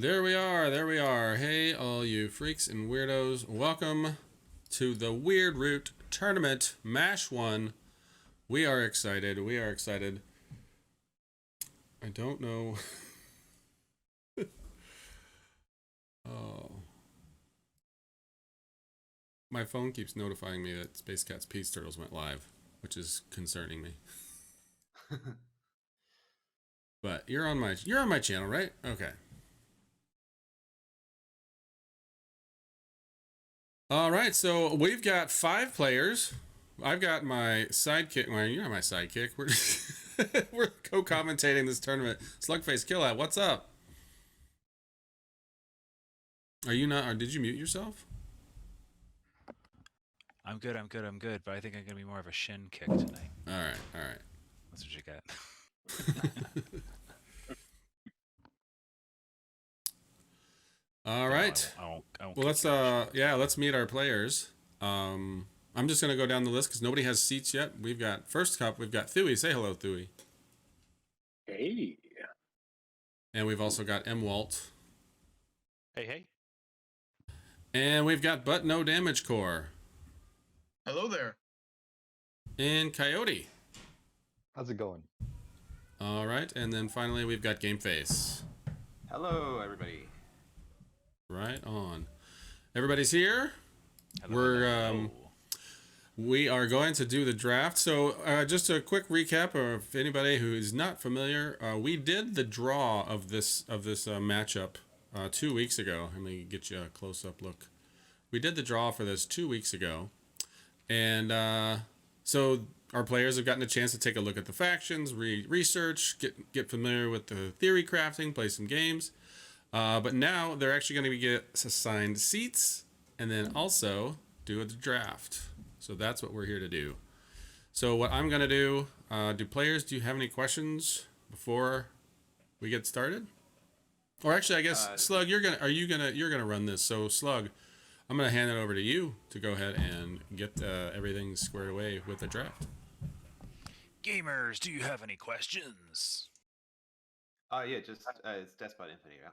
There we are, there we are. Hey, all you freaks and weirdos. Welcome to the Weird Root Tournament, MASH 1. We are excited, we are excited. I don't know. Oh. My phone keeps notifying me that Space Cat's Peace Turtles went live, which is concerning me. But you're on my channel, right? Okay. All right, so we've got 5 players. I've got my sidekick. Well, you're not my sidekick. We're co-commentating this tournament. Slugface Killat, what's up? Are you not? Or did you mute yourself? I'm good, but I think I'm gonna be more of a shin kick tonight. All right, all right. That's what you got. All right. I won't Well, let's meet our players. I'm just gonna go down the list because nobody has seats yet. We've got first cup. We've got Thewy. Say hello, Thewy. Hey. And we've also got M. Walt. Hey, hey. And we've got ButNoDamage-Core. Hello there. And Ccoyote. How's it going? All right, and then finally we've got Gameface. Hello, everybody. Right on. Everybody's here. Hello. We are going to do the draft. So just a quick recap, or if anybody who is not familiar, we did the draw of this matchup 2 weeks ago. Let me get you a close-up look. We did the draw for this 2 weeks ago, and so our players have gotten a chance to take a look at the factions, research, get familiar with the theory crafting, play some games. But now they're actually going to get assigned seats and then also do a draft. So that's what we're here to do. So what I'm going to do, do you have any questions before we get started? Or actually, I guess Slug, you're gonna run this. So Slug, I'm gonna hand it over to you to go ahead and get everything squared away with the draft. Gamers, do you have any questions? Yeah, just it's Despot Infamy, yeah.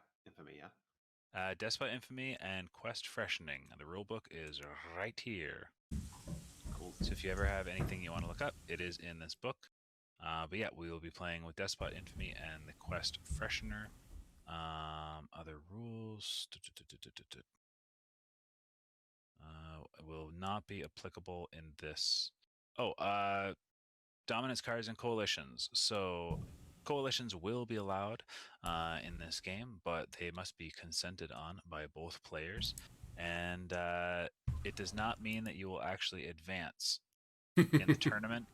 Despot Infamy and Quest Freshening. The rulebook is right here. Cool. So if you ever have anything you want to look up, it is in this book. But yeah, we will be playing with Despot Infamy and the Quest Freshener. Other rules will not be applicable in this. Dominance cards and coalitions. So coalitions will be allowed in this game, but they must be consented on by both players. And it does not mean that you will actually advance in the tournament.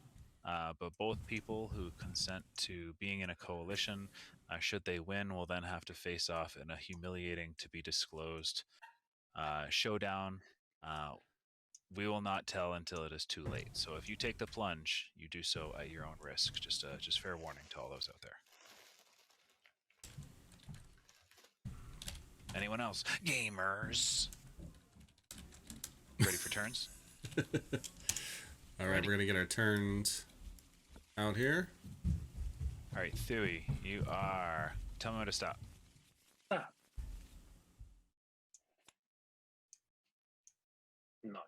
But both people who consent to being in a coalition, should they win, will then have to face off in a humiliating to be disclosed showdown. We will not tell until it is too late. So if you take the plunge, you do so at your own risk. Just fair warning to all those out there. Anyone else? Gamers. Ready for turns? All right, we're gonna get our turns out here. All right, Thewy, you are. Tell me when to stop. Stop. No.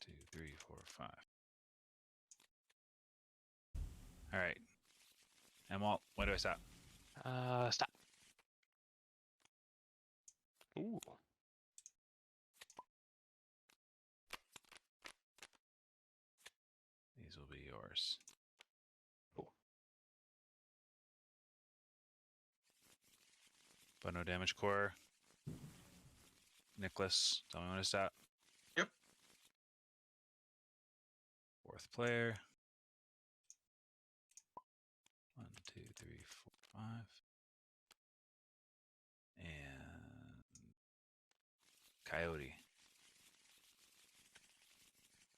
2, 3, 4, 5. All right. And Walt, when do I stop? Stop. Ooh. These will be yours. Cool. ButNoDamage-Core. Nicholas, tell me when to stop. Yep. 4th player. 1, 2, 3, 4, 5. And Ccoyote.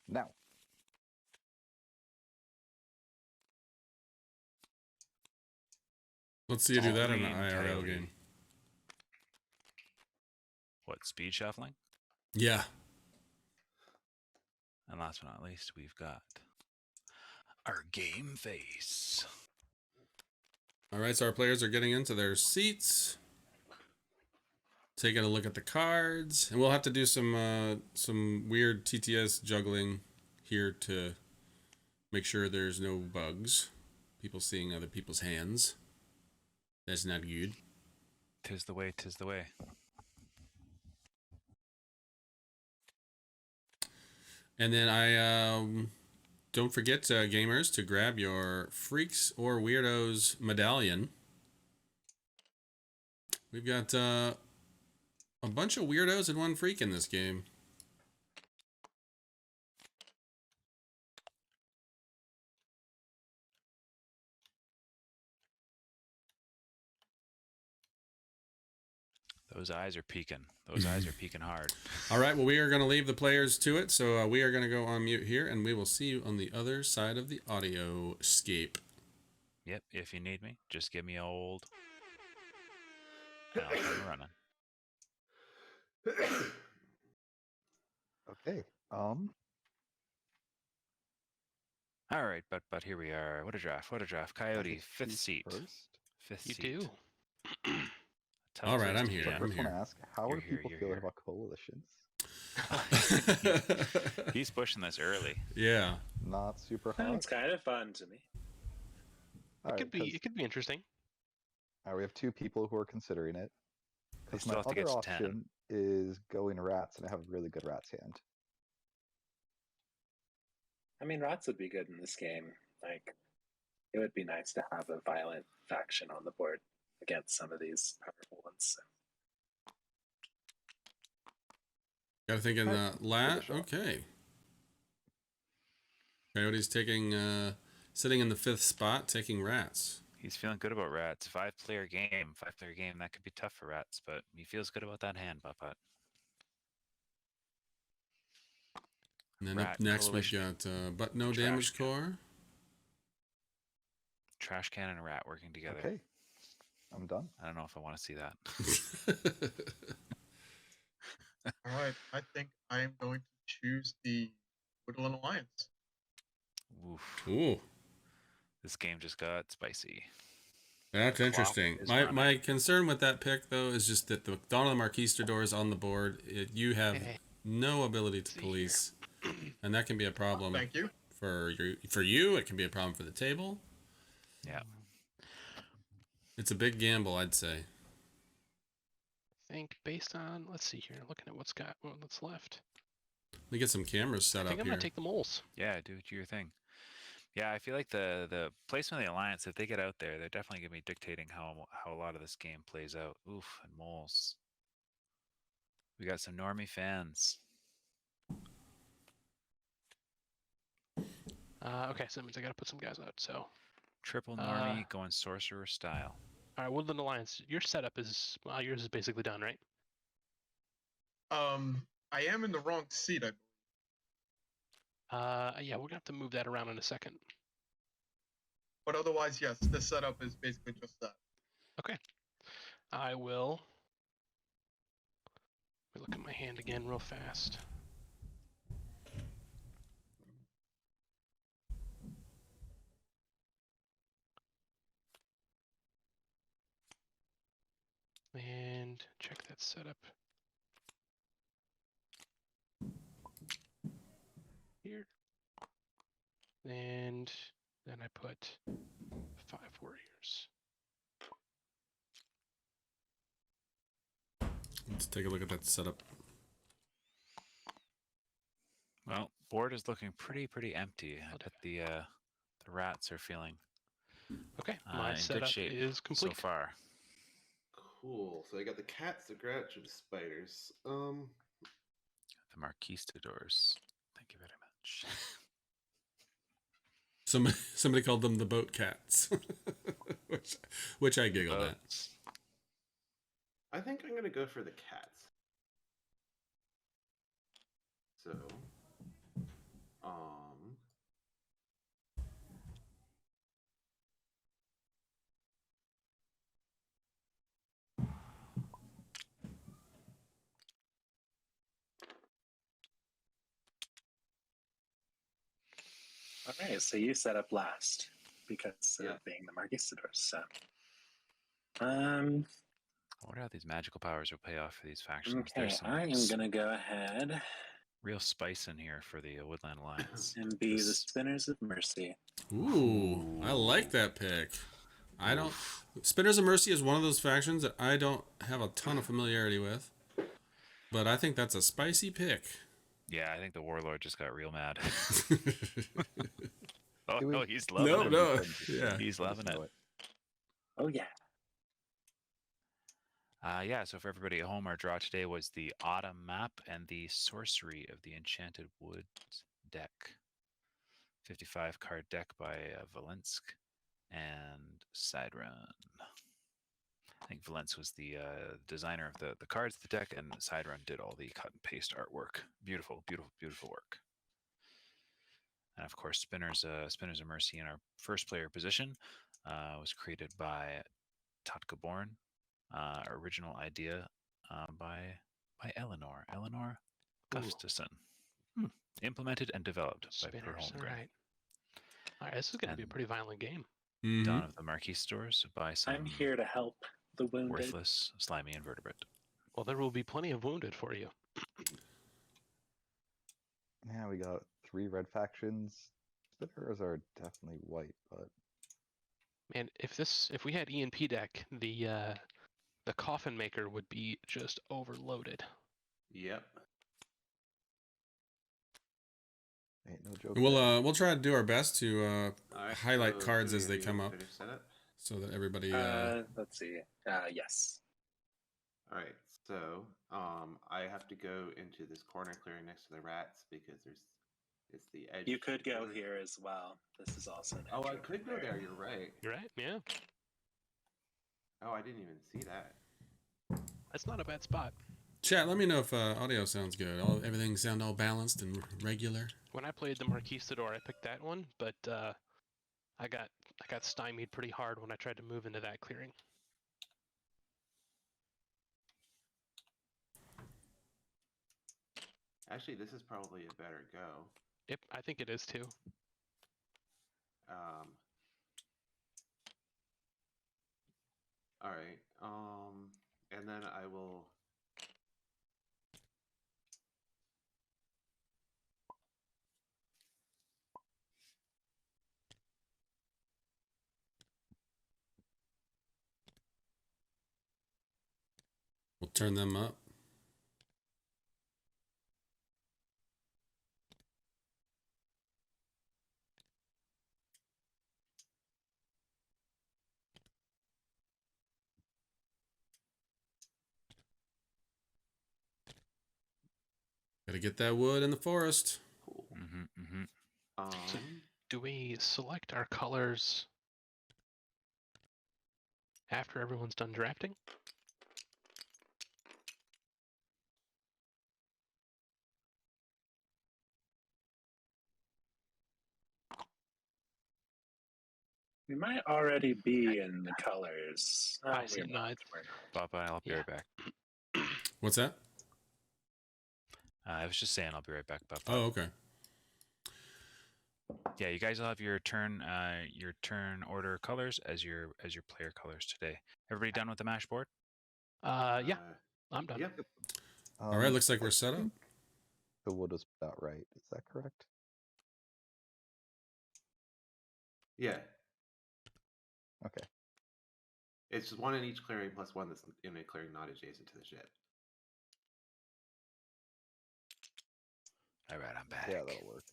Now. Let's see you do that in an Green IRL Coyote. game. What, speed shuffling? Yeah. And last but not least, we've got Our game face. All right, so our players are getting into their seats, taking a look at the cards, and we'll have to do some weird TTS juggling here to make sure there's no bugs. People seeing other people's hands. That's not good. 'Tis the way, 'tis the way. And then don't forget, gamers, to grab your Freaks or Weirdos medallion. We've got a bunch of weirdos and one freak in this game. Those eyes are peeking. Those eyes are peeking hard. All right, well, we are going to leave the players to it, so we are going to go on mute here, and we will see you on the other side of the audio scape. Yep, if you need me, just give me old. And I'll come running. Okay. All right, but here we are. What a draft! What a draft! Coyote, fifth seat. First. Fifth You seat. do. Tell All us right, who's I'm to here. begin. I'm First, want here. to ask, how You're are here, people you're feeling here. about coalitions? He's pushing this early. Yeah. Not super hot. Sounds kind of fun to me. All It right, could be. It could be interesting. we have 2 people who are considering it. They Because still my have to get other to 10. option is going rats, and I have a really good rats hand. I mean, rats would be good in this game. Like, it would be nice to have a violent faction on the board against some of these powerful ones. Got to think in the lat. shot. Okay. Coyote's taking, sitting in the 5th spot, taking rats. He's feeling good about rats. 5-player game. 5-player game. That could be tough for rats, but he feels good about that hand, Butt. And then Rat up next coalition. we've got ButNoDamage-Core. Trash can and a rat working together. Okay. I'm done. I don't know if I want to see that. All right, I think I am going to choose the Woodland Alliance. Oof. Ooh, This game just got spicy. that's Clock interesting. is My running. concern with that pick, though, is just that the Dawn of the Marquistadors on the board, you have no ability to police, and that can be a problem Thank you. for you. It can be a problem for the table. Yeah. It's a big gamble, I'd say. I think based on, let's see here, looking at what's left. Let me get some cameras set I think up I'm here. gonna take the moles. Yeah, do your thing. Yeah, I feel like the placement of the Alliance, if they get out there, they're definitely going to be dictating how a lot of this game plays out. Oof, and moles. We got some normie fans. Okay, so that means I gotta put some guys out. So, Triple normie going sorcerer style. all right, Woodland Alliance, your setup is yours is basically done, right? I am in the wrong seat. Yeah, we're gonna have to move that around in a second. But otherwise, yes, the setup is basically just that. Okay, I will. Let me look at my hand again real fast. And check that setup. Here. And then I put 5 warriors. Let's take a look at that setup. Well, board is looking pretty empty. I bet the rats are feeling Okay, in my good setup shape is complete. so far. Cool. So I got the cats, the grouch, and the spiders. The Marquistadors. Thank you very much. Somebody called them the boat cats, which I giggled at. Boats. I think I'm gonna go for the cats. So, All right, so you set up last because Yeah. of being the Marquistadors. So, I wonder how these magical powers will pay off for these factions. okay, There's some I am gonna go ahead real spice in here for the Woodland Alliance. and be the This- Spinners of Mercy. Ooh, I like that pick. I don't. Spinners of Mercy is one of those factions that I don't have a ton of familiarity with, but I think that's a spicy pick. Yeah, I think the Warlord just got real mad. Do we- no, he's loving No, it. no, Just- yeah. He's just loving know it. Oh yeah. Yeah, so for everybody at home, our draw today was the Autumn map and the Sorcery of the Enchanted Woods deck. 55 card deck by Valensk and Siderun. I think Valensk was the designer of the cards of the deck, and Siderun did all the cut and paste artwork. Beautiful, beautiful, beautiful work. And of course, Spinners of Mercy in our first player position was created by Totka Born. Original idea by Eleanor Ooh. Gustafson. Implemented and developed by Per Spinners. All Holmgren. right. All right. This is going to be a And- pretty violent game. Mhm. Dawn of the Marquistadors by some I'm here to help the wounded. worthless, slimy invertebrate. Well, there will be plenty of wounded for you. Yeah, we got 3 red factions. Spinners are definitely white, but Man, if we had ENP deck, the coffin maker would be just overloaded. Yep. ain't no joke. We'll try to do our best to Alright, highlight so cards do as they you come up, finish setup? so that everybody. Let's see. Yes. All right, so I have to go into this corner clearing next to the rats because it's the edge. You could go corner. here as well. This is also an Oh, edge I over could go there. You're right. You're right. Yeah, Oh, I didn't even see that. that's not a bad spot. Chat, let me know if audio sounds good. Everything sound all balanced and regular. When I played the Marquistador, I picked that one, but I got stymied pretty hard when I tried to move into that clearing. Actually, this is probably a better go. Yep, I think it is too. All right. And then I will. We'll turn them up. Gotta get that wood in the forest. Cool. Mm-hmm. Do we select our colors after everyone's done drafting? We might already be in the colors. Oh, I see. we're No, not. it's- We're not. Bye-bye, I'll be Yeah. right back. What's that? I was just saying I'll be right back. Bye-bye. Oh, okay. Yeah, you guys will have your turn order colors as your player colors today. Everybody done with the mash board? Yeah, I'm done. Yep. All right, looks like we're set up. think The wood was put out right. Is that correct? Yeah. Okay. It's just one in each clearing plus one that's in a clearing not adjacent to the ship. All right, I'm back. Yeah, that'll work.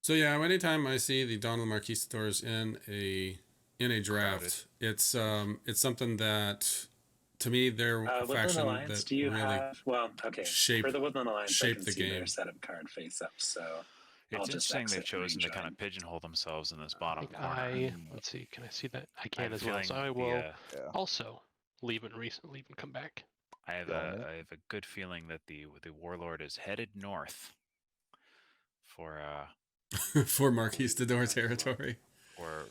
So yeah, anytime I see the Dawn of the Marquistadors in a draft, it's something that, to me, they're a Woodland faction Alliance, that do you really have? Well, okay. shape- For the Woodland Alliance, I shape can the see their game. setup card face up. So I'll It's just interesting they've exit and chosen to kind rejoin. of pigeonhole themselves in this I bottom think corner. let's see, can I see that? I I can have a as well. feeling So I the, will Yeah. also leave and come back. I have Going a good feeling that the warlord is headed north for for Marquistador territory. Well,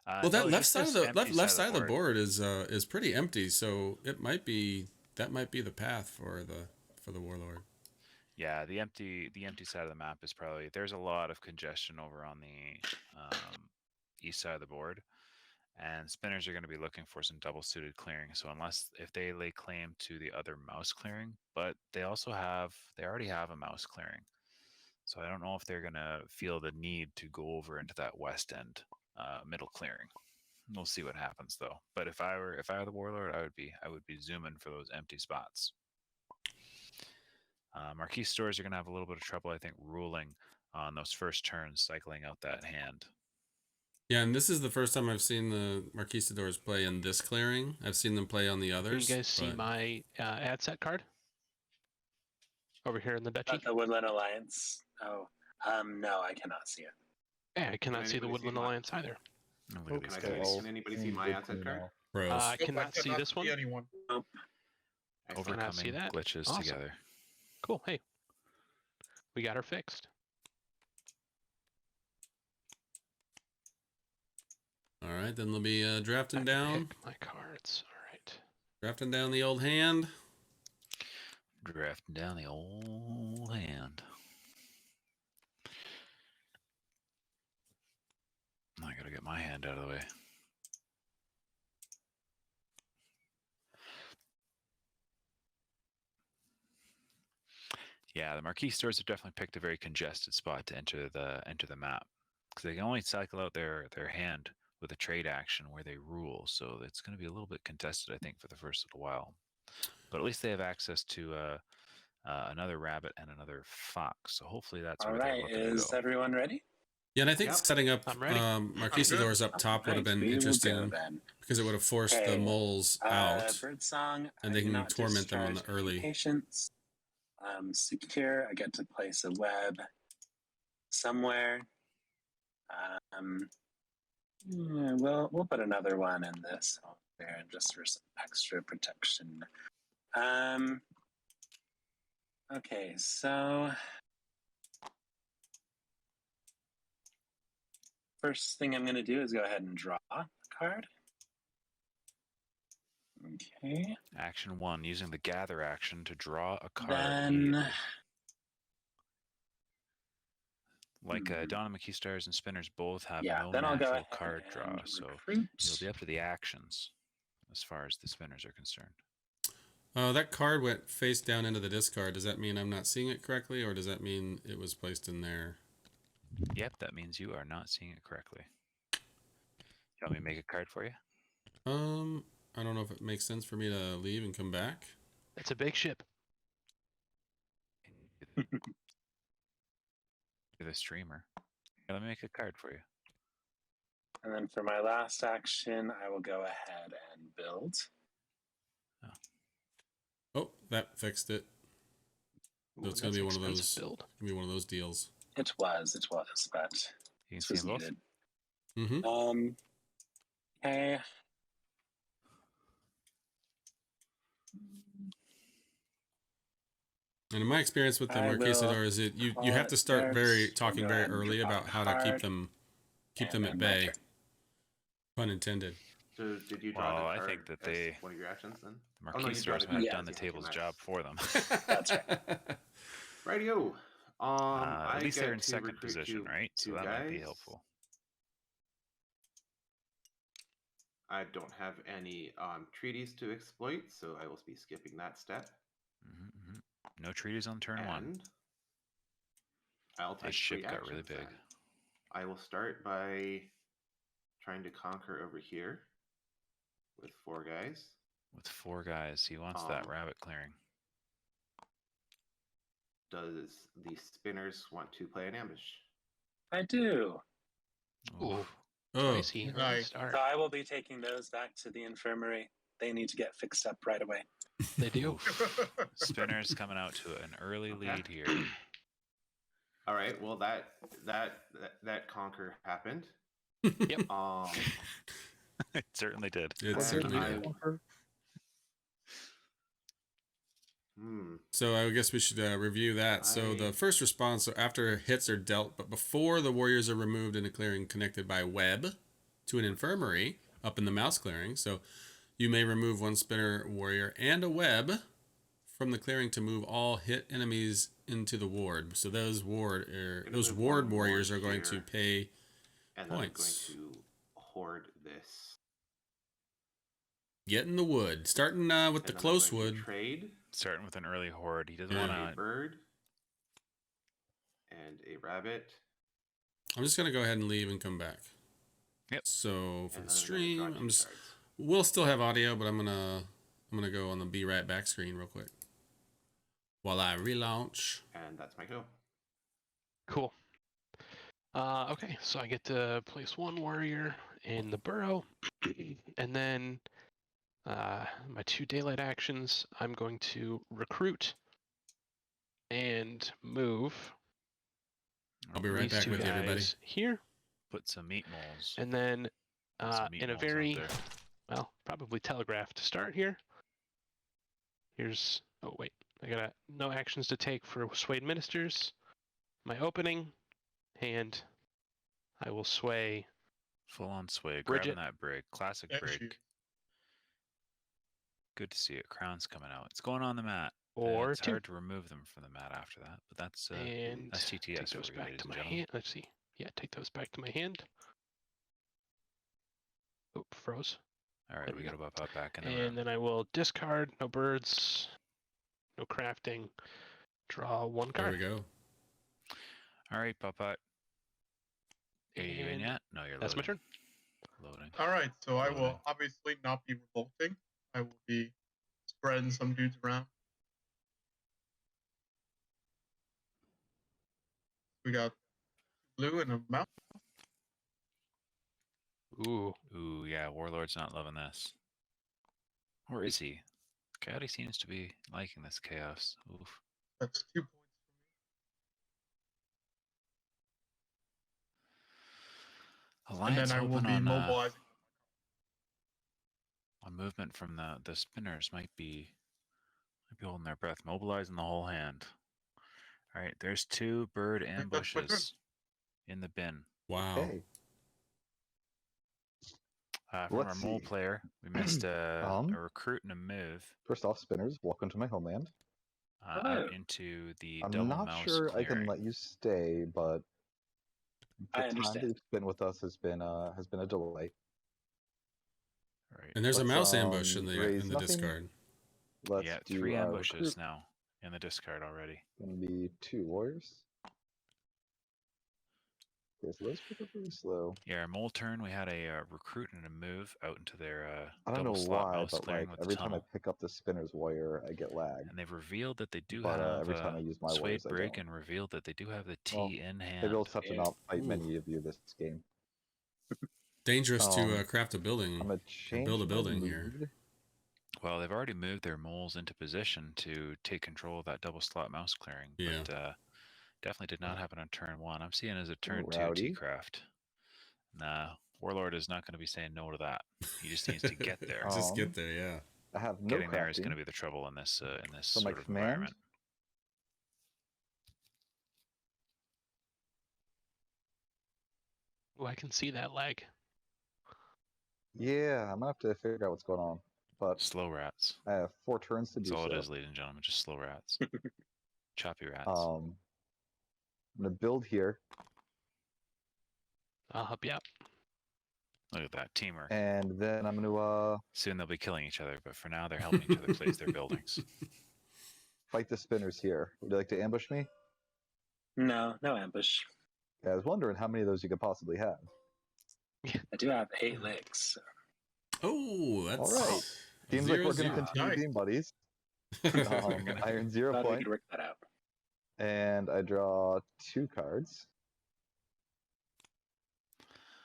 Well, that left side of the left side of the board is pretty empty, so it might be the path for the warlord. Yeah, the empty side of the map is probably, there's a lot of congestion over on the east side of the board, and spinners are going to be looking for some double suited clearing. So if they lay claim to the other mouse clearing, but they already have a mouse clearing. So I don't know if they're going to feel the need to go over into that west end middle clearing. We'll see what happens though. But if I were the warlord, I would be zooming for those empty spots. Marquistadors are going to have a little bit of trouble, I think, ruling on those first turns, cycling out that hand. Yeah, and this is the first time I've seen the Marquistadors play in this clearing. I've seen them play on the Can others. you guys see but- my ad set card over here in the Duchy? The Woodland Alliance. Oh, no, I cannot see it. Yeah, I cannot see the anybody see Woodland mine? Alliance either. Oh, look Oh, at these Can guys. anybody see my ad set card? Pros. I Nope, cannot see this one. anyone. Excellent. Cannot see Overcoming that. glitches Awesome. together. Cool. Hey, we got her fixed. All right, then they'll be drafting I down, pick my cards. All right. drafting down the old hand. Drafting down the old hand. I gotta get my hand out of the way. Yeah, the Marquistadors have definitely picked a very congested spot to enter the map, because they can only cycle out their hand with a trade action where they rule. So it's going to be a little bit contested, I think, for the first little while. But at least they have access to another rabbit and another fox. So hopefully that's All where they're right, looking is to go. everyone ready? Yeah, and I think Yep. setting up I'm ready. Marquistadors up top would have Right, been we will go interesting then. because it would have forced the Okay, moles out. Birdsong. and I they do can not torment them on discharge the early. Patience. Secure. I get to place a web somewhere. We'll put another one in this there just for some extra protection. Okay, so first thing I'm going to do is go ahead and draw a card. Okay. Action 1, using the gather action to draw a card. Then, immediately. Like Donna Marquistadors and Spinners both have yeah, no then I'll go natural ahead card and draw, so recruit. it'll be up to the actions as far as the Spinners are concerned. That card went face down into the discard. Does that mean I'm not seeing it correctly, or does that mean it was placed in there? Yep, that means you are not seeing it correctly. You want me to make a card for you? I don't know if it makes sense for me to leave and come back. It's a big ship. You're the streamer. Yeah, let me make a card for you. And then for my last action, I will go ahead and build. Oh, that fixed it. So Ooh, it's gonna be that's one of an those. expensive build. Gonna be one of those deals. It was, but You can this see was them both. needed. Mm-hmm. Okay. And in my experience with the I will Marquistadors, you call have it to start there. talking Go very ahead and early draw about a how to card, keep them and at then my bay. turn. Pun intended. So did you draw Well, the I card think that as they- one of your actions then? The Oh, no, you draw Marquistadors it have yeah. done the as table's nice. job for them. That's Rightio. At least they're in get to second recruit position, right? So two that might be guys. helpful. I don't have any treaties to exploit, so I will be skipping that step. No treaties on turn 1. And I'll take That ship 3 got really actions big. then. I will start by trying to conquer over here with 4 guys. With 4 guys, he wants that rabbit clearing. Does the spinners want to play an ambush? I do. Ooh, Oof. Oh, spicy. Early Nice. start. So I will be taking those back to the infirmary. They need to get fixed up right away. They do. Oof. Spinners coming out to an early Okay. lead here. All right. Well, that conquer happened. Yep. It certainly did. it And certainly I- did. So I guess we should review that. So the first response, so after hits are dealt, but before the warriors are removed in a clearing connected by web to an infirmary up in the mouse clearing. So you may remove 1 spinner warrior and a web from the clearing to move all hit enemies into the ward. So those ward move ward one warriors ward are going to here. pay And points. then I'm going to hoard this. Get in the wood. Starting with the And then I'm close going to wood. trade Starting with an early horde. He doesn't Yeah. want a to. bird and a rabbit. I'm just gonna go ahead and leave and come back. Yep. So for And the then I'm gonna stream, draw I'm 2 just cards. we'll still have audio, but I'm gonna go on the B right back screen real quick while I relaunch. And that's my go. Cool. Okay, so I get to place 1 warrior in the burrow, and then my 2 daylight actions, I'm going to recruit and move I'll be right these back 2 with you, everybody. guys here, Put some meat moles. and then Some meat in a moles out very, there. well, probably telegraph to start here. Here's, oh wait, I got no actions to take for Swayed Ministers. My opening hand, I will sway Full on sway. Bridget. Grabbing that break. Classic Yeah, break. shoot. Good to see it. Crown's coming out. It's going on the mat. or It's 2. hard to remove them from the mat after that, but that's And TTS take for those you, back ladies to and my gentlemen. hand. Let's see. Yeah, take those back to my hand. Oh, froze. All right, There we we got to pop back in the And room. then I will discard. No birds. No crafting. Draw 1 There we card. go. All right, Papa. Are you in And yet? No, you're that's my loading. turn. Loading. All right, so I Loading. will obviously not be revolting. I will be spreading some dudes around. We got blue and a mouse. Ooh. Ooh, yeah, Warlord's not loving this. Or is he? Coyote seems to be liking this chaos. Oof. That's 2 points for me. And Alliance then I will hoping be on, mobilizing. on movement from the spinners might be holding their breath, mobilizing the whole hand. All right, there's 2 bird think that's my turn. ambushes in the bin. Wow. Okay. From our Let's mole see. player, we missed a Um, recruit and a move First off, spinners, welcome to my homeland. out into the I'm double not mouse sure I clearing. can let you stay, but the I time understand. that you've spent with us has been a delight. Right. And there's a Let's, mouse ambush in raise the nothing. discard. Let's Yeah, do 3 ambushes recruit. now in the discard already. Gonna be 2 warriors. Okay, so those pick up really slow. Yeah, our mole turn, we had a recruit and a move out into their I don't know double slot why, mouse but clearing like with every the time I tunnel. pick up the spinner's warrior, I get lag. And they've revealed that they do But have every time I use my Swayed warriors, I Break don't. and revealed that they do have the T Well, in hand. Maybe I'll just have to Yeah. not fight Ooh. many of you this game. Dangerous to Um, craft a building. I'm gonna Or change build a my building here. mood. Well, they've already moved their moles into position to take control of that double slot mouse clearing, Yeah. but definitely did not happen on turn 1. I'm seeing it as a turn 2 rowdy. T-Craft. Nah, Warlord is not going to be saying no to that. He just needs to get there. Just get there, yeah. I have no Getting there is going to crafting. be the trouble in this For my sort of command, environment. Oh, I can see that lag. yeah, I'm gonna have to figure out what's going on. But Slow rats. I have 4 turns to That's do all so. it is, ladies and gentlemen. Just slow rats. Choppy rats. I'm gonna build here, I'll help you out. Look at that teamwork. and then I'm gonna Soon they'll be killing each other, but for now they're helping each other place their buildings. fight the spinners here. Would you like to ambush me? No, no ambush. Yeah, I was wondering how many of those you could possibly have. I do have 8 legs. So. Oh, that's All right. Seems like we're gonna 0-0. continue Nice. being buddies. I earn 0 Thought we points, could work that out. and I draw 2 cards.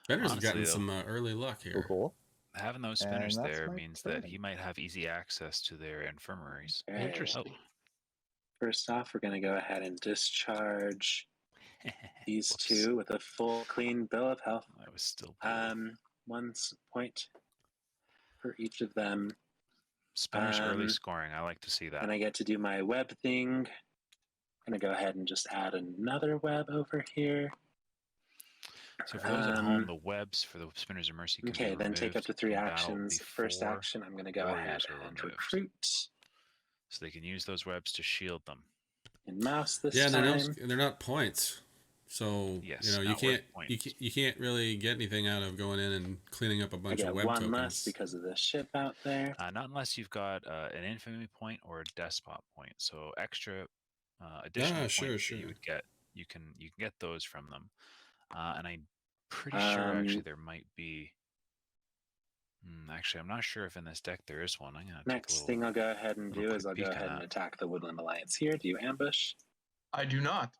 Betters have Honestly, gotten though, some early luck Cool, here. cool. Having those And spinners that's there my means that turn. he might have easy access to their infirmaries. Alright. Interesting. First off, we're going to go ahead and discharge these Whoops. 2 with a full, clean bill of health. I was still blue. 1 point for each of them. Spinners early um, scoring. I like to see that. And I get to do my web thing. I'm going to go ahead and just add another web over here. So for those at home, the webs for the Spinners of Mercy can Okay, be then take up removed to 3 in battle actions. First before action, I'm going to go ahead warriors are and removed. recruit. so they can use those webs to shield them. And mouse this Yeah, and time. they're not points. So Yes, you know you not worth can't points. you can't really get anything out of going in and cleaning up a I bunch of get web one tokens. less because of the ship out there. Not unless you've got an infamy point or a despot point. So extra additional Sure, points sure. that you would get, you can get those from them. And I'm pretty sure actually there might be. Actually, I'm not sure if in this deck there is one. I'm gonna Next thing I'll go ahead and little do is I'll quick go peek on ahead and that. attack the Woodland Alliance here. Do you ambush? I do not.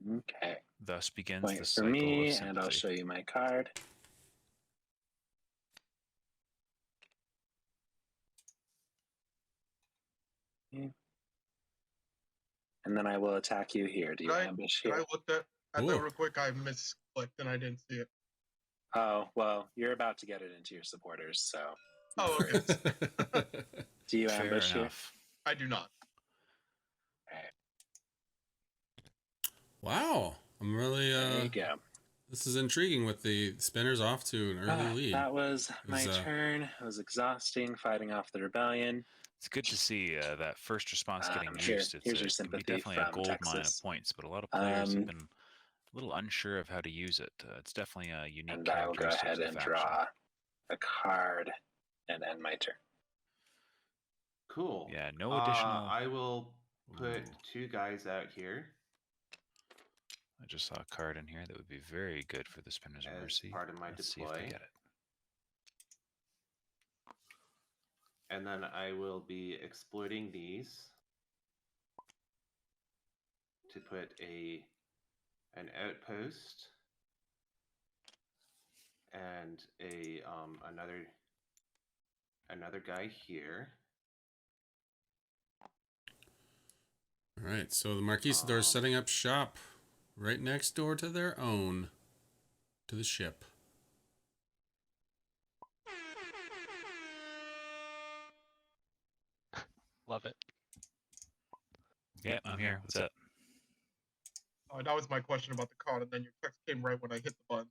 Okay. Thus begins Point the for cycle me, of and I'll sympathy. show you my card. Okay. And then I will attack you here. Do you ambush Can I here? look at that Ooh. real quick? I misclicked and I didn't see it. Oh, well, you're about to get it into your supporters, so. Oh, okay. Do you Fair ambush here? enough. I do not. Alright, Wow, I'm really there you go. this is intriguing with the spinners off to an early lead. That was my It was, turn. It was exhausting fighting off the rebellion. It's good to see that first response getting Here- used. here's your It can be sympathy definitely a from gold mine of Texas. points, but a lot of players have Um, been a little unsure of how to use it. It's definitely a unique And I will go characteristic ahead of the and faction. draw a card and end my turn. Cool. Yeah, no additional. I will put Ooh. 2 guys out here I just saw a card in here that would be very good for the Spinner's as Mercy. part of my Let's see if deploy. they get it. And then I will be exploiting these to put an outpost and another guy here. All right, so the Marquistadors setting up shop right next door to their own, to the ship. Love it. Yeah, I'm here. What's up? Oh, that was my question about the card, and then your text came right when I hit the button.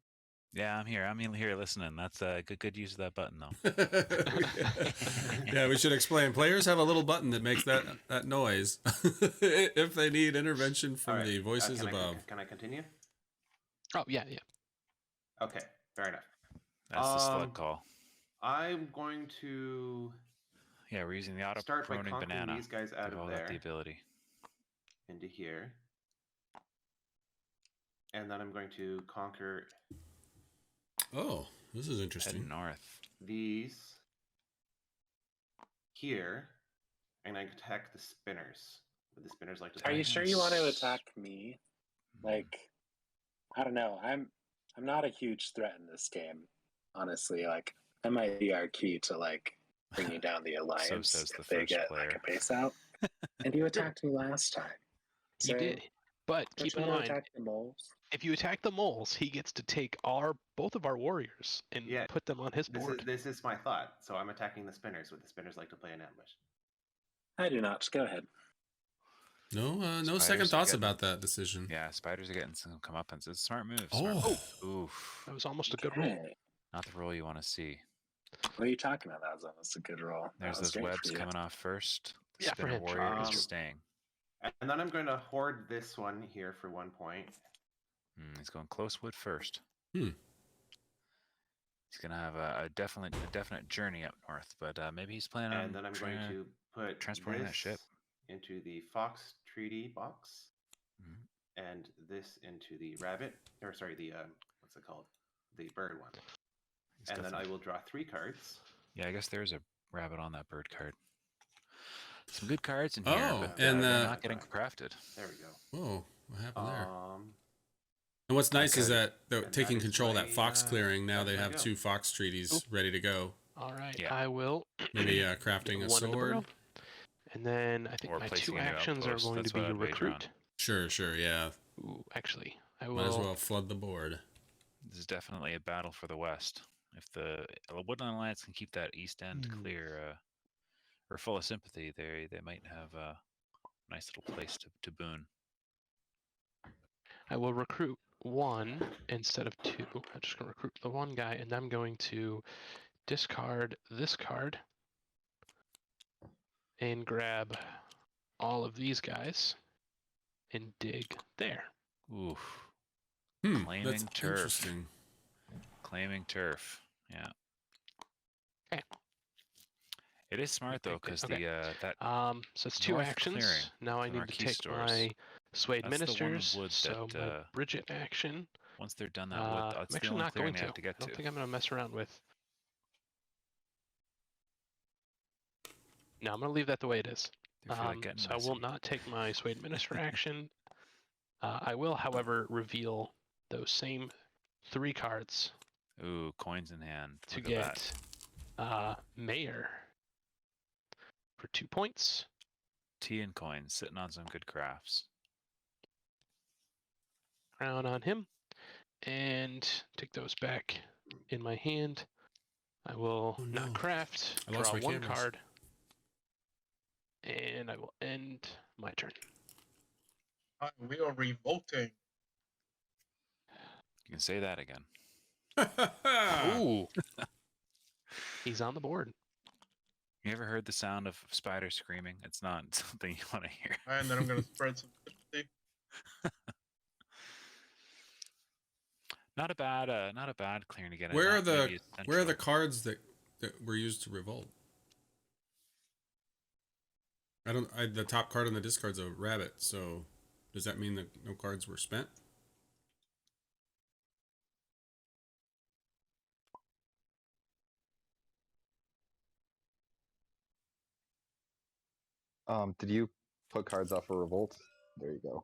Yeah, I'm here. I'm here listening. That's a good use of that button, though. Yeah, we should explain. Players have a little button that makes that noise if they need intervention from Alright, the voices above. Can I continue? Oh, yeah. Okay, fair enough. That's the slug call. I'm going to Yeah, we're using the auto start by proning conquering banana. these guys out They've of all got the there ability. into here. And then I'm going to conquer Oh, this is Head interesting. north. these here, and I attack the spinners. Would the spinners like to Are fight? you sure you want to attack me? Like, I don't know. I'm not a huge threat in this game, honestly. Like, I might be our key to like bringing down the alliance says the if they first get player. like a pace out. And you attacked me last time. You did. But don't keep you in want to mind, attack the moles? if you attack the moles, he gets to take both of our warriors and Yeah, put them on his board. This is my thought. So I'm attacking the spinners. Would the spinners like to play an ambush? I do not. Go ahead. No Spiders second are thoughts getting- about that decision. Yeah, spiders are getting some comeuppance. It's a smart move. Oh. Smart move. Oof. That was almost a good roll. Okay. Not the roll you want to see. What are you talking about? That was almost a good roll. There's That was those great webs for you. coming off first. The Yeah, for spinner him, sure. warrior is Um, staying. And then I'm going to hoard this one here for 1 point. He's going close wood first. Hmm. He's gonna have a definite journey up north, but maybe he's planning on And then I'm going to put transporting that this ship. into the Fox Treaty box, Mhm. and this into the rabbit, or sorry, the what's it called? The bird one. He's And then I definitely- will draw 3 cards. Yeah, I guess there's a rabbit on that bird card. Some good cards in here, Oh, but and they're not getting crafted. There we go. Whoa, what happened there? And what's nice is okay. that they're And taking that is control of that my, fox clearing. Now that's they my have go. 2 fox treaties ready to go. All right, Yeah. I will. Maybe crafting a one in the sword. burrow. And then I think Or my placing 2 a new actions are outpost. going That's to be what I'd wager on. recruit. Sure, yeah. Ooh, actually, I Might as will. well flood the board. This is definitely a battle for the west. If the Woodland Alliance can keep that east end clear or full of sympathy, they might have a nice little place to boon. I will recruit 1 instead of 2. I'm just going to recruit the 1 guy, and I'm going to discard this card and grab all of these guys and dig there. Oof. That's Claiming turf. interesting. Claiming turf. Yeah. Okay. It is smart though, because Okay. that So it's 2 north actions. clearing, Now I the need to take Marquistadors, my Swayed that's the one Ministers. wood So that, my Bridget action. once they're done that wood, I'm that's the actually only not clearing going they have to I get don't to. think I'm going to mess around with. No, I'm going to leave that the way it is. If you like getting So I will messy. not take my Swayed Minister action. I will, however, reveal those same 3 cards Ooh, coins in hand. to Look at get that. Mayor for 2 points. Tea and coins, sitting on some good crafts. Crown on him. And take those back in my hand. I will Oh, no. not craft, I lost draw my 1 cameras. card. And I will end my turn. We are revolting. You can say that again. Ooh. He's on the board. You ever heard the sound of spiders screaming? It's not something you want to hear. And then I'm going to spread some sympathy. Not a bad clearing to get in. Where are Not the maybe where are the essential. cards that were used to revolt? The top card on the discard's a rabbit, so does that mean that no cards were spent? Did you put cards out for revolt? There you go.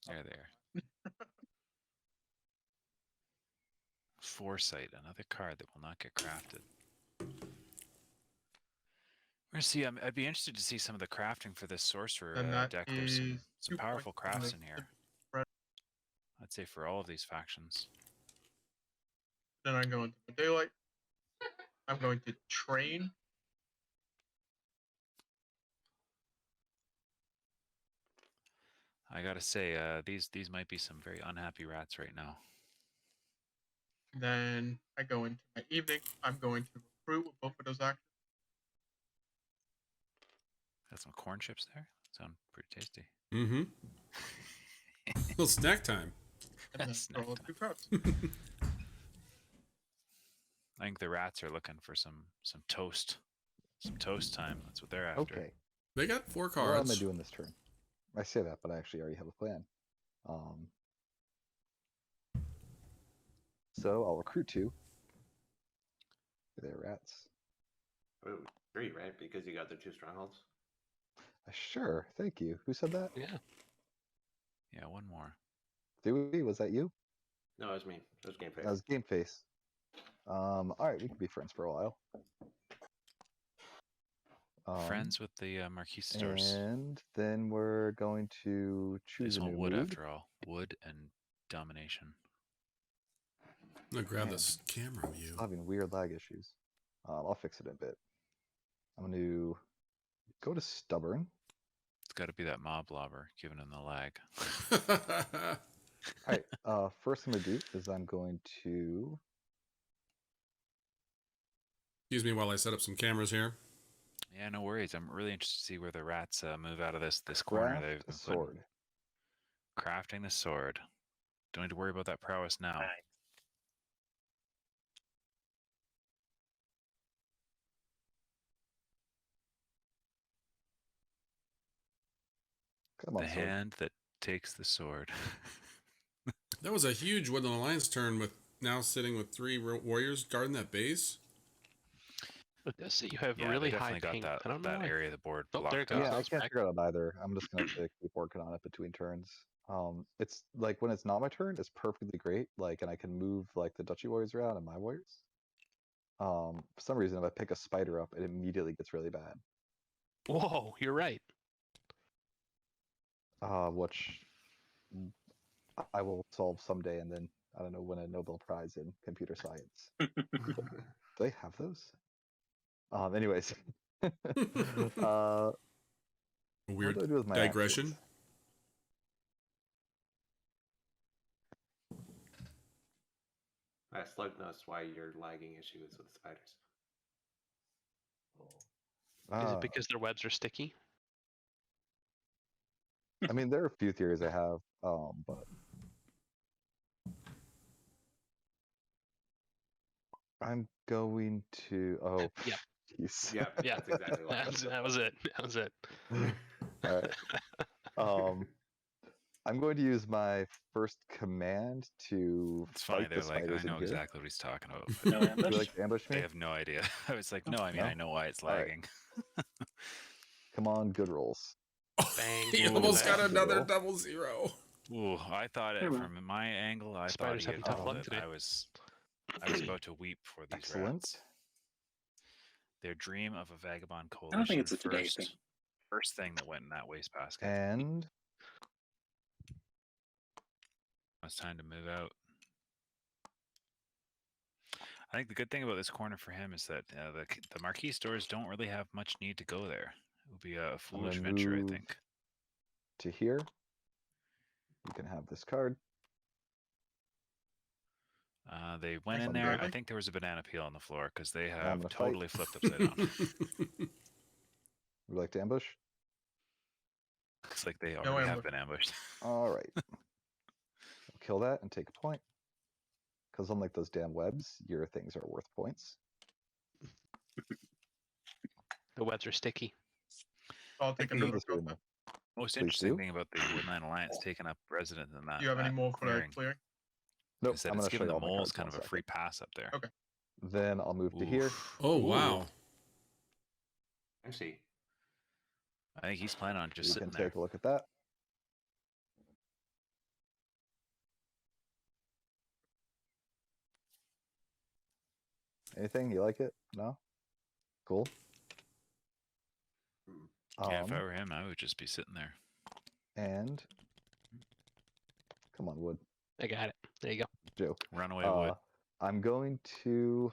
There. Foresight, another card that will not get crafted. We're gonna see. I'd be interested to see some of the crafting for this sorcerer And that deck. There's some is 2 powerful points on crafts the in here. spread. I'd say for all of these factions. Then I go into the daylight. I'm going to train. I gotta say, these might be some very unhappy rats right now. Then I go into my evening. I'm going to recruit with both of those actions. Got some corn chips there. Sound pretty tasty. Mm-hmm. Little snack time. And then Snack draw time. 2 cards. I think the rats are looking for some toast. Some toast time. That's what they're after. Okay. They got 4 What am I cards. doing this turn? I say that, but I actually already have a plan. So I'll recruit 2. They're rats. Oh, 3, right? Because you got the 2 strongholds. Sure, thank you. Who said that? Yeah. Yeah, one more. Thewy, was that you? No, it was me. It was Gameface. That was Gameface. Alright, we can be friends for a while. Friends with the Marquistadors. And then we're going to They choose just a want new wood mood. after all. Wood and domination. I'm gonna grab Man. this camera view. Still having weird lag issues. I'll fix it in a bit. I'm going to go to Stubborn. It's got to be that mob lobber giving him the lag. Alright, first thing I'm going to do is I'm going to... Excuse me while I set up some cameras here. Yeah, no worries. I'm really interested to see where the rats move out of this corner. craft They've a been sword. crafting the sword. Don't need to worry about that prowess now. Come on, The sword. hand that takes the sword. That was a huge Woodland Alliance turn with now sitting with 3 warriors guarding that base. It does say you have Yeah, really they high definitely ping. got I don't know that why. area of the board Oh, there it blocked goes. off. Yeah, I It's can't back. figure it out either. I'm just gonna have to keep working on it between turns. It's like when it's not my turn, it's perfectly great. Like, and I can move like the Duchy warriors around and my warriors. For some reason, if I pick a spider up, it immediately gets really bad. Whoa, you're right. Which I will solve someday, and then I don't know, win a Nobel Prize in computer science. Do they have those? Anyways, what Weird do I do with my digression. actions? Slug knows why your lagging issue is with spiders. Is it Ah, because their webs are sticky? I mean, there are a few theories I have, but I'm going to. Oh, Yep. jeez. Yep, Yeah. that's exactly why. That was it. That was it. All right. I'm going to use my first command to It's funny. fight the They're like, I spiders in know here. exactly what he's talking about. No Would you ambush. like to ambush They me? have no idea. I was like, no, I mean, No? I know why it's All right. lagging. Come on, good rolls. Bang. He Ooh, almost got bang. another Roll. double zero. Ooh, I thought it Never from my angle. I Spiders thought he having had tough rolled luck it. today. I was about to weep for these Excellent. rats. Their dream of a vagabond I don't coalition. think it's a today thing. First thing that went in that wastebasket. And It's time to move out. I think the good thing about this corner for him is that the Marquistadors don't really have much need to go there. It would be a foolish venture, I move think. to here. You can have this card. They went in Excellent. there. I Building. think there was a banana peel on the floor because they I'm have gonna fight. totally flipped upside down. Would you like to ambush? Looks like they No already have ambush. been ambushed. All right. I'll kill that and take a point. Because unlike those damn webs, your things are worth points. The webs are sticky. I'll take think another this shot. room. then. Most Please interesting do. thing about the Woodland Alliance taking up residence in that, Do you have any that more for the clearing clearing? Nope, is that I'm it's going to show giving you the all my moles cards kind in of a a free second. pass up there. Okay. Then I'll move to here. Oof. Oh, Ooh. wow. I see. I think he's planning on just You sitting can there. take a look at that. Anything? You like it? No? Cool. Yeah, if I were him, I would just be sitting there. And come on, Wood. I got it. There you go. Joe. Run away, Wood. I'm going to.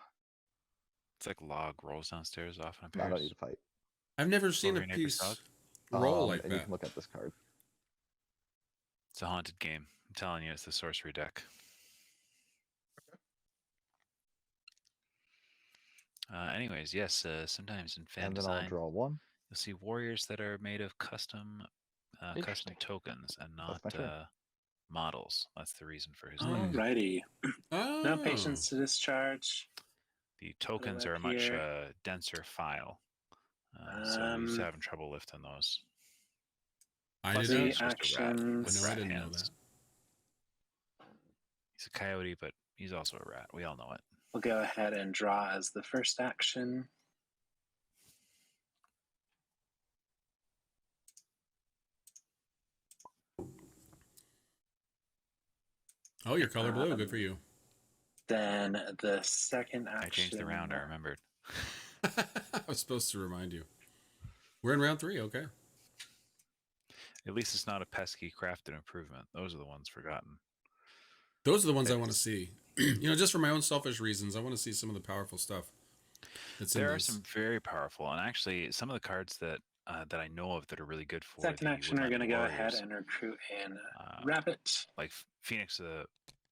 It's like log rolls downstairs often No, I don't appears. need to fight. I've never seen a Over your neighbor's piece dog? roll like and you that. can look at this card. It's a haunted game. I'm telling you, it's the sorcery deck. Anyways, yes, sometimes in fan And then I'll design, draw one. you'll see warriors that are made of custom Interesting. tokens and not That's my turn. models. That's the reason for his Oh. name. Alrighty. Oh. No patience to discharge. The tokens up are a much here. denser file, so he's having trouble lifting those. I Plus, didn't. he's just a rat actions. with No, I rat didn't know hands. that. He's a coyote, but he's also a rat. We all know it. We'll go ahead and draw as the first action. Oh, you're color blue. Good for you. Then the second action. I changed the round. I remembered. I was supposed to remind you. We're in round 3. Okay. At least it's not a pesky crafted improvement. Those are the ones forgotten. Those are the ones I want to see. Just for my own selfish reasons, I want to see some of the powerful stuff. There are some very powerful, and actually, some of the cards that that I know of that are really good for Second the action, we're going to Woodland go ahead Warriors, and recruit in Rabbit. like Phoenix.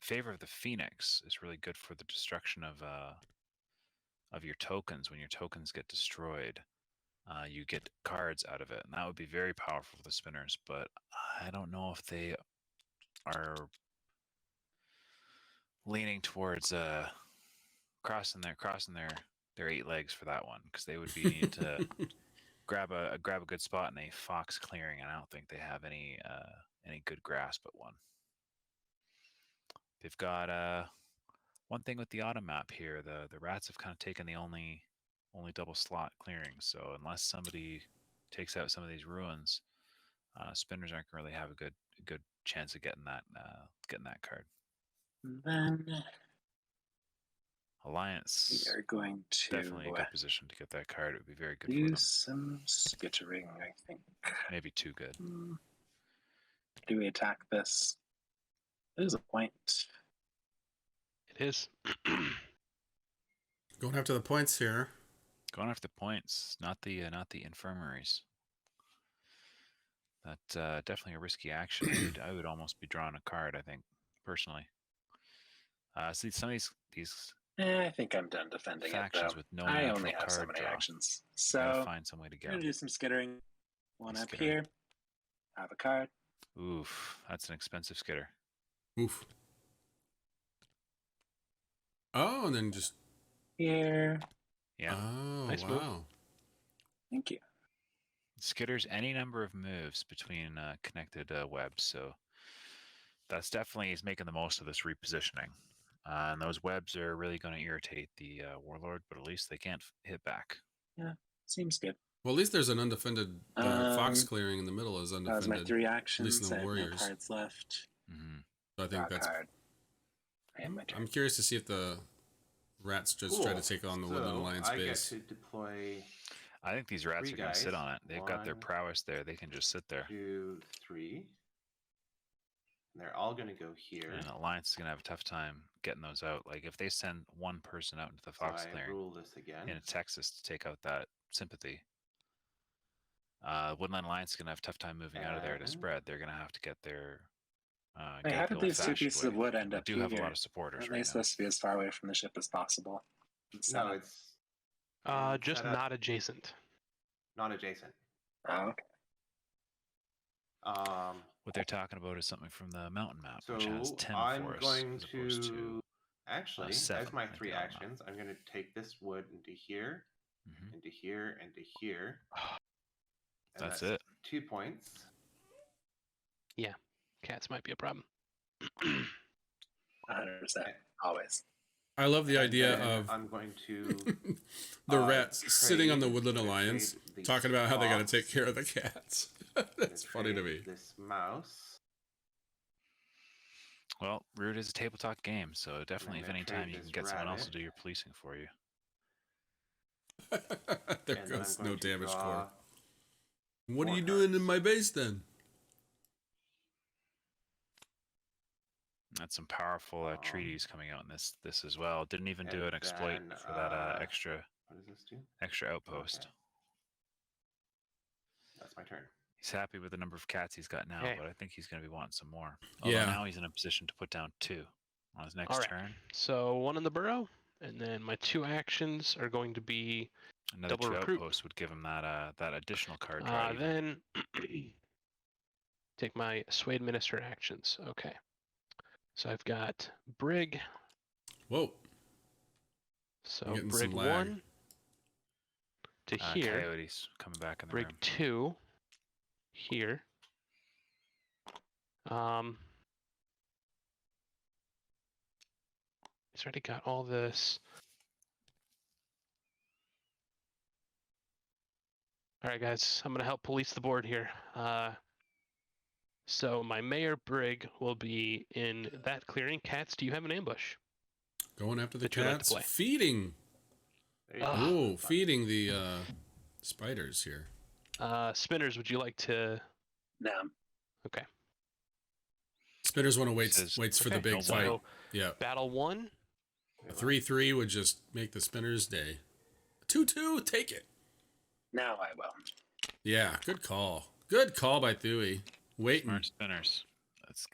Favor of the Phoenix is really good for the destruction of your tokens. When your tokens get destroyed, you get cards out of it, and that would be very powerful for the spinners. But I don't know if they are leaning towards crossing their 8 legs for that one, because they would be need to grab a good spot in a fox clearing, and I don't think they have any good grasp at one. They've got one thing with the autumn map here. The rats have kind of taken the only double slot clearing. So unless somebody takes out some of these ruins, spinners aren't going to really have a good chance of getting that card. Then Alliance we are going to definitely a good position to get that card. It would be very good for use them. some skittering, I think. Maybe too good. Do we attack this? There's a point. It is. Going after the points here. Going after the points, not the infirmaries. That definitely a risky action. I would almost be drawing a card, I think, personally. See, some of these I think I'm done defending Factions it, though. with no I natural only have so card many draw. actions. Gotta So, find some way to I'm go. going to do some skittering. One up Skittering. here. Have a card. Oof, that's an expensive skitter. Oof. Oh, and then just. Here. Yeah. Oh, Nice move. wow. Thank you. Skitters any number of moves between connected webs, so that's definitely is making the most of this repositioning. And those webs are really going to irritate the warlord, but at least they can't hit back. Yeah, seems good. Well, at least there's an undefended fox Um, clearing in the middle is That was undefended. my 3 at least actions. in I the have no warriors. cards left. Mm-hmm. So I Draw think a that's. card. And my turn. I'm curious to see if the rats just try to take on the Woodland Alliance I base. get to deploy I think these rats 3 are going to sit guys. on it. They've got their 1, prowess there. They can just sit there. 2, 3. And they're all going to go here. And Alliance is going to have a tough time getting those out. Like, if they send one person out into the So fox I clearing rule this again. in Texas to take out that sympathy, Woodland Alliance is going to have a tough time moving out of there to And- spread. They're going to have to get their Wait, how did these 2 pieces of wood end We up do here? have a lot of supporters Are they right now. supposed to be as far away from the ship as possible? No, it's Just set up not adjacent. not adjacent. Oh, okay. What they're talking about is something from the mountain map, So which has 10 I'm forests going as opposed to actually, as 7, my I think, 3 on the map. actions, I'm going to take this wood into here, Mhm. into here, into here. And That's it. 2 points. Cats might be a problem. 100%. Always. I love the And idea then of I'm going to the rats sitting on the trade- Woodland gonna Alliance trade these talking about how they got to fox, take care of the cats. gonna That's funny to me. trade This mouse. Well, Root is a tabletop game, so definitely if gonna any trade time you can this get someone else to rabbit. do your policing for you. There and then goes I'm no going to damage draw core. What are 4 you doing in cards. my base then? That's some powerful treaties coming out in this as well. Didn't even do and an exploit then, for that extra What does this do? outpost. Okay. That's my turn. He's happy with the number of cats he's got now, Okay. but I think he's going to be wanting some more. Although Yeah. now he's in a position to put down 2 on his next All right. turn. So 1 in the burrow, and then my 2 actions are going to be Another double 2 recruit. outposts would give him that additional card draw. even. then take my Swayed Minister actions. Okay. So I've got Brig. Whoa. So getting Brig some lag. 1 to here. Coyotes coming back in the Brig room. 2 here. He's already got all this. All right, guys, I'm gonna help police the board here. So my Mayor Brig will be in that clearing. Cats, do you have an ambush? Going after the That you like to cats. play. Feeding. There you go. Oh, feeding the spiders here. Spinners, would you like to? No. Okay. Spinners want to Says- waits for the Okay, big so- fight. So Yeah. battle 1. A 3-3 would just make the spinners' day. 2-2, take it. Now I will. Yeah, good call. Good call by Thewy. Waiting. Smart spinners. That's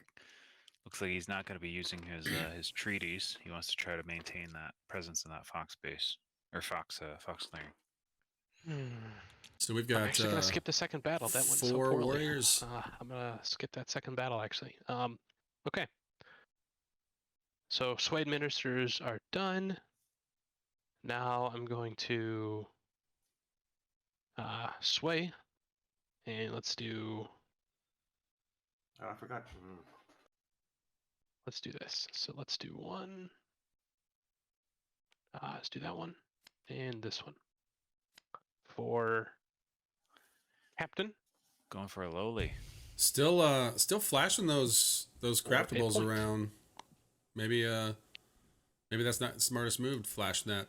looks like he's not going to be using his treaties. He wants to try to maintain that presence in that fox base or fox clearing. So we've I'm got actually gonna skip the second battle. That went so 4 poorly. warriors. I'm gonna skip that second battle actually. Okay. So Swayed Ministers are done. Now I'm going to sway, and let's do Oh, I forgot. let's do this. So let's do 1. Let's do that one and this one for Captain. Going for a lowly. Still flashing those craftables point. around. Maybe that's not the smartest move, flashing that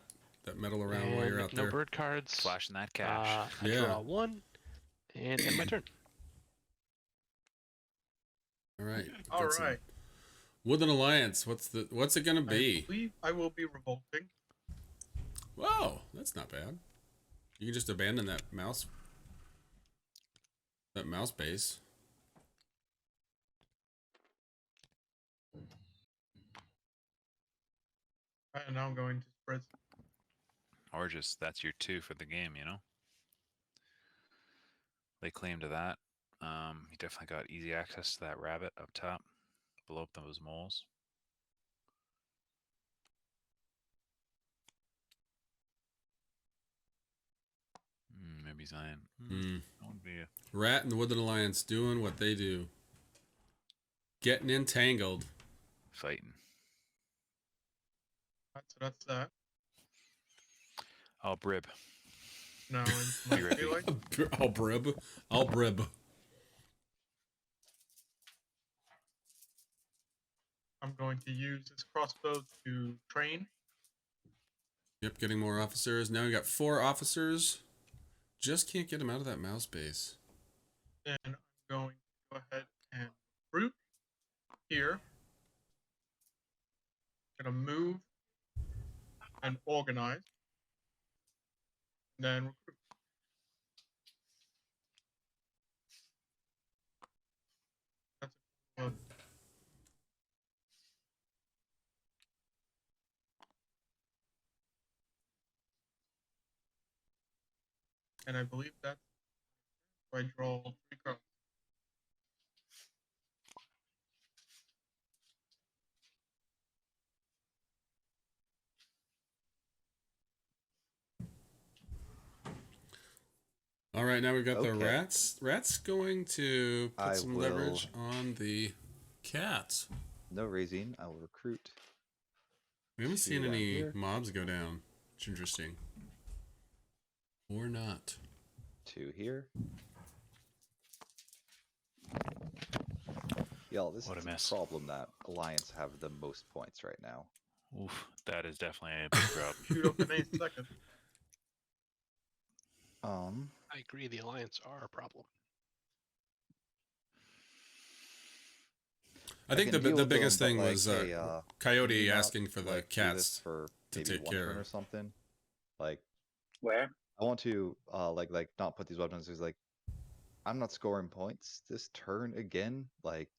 metal around while you're And out no there. bird cards. Flashing that cash. I Yeah. draw 1 and end my turn. All right. we've All got some right. Woodland Alliance. What's it gonna I be? believe I will be revolting. Whoa, that's not bad. You can just abandon that mouse base. And now I'm going to spread. Or just that's your 2 for the game, you know? They claim to that. You definitely got easy access to that rabbit up top, below those moles. Maybe Zion. That would be a... Rat and the Woodland Alliance doing what they do. Getting entangled. fighting. So that's that. I'll brib. Now into my You ready? daylight. I'll brib. I'll brib. I'm going to use this crossbow to train. Yep, getting more officers. Now we got 4 officers. Just can't get them out of that mouse base. Then I'm going to go ahead and recruit here. Gonna move and organize. Then recruit. That's a and I believe that's where I draw 3 cards. All right, now we've got the Okay. rats. Rats going to put I some will- leverage on the cats. No raising. I will recruit. We haven't seen down any here. mobs go down. It's interesting. Or not. 2 here. Y'all, this What a is mess. the problem that Alliance have the most points right now. Oof, that is definitely a big problem. Shoot up in 8 seconds. I agree, the Alliance are a problem. I think can the deal with biggest them, thing but, like, was hey, Coyote can you not, asking for the like, do this cats. for to maybe take one care turn of. or something. Like, Where? I want to like not put these weapons. Is like, I'm not scoring points this turn again. Like,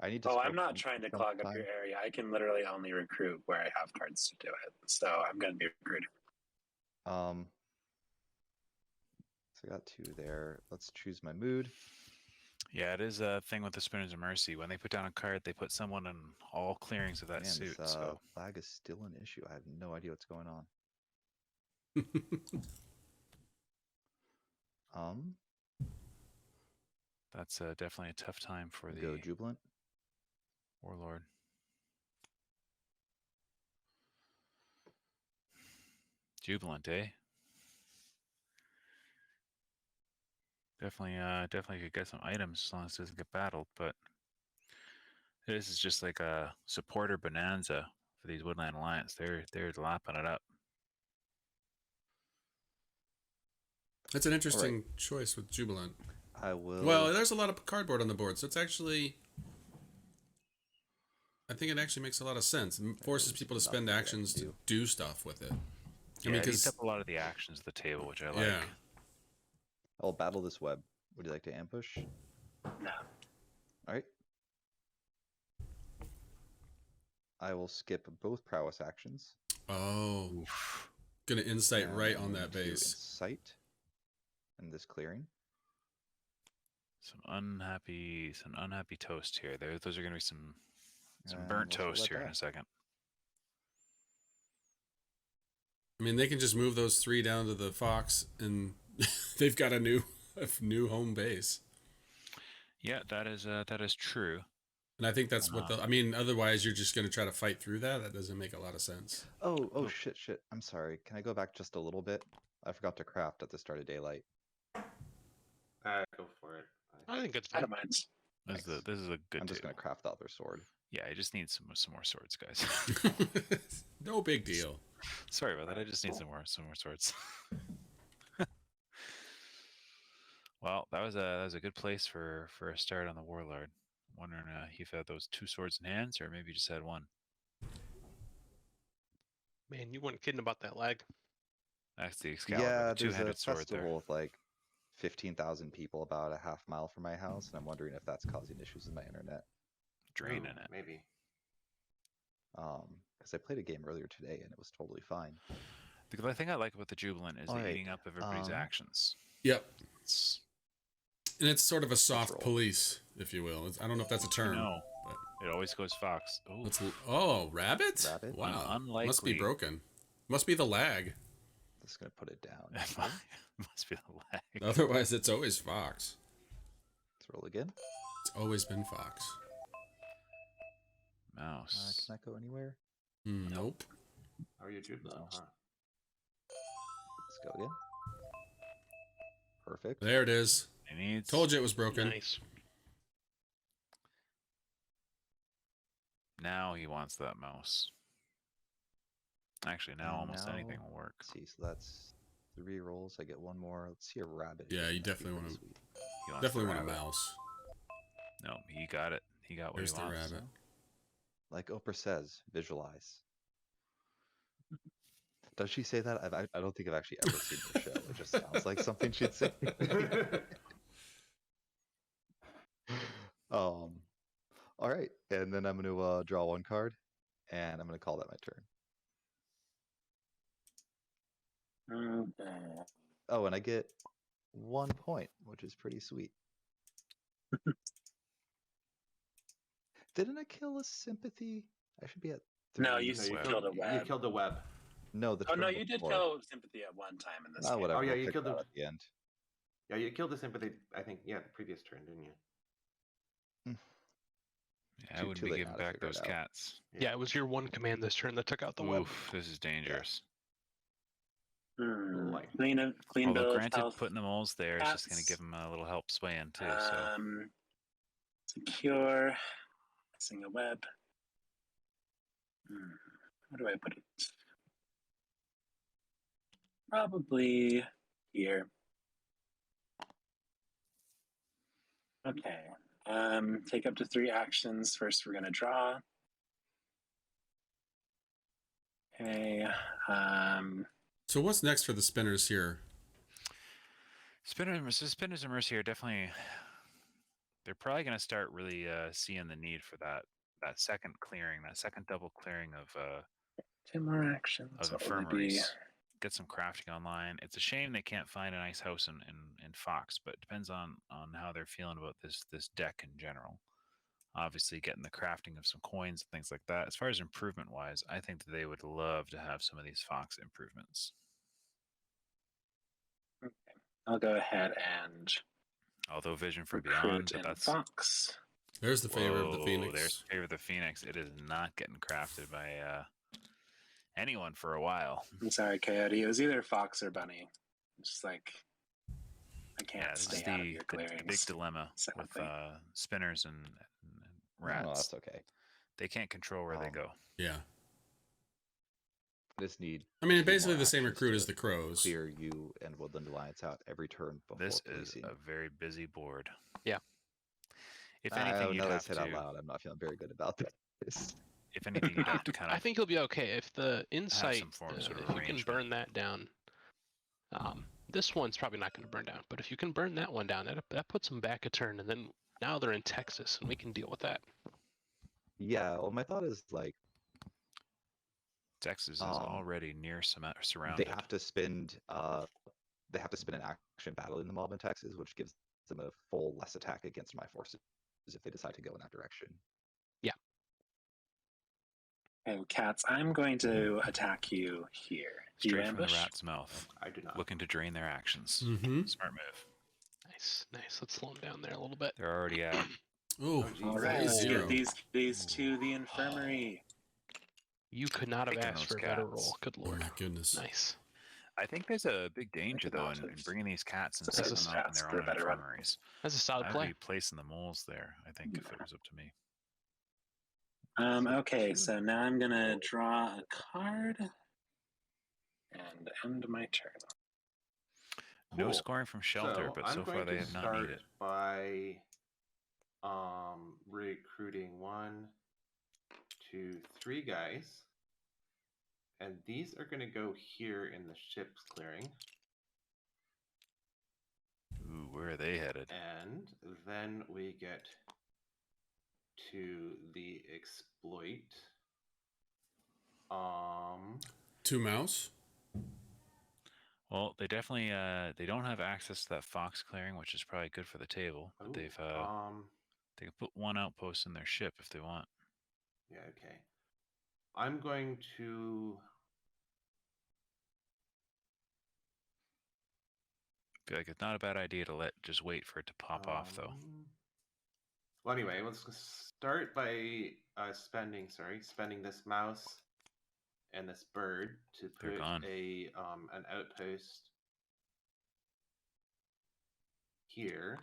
I need to. Oh, score I'm not points trying to some clog up time. your area. I can literally only recruit where I have cards to do it. So I'm going to be recruiting. So I got 2 there. Let's choose my mood. Yeah, it is a thing with the Spinners of Mercy. When they put down a card, they put someone in all clearings of that Man, suit. this So flag is still an issue. I have no idea what's going on. that's definitely a tough time for the Go Jubilant. Warlord. Jubilant, eh? Definitely could get some items as long as it doesn't get battled, but this is just like a supporter bonanza for these Woodland Alliance. They're lapping it up. That's an interesting choice with Jubilant. I will. Well, there's a lot of cardboard on the board, so it's actually... I think it actually makes a lot of sense. It forces There's people to nothing spend I can actions to do. do stuff with it. Yeah, mean, it eats 'cause- up a lot of the actions of the table, which I like. Yeah. I'll battle this web. Would you like to ambush? No. All right. I will skip both prowess actions. Oh. Gonna insight and right I'm on going that to base. Incite in this clearing. Some unhappy toast here. Those are going to be some And burnt we'll toast let here in that. a second. I mean, they can just move those 3 down to the Fox, and they've got a new home base. Yeah, that is true. And I think that's what I mean, otherwise you're just going to try to fight through that. That doesn't make a lot of sense. Oh, Nope. shit. I'm sorry. Can I go back just a little bit? I forgot to craft at the start of daylight. Go for it. I think it's I fine. don't mind. This is a good I'm just table. going to craft the other sword. Yeah, I just need some more swords, guys. No big deal. Sorry about that. I just need some more swords. Well, that was a good place for a start on the Warlord. Wondering if you had those 2 swords in hands, or maybe just had 1. Man, you weren't kidding about that lag. That's the Excalibur, Yeah, the there's a two-handed sword festival there. with like 15,000 people about a half mile from my house, and I'm wondering if that's causing issues with my internet. Draining Oh, it. Maybe. Because I played a game earlier today and it was totally fine. The thing I like about the Jubilant is Alright, eating up everybody's actions. Yep. It's, And it's sort of a soft roll. police, if you will. I don't know if that's a term. no, But it always goes Fox. Ooh, rabbit? Rabbit? Wow. Unlikely. Must be broken. Must be the lag. Just gonna put it down. Must be the lag. Otherwise, it's always Fox. Let's roll again. It's always been Fox. Mouse. Can I go anywhere? Nope. Are you Jubilant? No. Huh? Let's go again. Perfect. There it is. It needs. Told you it was broken. Nice. Now he wants that mouse. Actually, now And almost now- anything will work. Let's see, so that's 3 rolls. I get 1 more. Let's see a rabbit. Yeah, here. you That'd be definitely pretty wanna- sweet. He wants Definitely the want a rabbit. mouse. No, he got it. He got what There's he the wants. rabbit. Like Oprah says, visualize. Does she say that? I don't think I've actually ever seen the show. It just sounds like something she'd say. All right, and then I'm going to draw 1 card, and I'm going to call that my turn. Okay. Oh, and I get 1 point, which is pretty sweet. Didn't I kill a sympathy? I should be at 3. No, you No, you Web. killed a you web. killed the web. No, the Oh no, turn you did before. kill sympathy at one time in this Ah, game. whatever. Oh, yeah, we'll you pick killed that the- at the end. Yeah, you killed the sympathy. I think the previous turn, didn't you? Yeah, I Too- wouldn't too be late giving now to back figure it those out. cats. Yeah, it was your one command this turn that took out the web. Oof, this is dangerous. Light. Clean Although bill of granted, health. putting the moles there is just going to Cats. give him a little help sway in too. So Secure. Missing a web. Where do I put it? Probably here. Okay. Take up to 3 actions. First, we're gonna draw. Okay. So what's next for the spinners here? Spinners and Mercy are definitely. They're probably going to start really seeing the need for that second clearing, that second double clearing of 2 more actions. of What would it be? infirmaries. Get some crafting online. It's a shame they can't find a nice house in Fox, but it depends on how they're feeling about this deck in general. Obviously, getting the crafting of some coins and things like that. As far as improvement wise, I think that they would love to have some of these Fox improvements. I'll go ahead and Although Vision from recruit Beyond, in that's Fox. There's the favor of the Whoa, Phoenix. There's Favor of the Phoenix. It is not getting crafted by anyone for a while. I'm sorry, Coyote. It was either Fox or Bunny. It's just like I can't Yeah, this is stay out of your the big clearings. dilemma with sadly. spinners and No, rats. that's okay. They can't control where they go. Yeah. I just need. I mean, 2 basically more the same actions recruit to as the crows. Clear you and Woodland Alliance out every turn before This is policing. a very busy board. Yeah. If anything, you'd now that I have said out to. loud, I'm not feeling very good about this. If anything, you'd have to kind I of. think you'll be okay if the insight. some form sort of if you can arrangement. burn that down. This one's probably not going to burn down, but if you can burn that one down, that puts them back a turn, and then now they're in Texas, and we can deal with that. Yeah, well, my thought is like Texas is Um, already near surrounded. they have to spend an action battle in the mob in Texas, which gives them a full less attack against my forces if they decide to go in that direction. Okay, Cats, I'm going to attack you here. Do you Straight from the ambush? rat's mouth, I do not. looking to drain their actions. Mm-hmm. Smart move. Nice. Let's slow them down there a little bit. They're already at. Ooh, Oh, geez. All That right, is zero. get these to the infirmary. You could not have Taking asked those for a better cats. roll. Good Oh lord. my goodness. Nice. I think there's a big danger though in Mountains. bringing these cats and This setting is them up in stats their for a own better one. infirmaries. That's a solid I'd play. be placing the moles there. I think if it was up to me. Okay, so now I'm gonna draw a card and end my turn. No Cool. scoring from shelter, but I'm so far going they to have not start needed. by recruiting 1, 2, 3 guys, and these are going to go here in the ship's clearing, Ooh, where are they headed? and then we get to the exploit, 2 mouse. Well, they definitely they don't have access to that fox clearing, which is probably good for the table. But they've they can put 1 outpost in their ship if they want. Yeah, okay. I'm going to. I feel like it's not a bad idea to just wait for it to pop off, though. Well, anyway, let's start by spending this mouse and this bird to They're put gone. an outpost here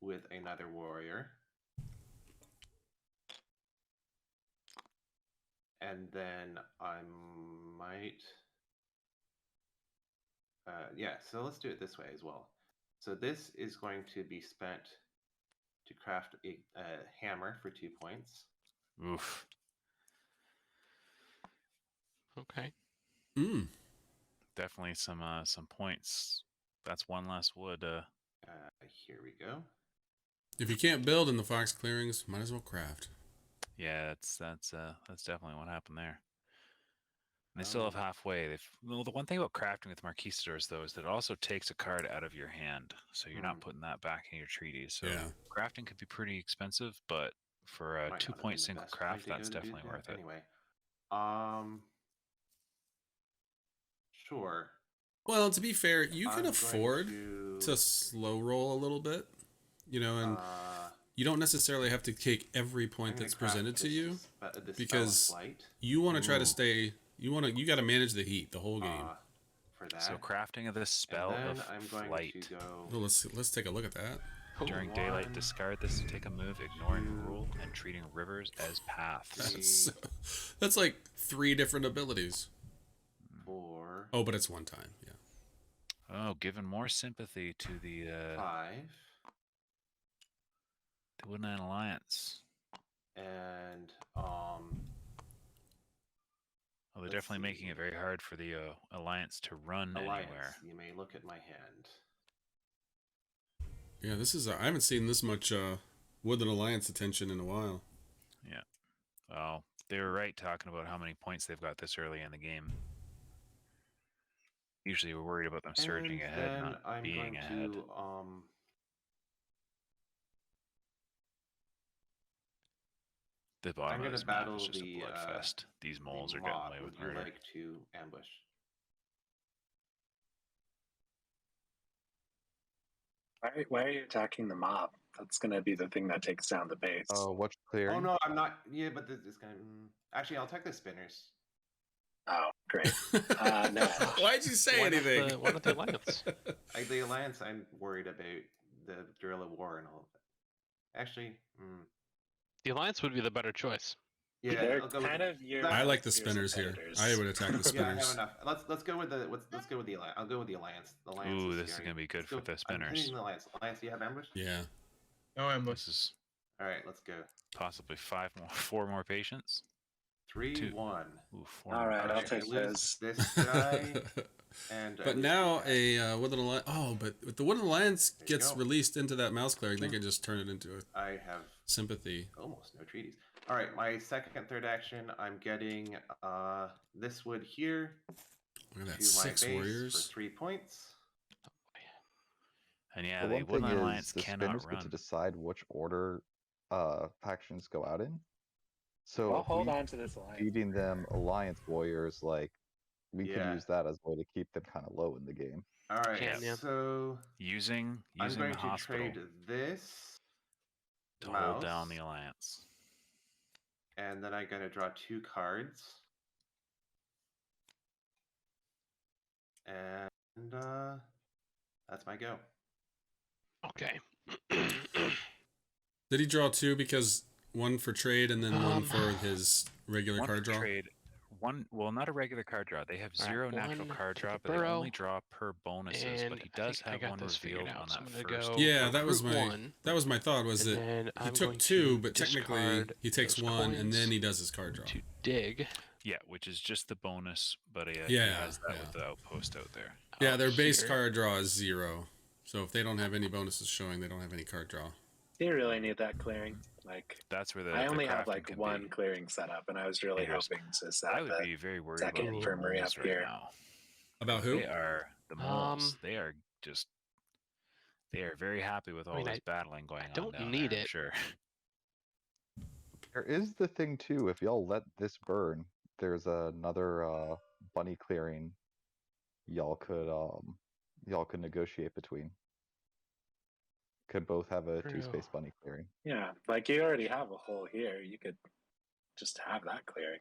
with another warrior. And then I might... yeah, so let's do it this way as well. So this is going to be spent to craft a hammer for 2 points. Oof. Okay. Definitely some points. That's 1 less wood. Here we go. Mm-hmm. If you can't build in the fox clearings, might as well craft. Yeah, that's definitely what happened there. And they still have halfway. Well, the one thing about crafting with Marquistadors, though, is that it also takes a card out of your hand, so you're not putting that back in your treaties. So Yeah. crafting could be pretty expensive, but for a Might not have 2-point been the single best craft, point to that's go to do definitely that. worth it. Anyway, sure. Well, to be fair, you I'm can going afford to to slow roll a little bit, you know, and you don't necessarily have to take every point I'm gonna that's craft presented to this you, this because spell of flight you want to try to stay. You got to manage the heat the whole game. for that. So crafting of this spell and then of I'm going flight. to go Well, let's take a look at that. During daylight, discard this to take a move, ignoring rule and treating rivers as paths. That's like 3 different abilities. 4, Oh, but it's 1 time. Yeah. Oh, giving more sympathy to the 5, Woodland Alliance. and Oh, they're let's definitely making see. it very hard for the Alliance to run Alliance. anywhere. You may look at my hand. Yeah, this is. I haven't seen this much Woodland Alliance attention in a while. Yeah. Well, they were right talking about how many points they've got this early in the game. Usually we're worried about them surging and ahead, then not I'm being going ahead. to The bottom I'm of gonna this map battle is just the, a bloodfest. These moles the are getting mob. away with Would you murder. like to ambush? Why are you attacking the mob? That's going to be the thing that takes down the base. Oh, what's clearing? Oh no, I'm not. Yeah, but this kind of. Actually, I'll attack the spinners. Oh, great. No. Why'd you say anything? Why not the Alliance? Like the Alliance, I'm worried about the guerrilla war and all of it. Actually, The Alliance would be the better choice. yeah, They're I'll go with kind of your. I like the your spinners here. competitors. I would attack the Yeah, I have spinners. enough. Let's go with the Alliance. I'll go with the Alliance. The Alliance. Ooh, is this is scary. gonna be good Let's for go- the I'm spinners. hitting the Alliance. Alliance, do you have ambush? Yeah. No ambush. This is All right, let's go. possibly 4 more patients. 3-1. Ooh, 4 All more right, I'll Alright, patients. take I lose those. this guy, and I But lose now this guy. a Woodland Alliance. Oh, but if the Woodland Alliance There you gets go. released into that mouse clearing, they can just turn it into a I have sympathy. almost no treaties. All right, my second, third action, I'm getting this wood here Look at that, to my 6 base warriors. for 3 points. And yeah, The the one thing Woodland is Alliance the cannot spinners get run. to decide which order factions go out in. So I'll if hold we on to this alliance. feeding them Alliance warriors, like we Yeah. can use that as a way to keep them kind of low in the game. All right, Can ya? so Using I'm going the to hospital trade this to mouse, hold down the Alliance. and then I'm going to draw 2 cards. And that's my go. Okay. Did he draw 2 because 1 for trade and then 1 for his regular One card for draw? trade. Well, not a regular card draw. They have All right, 0 natural 1 card to draw, the but they burrow, only draw per bonuses. and But he I does think I have got one this figured revealed out, on so that I'm gonna first. go Yeah, that was recruit my 1, my thought was and that then he I'm took going 2, to but technically discard he takes those 1 and coins then he does his card draw. to dig. Yeah, which is just the bonus, but he Yeah, has that yeah. with the outpost out there. Yeah, out their base here. card draw is 0. So if they don't have any bonuses showing, they don't have any card draw. Do you really need that clearing? Like, That's where the I only the have crafting like can one be clearing set up, and I was really dangerous. hoping to set I up would a be very worried second about the infirmary moles up right here. now. About who? They are the moles. They are just. They are very happy with all this battling going on don't down need there. it. I'm sure. There is the thing too, if y'all let this burn, there's another bunny clearing y'all could negotiate between. Could both have a True. 2-space bunny clearing. Yeah, like you already have a hole here. You could just have that clearing.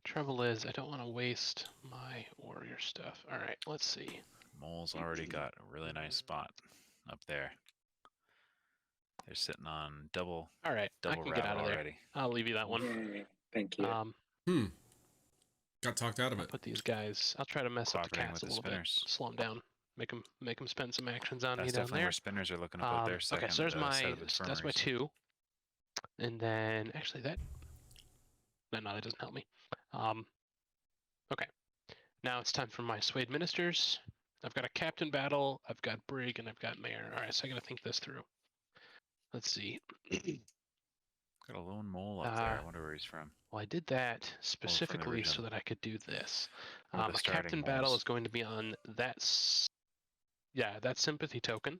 Trouble is, I don't want to waste my warrior stuff. All right, let's see. Moles already got a really nice spot up there. They're sitting on double. All right, I Double can get rabbit out of there. already. I'll leave you that one. Yay, thank you. Got talked out of I'll it. put these guys. I'll try to mess up the Cooperating cats with a the little bit. spinners. Slow them down. Make them spend some actions on me That's down definitely there. where spinners are looking to put their second Okay, so there's set my of that's my infirmaries. 2, and then actually that doesn't help me. Okay, now it's time for my Swayed Ministers. I've got a Captain Battle, I've got Brig, and I've got Mayor. All right, so I gotta think this through. Let's see. Got a lone mole up there. I wonder where he's from. Well, I did that specifically so region. that I could do this. Or the A starting Captain Battle moles. is going to be on that. That sympathy token.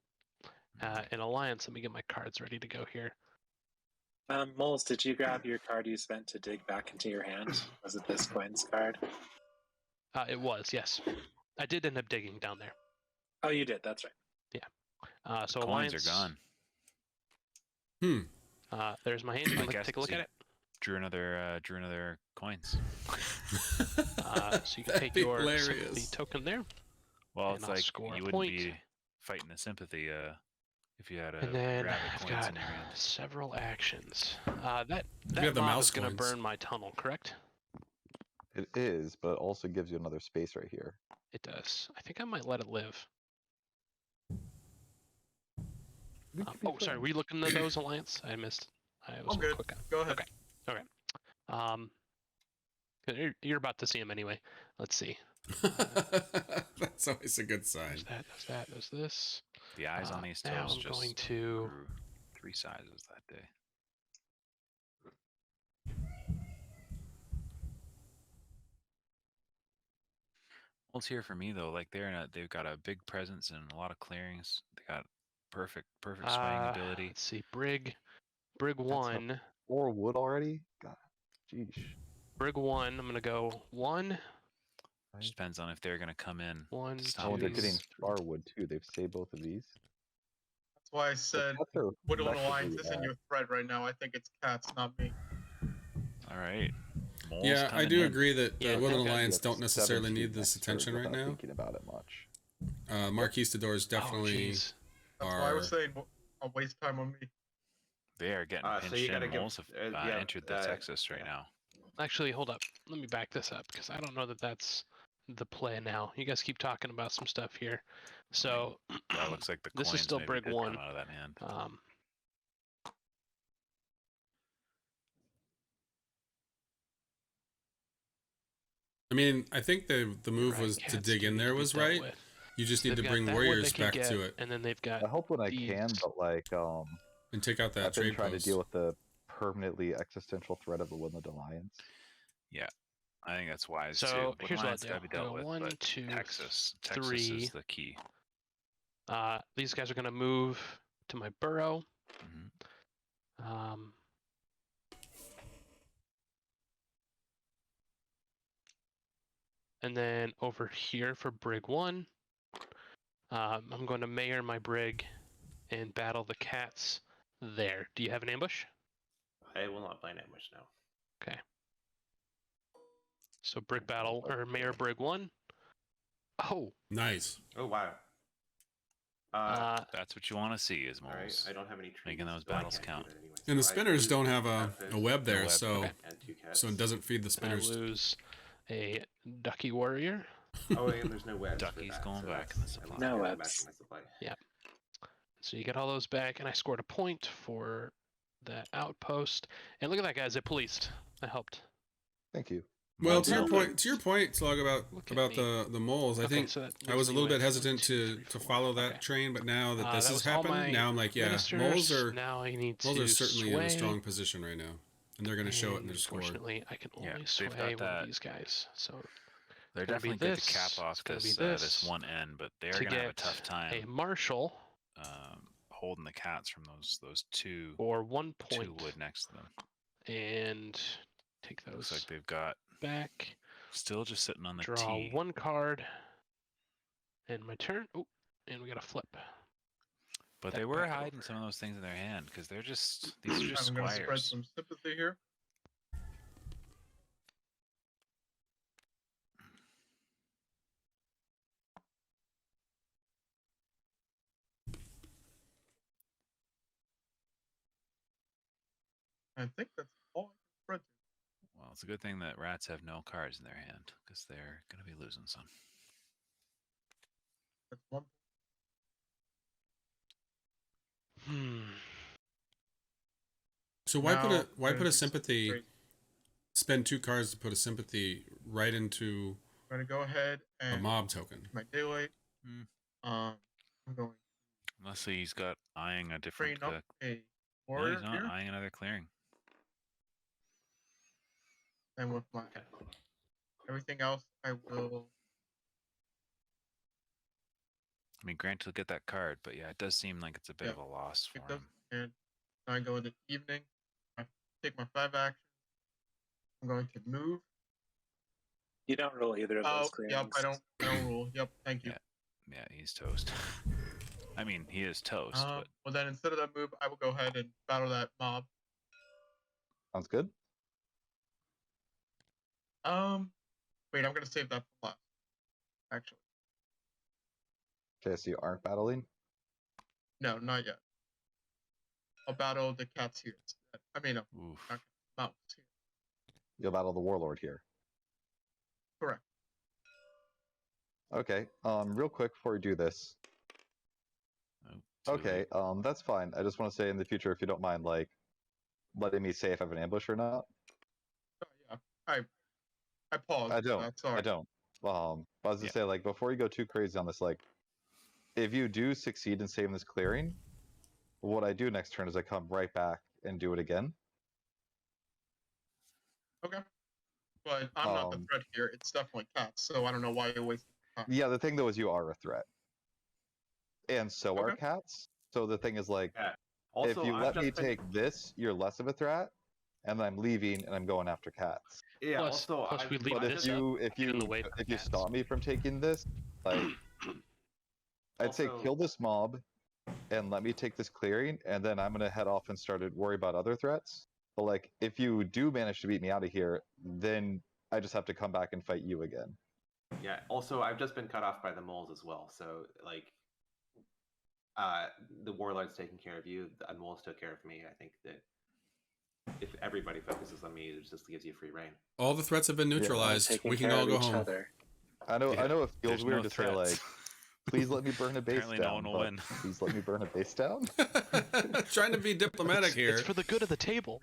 An Alliance. Let me get my cards ready to go here. Moles, did you grab your card you spent to dig back into your hand? Was it this coins card? It was, yes. I did end up digging down there. Oh, you did. That's right. Yeah. So Coins Alliance, are gone. There's my hand. Take a look at it. Drew another coins. So you can take your sympathy token there. Well, and it's I'll like score a you wouldn't point. be fighting the sympathy if you had a And then rabbit I've coins got in your hand. several actions. That have the mob mouse is going to coins. burn my tunnel, correct? It is, but it also gives you another space right here. It does. I think I might let it live. We could be Oh, sorry. friends. Were you looking at those, Alliance? I missed. I was I'm good. quick on. Go ahead. Okay. You're about to see him anyway. Let's see. That's always a good sign. There's this. The eyes on these Now toes I'm just going to. grew 3 sizes that day. Well, it's here for me though. Like they've got a big presence and a lot of clearings. They got perfect swaying ability. Let's see. Brig That's 1. 4 wood already? God, jeez. Brig 1. I'm gonna go 1. Just depends on if they're gonna come in. 1, to 2. stop Oh, they're these. getting firewood too. They've saved both of these. That's why I said cats are Woodland effectively Alliance isn't bad. your threat right now. I think it's cats, not me. All right. Moles Yeah, I coming do in. agree that Yeah, Woodland okay. Alliance don't necessarily 17 need this next turn attention right without now. Thinking about it much. Marquistadors Oh, definitely jeez. That's why I are. was saying a waste time on me. They are getting So pinched you gotta in. give- Moles have yeah, entered the Texas right now. Actually, hold up. Let me back this up because I don't know that that's the play now. You guys keep talking about some stuff here. So That looks like the this is coins still maybe Brig did 1. come out of that hand. I mean, I think the move right, was to cats dig do in need there to be was dealt right. with. You just need They've to got bring that one they warriors can back get, to it and then they've got I help when I can, these. but like and take out that I've been trade trying post. to deal with the permanently existential threat of the Woodland Alliance. Yeah, I think that's wise So too. here's what I'll Woodlands do. gotta be I'll dealt go with, 1, but 2, Texas 3. is the key. These guys are going to move to my burrow. Mhm. And then over here for Brig 1, I'm going to mayor my Brig and battle the cats there. Do you have an ambush? I will not play an ambush now. Okay. So Brig battle, or mayor Brig 1. Oh, Nice. Oh wow. That's what you want to see is All right, moles. I don't have any trees, Making those so I battles can't do count. that anyway. And the So I spinners lose don't have a breakfast web there, web. so Okay. and 2 cats. so it doesn't feed the I spinners. lose a Duchy warrior. Oh, and there's no webs. for Ducky's that, going so back that's- in the at supply. least No I got webs. back to my supply. So you get all those back, and I scored a point for that outpost. And look at that, guys. It policed. I helped. Thank you. Well, to Well, your point, Slug, Look at about me. the moles. I Okay, think so that I leaves was a me little bit with hesitant 1, 2, to 3, 4. follow that Okay. train, but now that this That has was all happened, my now I'm like, yeah, ministers. moles are Now I need moles to are certainly in a sway. strong position right now, and they're going to show it in And their score. unfortunately, I can Yeah, only they've sway got one of that- these guys. So They're gonna be definitely good to cap this, off it's gonna be this this, this one end, but they are to going to have a get tough a time marshal holding the cats from those two for 1 two point, wood next to them. and take Looks those like they've got back. still just sitting on the Draw T. 1 card, and my turn. Oh, and we got a flip. But that they were back hiding over. some of those things in their hand because they're just these are just I'm going to spread squires. some sympathy here. I think that's all I can spread to. Well, it's a good thing that rats have no cards in their hand because they're going to be losing some. That's 1. So why Now, put gonna a do sympathy? great. Spend 2 cards to put a sympathy right into I'm going to go ahead a and mob token. my daylight. Hmm. I'm going Unless he's got eyeing a to different. train up a No, warrior he's not here, eyeing another clearing. and with my everything else, I will. I mean, granted, he'll get that card, but yeah, it does seem like it's a bit Yeah, of a loss It for does, him. and I go into evening. I take my 5 actions. I'm going to move. You don't roll either of Oh, those clearings. yep. I don't rule. Yep. Thank you. Yeah, he's toast. I mean, he is toast, but Well, then instead of that move, I will go ahead and battle that mob. Sounds good. Wait, I'm gonna save that for last. Actually, Okay, so you aren't battling. no, not yet. I'll battle the cats here. Instead. I mean, no, oof. not mounts here. You'll battle the warlord here. Correct. Okay. Real quick before we do this. Oh, too Okay. late. That's fine. I just want to say in the future, if you don't mind, like, letting me say if I have an ambush or not. Oh, yeah. I paused. I don't. That's sorry. I don't. I was to say, like, before you go too crazy on this, like, if you do succeed in saving this clearing, what I do next turn is I come right back and do it again. Okay. But I'm not the threat here. It's definitely cats. So I don't know why you're wasting time. Yeah, the thing though is you are a threat, and so are Okay. cats. So the thing is, like, Yeah. Also, if you I've let just me been- take this, you're less of a threat, and I'm leaving and I'm going after cats. Yeah. Plus- also, plus I've, we leave But I've if this just- up, you in the way for if you cats. stop me from taking this, like, I'd say Also- kill this mob and let me take this clearing, and then I'm gonna head off and start to worry about other threats. But like, if you do manage to beat me out of here, then I just have to come back and fight you again. Yeah. Also, I've just been cut off by the moles as well. So like, the warlord's taking care of you. The moles took care of me. I think that if everybody focuses on me, it just gives you free reign. All the threats have been neutralized. Taking We can care all of go each home. other. I know Yeah, it feels There's weird no to say, threats. like, please let me burn a base Apparently no down, one will but win. please let me burn a base down. Trying to be diplomatic here. It's for the good of the table.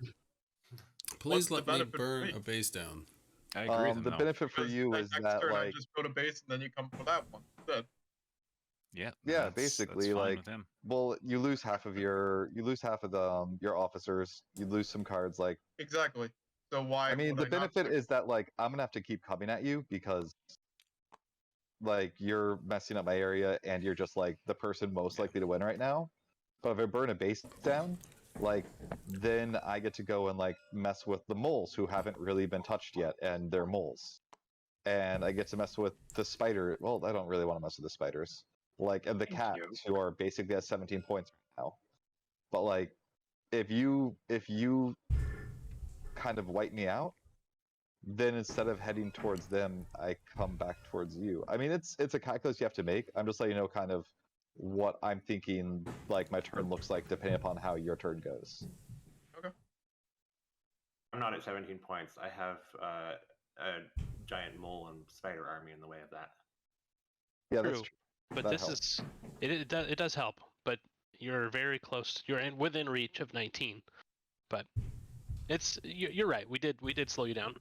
Please What's the let me benefit for burn me? a base down. I agree with him, The though. benefit for Because you then is next that, turn I like, just build a base and then you come for that one instead. Yeah. yeah, that's basically, fine like, with him. well, you lose half of the your officers. You lose some cards. Like, Exactly. So why? I mean, would the I not benefit pick- is that, like, I'm gonna have to keep coming at you because, like, you're messing up my area and you're just like the person most Yeah. likely to win right now. But if I burn a base down, like, then I get to go and, like, mess with the moles who haven't really been touched yet, and they're moles. And I get to mess with the spider. Well, I don't really want to mess with the spiders. Like, and the Thank cats you. who are basically at 17 points right now. But like, if you kind of wipe me out, then instead of heading towards them, I come back towards you. I mean, it's a calculus you have to make. I'm just letting you know kind of what I'm thinking, like, my turn looks like depending upon how your turn goes. I'm not at 17 points. I have a giant mole and spider army in the way of that. Yeah, that's True. true. But That this helps. is it does help, but you're very close. You're within reach of 19. But you're right. We did slow you down.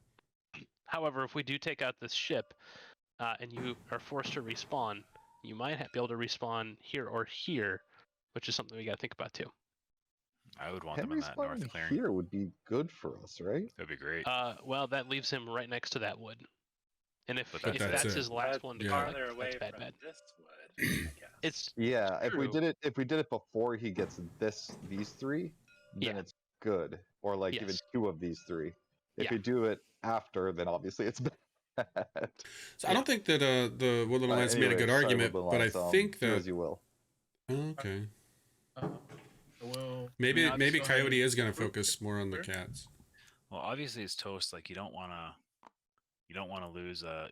However, if we do take out this ship, and you are forced to respawn, you might be able to respawn here or here, which is something we got to think about too. I would want Him them in that north respawning clearing. here would be good for us, right? That'd be great. Well, that leaves him right next to that wood. And if, But if that's that's it. his last one to Yeah. collect, farther away that's bad, from bad. this wood, I guess. It's Yeah, if we true. did it before he gets these three, then Yeah. it's good. Or like even Yes. 2 of these 3. If Yeah. you do it after, then obviously it's bad. So I don't think that the Woodland Alliance made a Anyway, good sorry, argument, Woodland but I Alliance, think do that as you will. okay. I will Maybe not maybe go Coyote ahead is going to and focus more on the clear. cats. Well, obviously it's toast. Like you don't want to lose a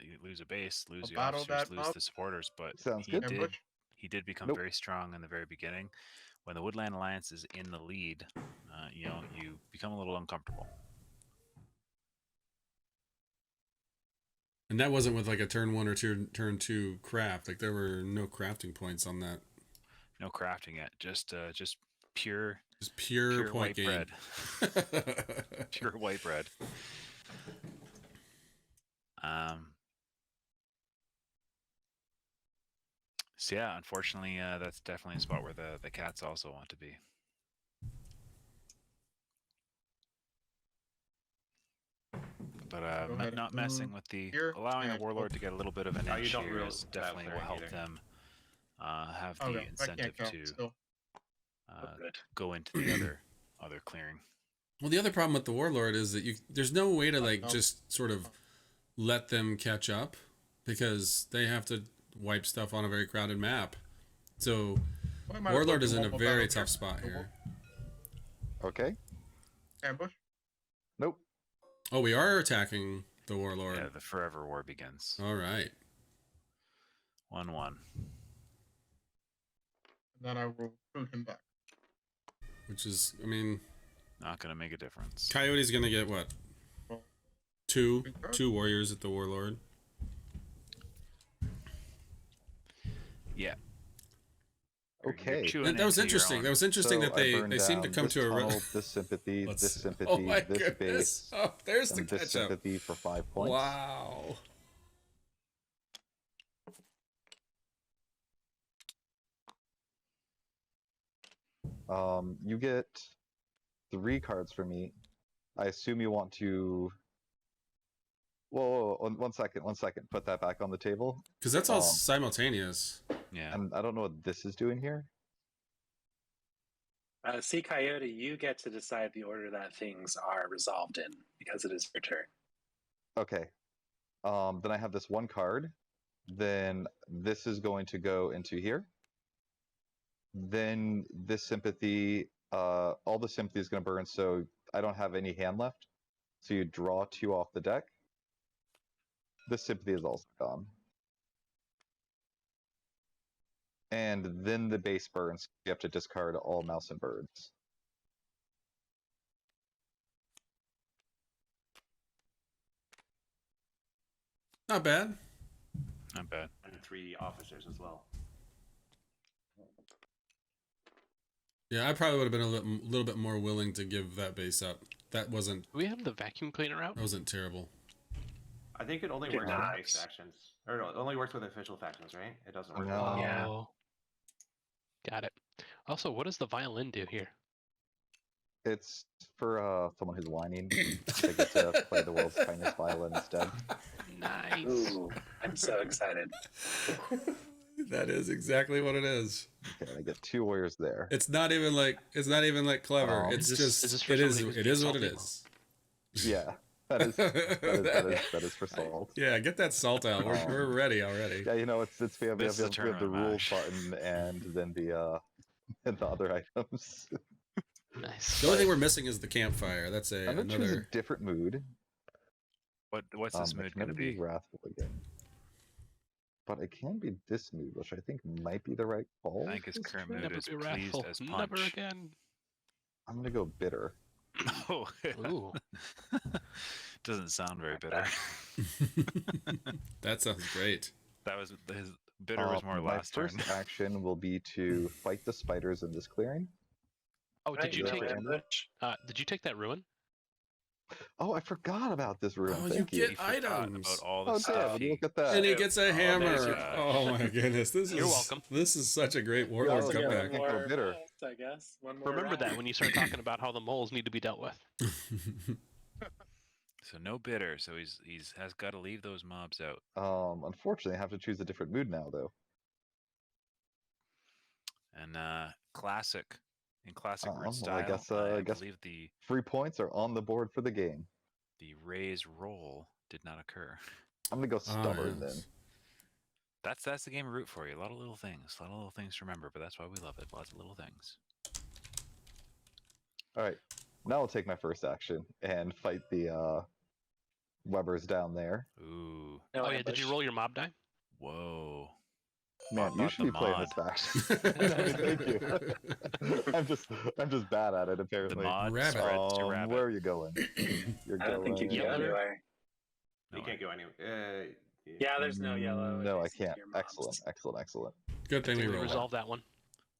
base, lose the battle officers, that lose up. the supporters. But Sounds he good. did Ambush. he did become Nope. very strong in the very beginning. When the Woodland Alliance is in the lead, you become a little uncomfortable. And that wasn't with like a turn 1 or turn 2 craft. Like there were no crafting points on that. No crafting yet, just pure Just pure point white game. bread. Pure white bread. So yeah, unfortunately, that's definitely a spot where the cats also want to be. But Go ahead not and messing move with the here allowing the and warlord go. to get a little bit of an Oh, edge you don't here rule is that definitely will clearing help either. them have the Okay, I incentive can't go to still. Good. go into the other clearing. Well, the other problem with the warlord is that there's no way to like No. just sort of let them catch up because they have to wipe stuff on a very crowded map. So Well, I might as well warlord do is in one a more very battle tough spot Go here. Okay. Ambush. Nope. Oh, we are attacking the warlord. Yeah, the forever war begins. All right. 1-1. And then I will recruit him back. Which is, I mean, Not gonna make a difference. Coyote's gonna get what? Well, Two warriors at the warlord. Yeah. Okay. chewing That was into your interesting. own- That was interesting So that I burned they seem to down come this to a tunnel, this sympathy, Let's- this sympathy, Oh my this goodness! base, Oh, there's the and this catch up. sympathy for 5 points. Wow. You get 3 cards from me. I assume you want to. Whoa, 1 second, 1 second. Put that back on the table. Because that's all simultaneous. Yeah. And I don't know what this is doing here. See, Coyote, you get to decide the order that things are resolved in because it is your turn. Okay. Then I have this 1 card. Then this is going to go into here. Then this sympathy, all the sympathy is going to burn, so I don't have any hand left. So you draw 2 off the deck. This sympathy is also gone. And then the base burns. You have to discard all mouse and birds. Not bad. Not bad. And 3 officers as well. Yeah, I probably would have been a little bit more willing to give that base up. That wasn't Do we have the vacuum cleaner out? terrible. I think it only Did works with not. base factions. Or no, it only works with official factions, right? It doesn't work No. with Yeah. Oh. Got it. Also, what does the violin do here? It's for someone who's whining. They get to play the world's finest violin instead. Nice. Ooh, I'm so excited. That is exactly what it is. Okay, I get 2 warriors there. It's not even like clever. Is It's this- just is this for it is somebody who's it is what it being is. Yeah, that is for salt. Yeah, get that salt out. We're ready already. Yeah, you know, it's we have, This is a we have the tournament rules match. button and then the and the other items. Nice. The only thing we're missing is the campfire. That's I'm gonna choose a another. different mood. What's this I mood can gonna never be? wrathful again. But it can be this mood, which I think might be the right call. I think his this current turn. mood Never is be pleased wrathful. as Never punch. again. I'm gonna go bitter. Oh, Ooh. doesn't sound very bitter. That sounds great. That was his bitter was more My last turn. first action will be to fight the spiders in this clearing. Oh, did you Right, take no ambush? did you take that ruin? Oh, I forgot about this room. Oh, Thank you you. get He forgot items. about all the Oh, stuff. damn! Would you look at And that? he gets a Oh, hammer. there's your- Oh my goodness, this is You're welcome. This is such a great Yeah, I warlord was Also get gonna one comeback. think of a more bitter. mouse, I guess. One more Remember rat. that when you start talking about how the moles need to be dealt with. So no bitter. So he's has got to leave those mobs out. Unfortunately, I have to choose a different mood now, though. And classic in classic root Well, style. I guess believe the 3 points are on the board for the game. raise roll did not occur. I'm gonna go stubborn yes. then. That's the game of root for you. A lot of little things, to remember. But that's why we love it. Lots of little things. All right, now I'll take my first action and fight the Webbers down there. Ooh, No Oh yeah, did you ambush. roll your mob die? whoa. Man, you about should the be playing mod? this faction. I mean, thank you. I'm just bad at it The apparently. mod Rabbit. spreads to rabbit. Where are you going? You're I don't think you can Yellow. go anywhere. No You can't go anywhere. Yeah, there's no yellow. No, I adjacent to can't. your mobs. Excellent. Good thing we Did we rolled. resolve that one?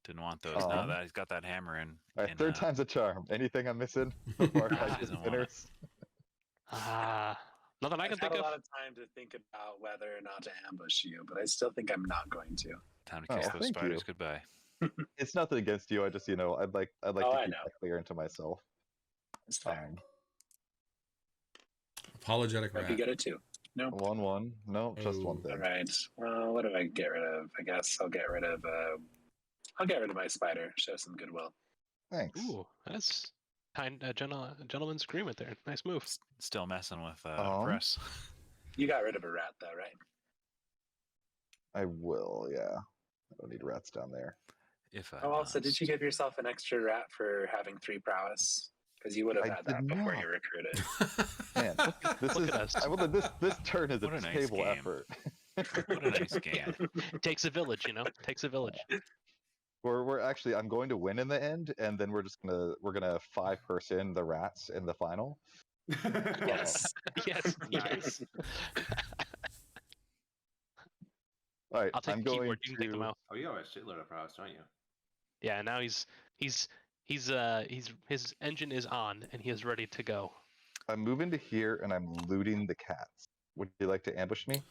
Didn't want those. Now Um, that he's got that hammer in. All right, in, third time's a charm. Anything I'm missing before I He fight doesn't the want it. spinners? Nothing I I've can had think a of. lot of time to think about whether or not to ambush you, but I still think I'm not going to. Time to kiss Oh, those thank spiders you. goodbye. It's nothing against you. I just, I'd like Oh, to I keep know. that clear into myself. It's fair. Apologetic Might be rat. good at two. No. 1-1. No, just one Oh. thing. All right. Well, what do I get rid of? I guess I'll get rid of. I'll get rid of my spider. Show some goodwill. Thanks. Ooh, that's gentleman's agreement there. Nice move. Still messing with Um, press. You got rid of a rat, though, right? I will, yeah. I don't need rats down there. If I Oh, also, did must. you give yourself an extra rat for having 3 prowess? Because you would have I had that did before not. you recruited. Man, this Look is at us. I will this turn is a What a nice table game. effort. What a nice game. It takes a village, Takes a village. We're actually I'm going to win in the end, and then we're gonna 5-person the rats in the final. Yes. Yes. Nice. All right, I'll take I'm the going keyboard. You can take the to mouse. Oh, you have a shitload of prowess, don't you? Yeah, now his engine is on and he is ready to go. I'm moving to here and I'm looting the cats. Would you like to ambush me?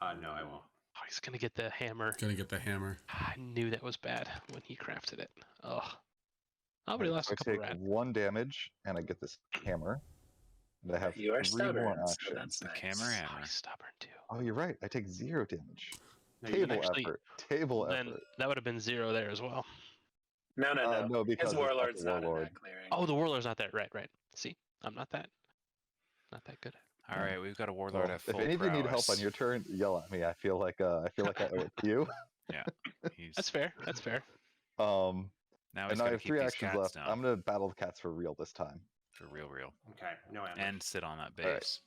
No, I won't. Oh, he's gonna get the hammer. Gonna get the hammer. I knew that was bad when he crafted it. Ugh. Oh, but he Alright, lost so a couple I take rats. 1 damage and I get this hammer. And I have You are 3 more stubborn, so actions. that's The nice. camera Oh, hammer. he's stubborn too. Oh, you're right. I take 0 damage. No, you Table didn't. actually- effort. Table Then effort. that would have been 0 there as well. No, No, because His it's not warlord's the not in warlord. that clearing. Oh, the warlord's not there. Right. See, I'm not that good. All right, we've got a warlord Well, at full if any of you need help prowess. on your turn, yell at me. I feel like I owe it to you. Yeah, he's That's fair. That's fair. Um, now and he's now I got to have keep 3 these actions cats left. down I'm gonna battle the cats for real this time. for real, Okay, no ambush. and sit on that All right. base.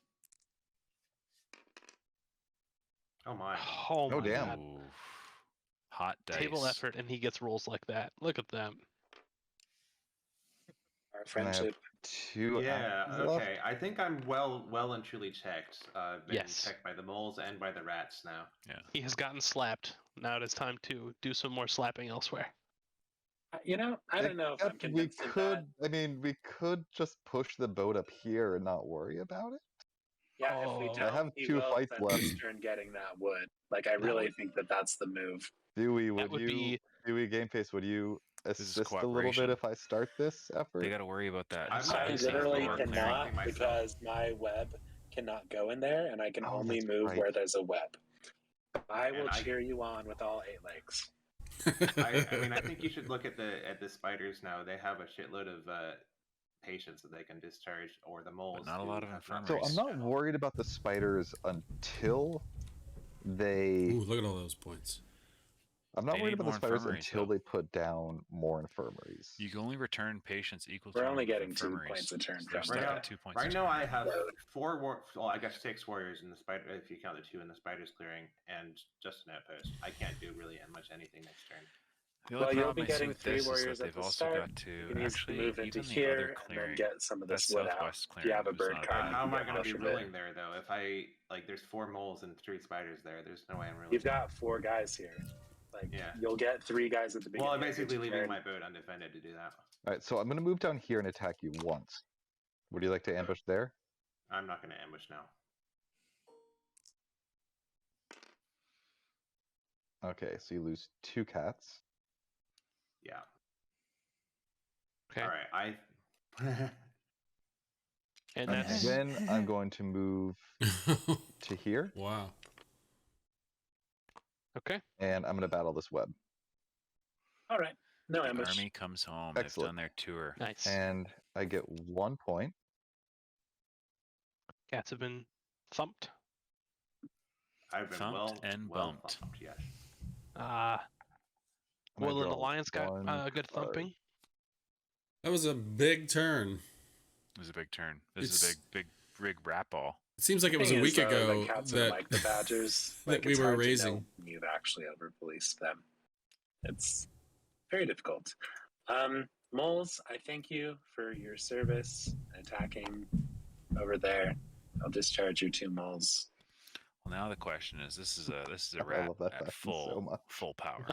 Oh my. Oh Oh, my damn. god. Ooh, hot dice. Table effort, and he gets rolls like that. Look at them. Our And I have friendship. 2 Yeah, actions left. okay. I think I'm well and truly checked. Been Yes. checked by the moles and by the rats now. He has gotten slapped. Now it is time to do some more slapping elsewhere. I don't know if I'm Except we convinced of that. we could just push the boat up here and not worry about it. Yeah, if we Oh. don't, I have he 2 will fights spend left. his turn getting that wood. Like, I That really would- think that that's the move. Dewey, That would be Dewey Gameface, would you is assist a little bit cooperation. if I start this effort? They got to worry about that. I'm I not size using of literally lower clearing. cannot myself. because my web cannot go in there, and I can Oh, only that's move right. where there's a web. I will And I- cheer you on with all 8 legs. I mean, I think you should look at the spiders now. They have a shitload of patience that they can discharge, or the moles. not a who lot of have not So infirmaries. I'm not been worried about the spiders until they. Ooh, look at all those points. I'm not They worried need about the more spiders infirmaries, until though. they put down more infirmaries. You can only return patience equal We're to only the number of getting 2 infirmaries. points a turn They're from stuck Right that. now- at 2 points. Right a now, turn. I have Load. 6 warriors in the spider. If you count the 2 in the spiders clearing, and just an outpost. I can't do really much anything next turn. The only Well, you'll problem be I see getting with 3 this is warriors that at they've the also start. got to You can easily actually move into even the here other and then clearing. get some of That this wood out. southwest If you have a clearing was bird not card, bad. you How can am I get going to be most of it. ruling there though? If I there's 4 moles and 3 spiders there. There's no way I'm ruling. You've got 4 guys here. Like, Yeah. you'll get 3 guys at the beginning. Well, I'm of each basically leaving turn. my boat undefended to do that. All right, so I'm going to move down here and attack you once. Would you like to ambush there? I'm not going to ambush now. Okay, so you lose 2 cats. Yeah. Okay. All right. And And that's then I'm going to move to here, Wow. okay. and I'm going to battle this web. All right. No The ambush. army comes home. Excellent. They've done their tour. Nice. And I get 1 point. Cats have been thumped. I've been Thumped and well bumped. thumped, yes. I'm gonna Woodland draw Alliance got 1 a good card. thumping. That was a big turn. It was a big turn. This is a big rat ball. It seems like it was Thing a is, week though, ago the cats are that like the badgers. that Like, we it's were hard to know raising. when you've actually over-policed them. It's very difficult. Moles, I thank you for your service attacking over there. I'll discharge your 2 moles. Well, now the question is, this is a I rat love that at faction so much. full power.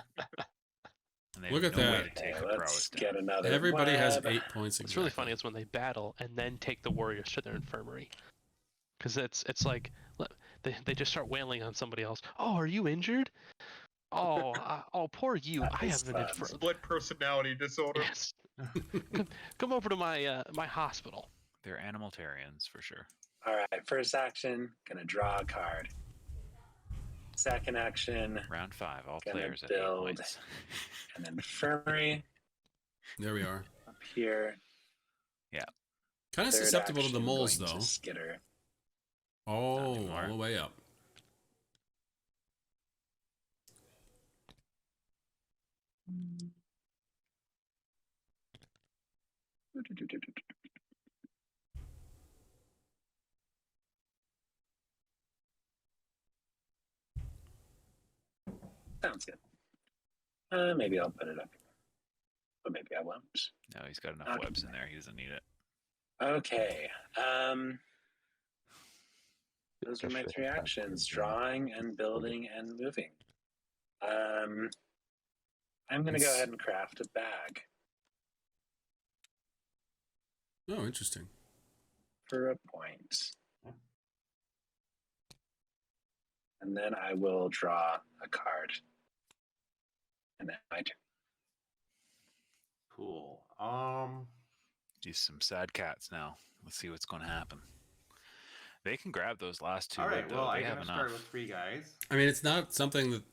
And they Look have at no way that. to take Okay, her let's prowess get down. another Everybody has web. 8 points. What's really exactly. funny is when they battle and then take the warriors to their infirmary, because it's like they just start wailing on somebody else. Oh, are you injured? Oh, poor you. That I is have an fun. infirmary. Split personality disorder. Yes. Come over to my my hospital. They're animaltarians for sure. All right, first action, gonna draw a card. Second action, Round 5, all Gonna players at 8 build. points. an infirmary There we are. up here. Kind of Third susceptible to the action, moles, going though. to skitter. Oh, anymore. all the way up. Sounds good. Maybe I'll put it up, but maybe I won't. No, he's got enough Okay. webs in there. He doesn't need it. Okay. Those are my Just 3 attack actions: these, drawing and building and moving. I'm gonna go ahead and craft a bag Oh, interesting. for a point. And then I will draw a card. And then my turn. Cool. These some sad cats now. Let's see what's going to happen. They can grab those last 2. All right. though. Well, they I'm have going to enough. start with 3 guys. I mean, it's not something that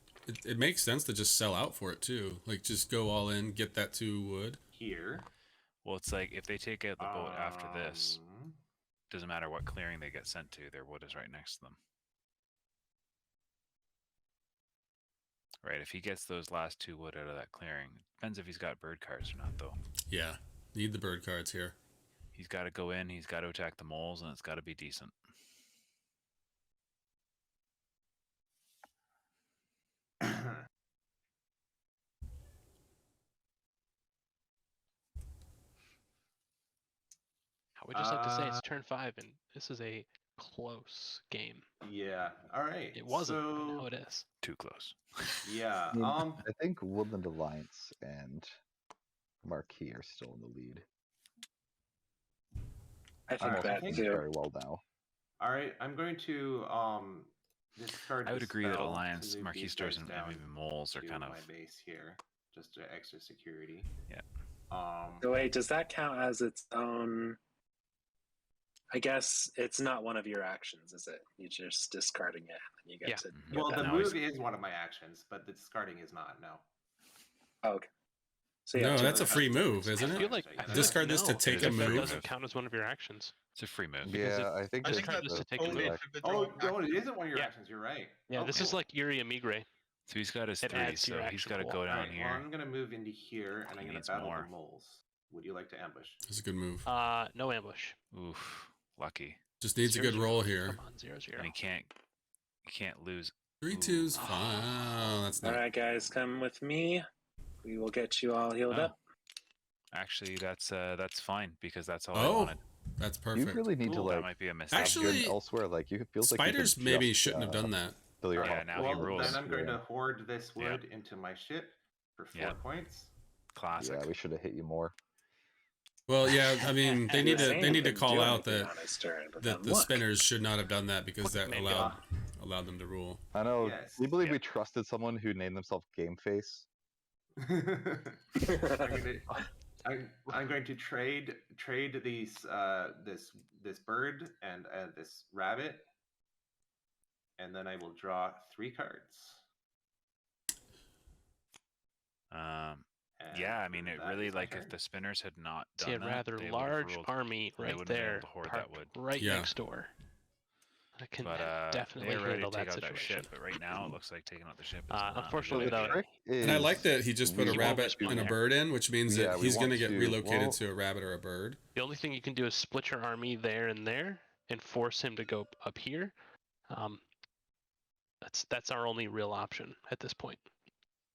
it makes sense to just sell out for it too. Like, just go all in, get that 2 wood. Here. Well, it's like if they take out the boat after this, Um, doesn't matter what clearing they get sent to, their wood is right next to them. Right, if he gets those last 2 wood out of that clearing, depends if he's got bird cards or not, though. Yeah, need the bird cards here. He's got to go in, he's got to attack the moles, and it's got to be decent. I would just like to say it's turn 5, and this is a close game. yeah. All right. It wasn't, but So, now it is. Too close. yeah. I mean, I think Woodland Alliance and Marquis are still in the lead. I All think right, that I think too. Very well now. All right. I'm going to discard. I would this agree that spell Alliance, to move Marquis these Stars, guys and down even moles are to kind of. my base here, just extra security. Yeah. So wait, does that count as its own? I guess it's not one of your actions, is it? You're just discarding it, and you get Yeah. to. Mhm. get Well, that the now back. move is one of my actions, but the discarding is not. No. Oh, okay. So you No, have that's a 200 free move, actions. isn't I it? feel like Discard this to no, take a that move. doesn't count as one of your actions. It's a free move. Because Yeah, I think I this think Discard is that's this to take a only move. for the Oh, drawing no, it action. isn't one of your Yeah. actions. You're right. Yeah, this is Okay. like Yuri Amigre. So he's got his It 3, adds to your so he's action got to pool. go All down right. here. Well, I'm gonna move into here, and He I'm gonna needs battle more. the moles. Would you like to ambush? That's a good move. No ambush. Oof, lucky. Just needs a 0-0. good roll here. Come on, 0-0. And he can't lose. 3-2's fine. Oh, that's All not. right, guys, come with me. We will get you all healed Oh. up. Actually, that's fine because that's all I Oh, wanted. that's You perfect. really need to Ooh, that like might be a mistake. have Actually, good elsewhere. Like you feels like Spiders you could maybe just, shouldn't have done that. fill your Yeah, health now he with Well, rules. then I'm going to yeah. hoard this Yeah. wood into my ship for 4 Yeah. points. Classic. Yeah, we should have hit you more. Well, yeah, I mean, they need to Sand didn't call do out anything that on his turn, but that then the look. spinners should not have done that because that man, allowed them to rule. I know. Yes. Can you believe Yep. we trusted someone who named themselves Gameface? I'm going to trade these this bird and this rabbit, and then I will draw 3 cards. Yeah, I And mean, it that really is my like if turn. the spinners had not See done a that, rather they would have large ruled. army they right wouldn't have been there, able to hoard that parked wood. right Yeah. next door. I can But definitely they were ready handle to take that out that situation. ship. But right now, it looks like taking out the ship is not. Unfortunately, a good The though, idea. trick is, And I like that he just put a we- rabbit respond and a there. bird in, which means Yeah, that we he's going to want get to- relocated well- to a rabbit or a bird. The only thing you can do is split your army there and force him to go up here. That's our only real option at this point.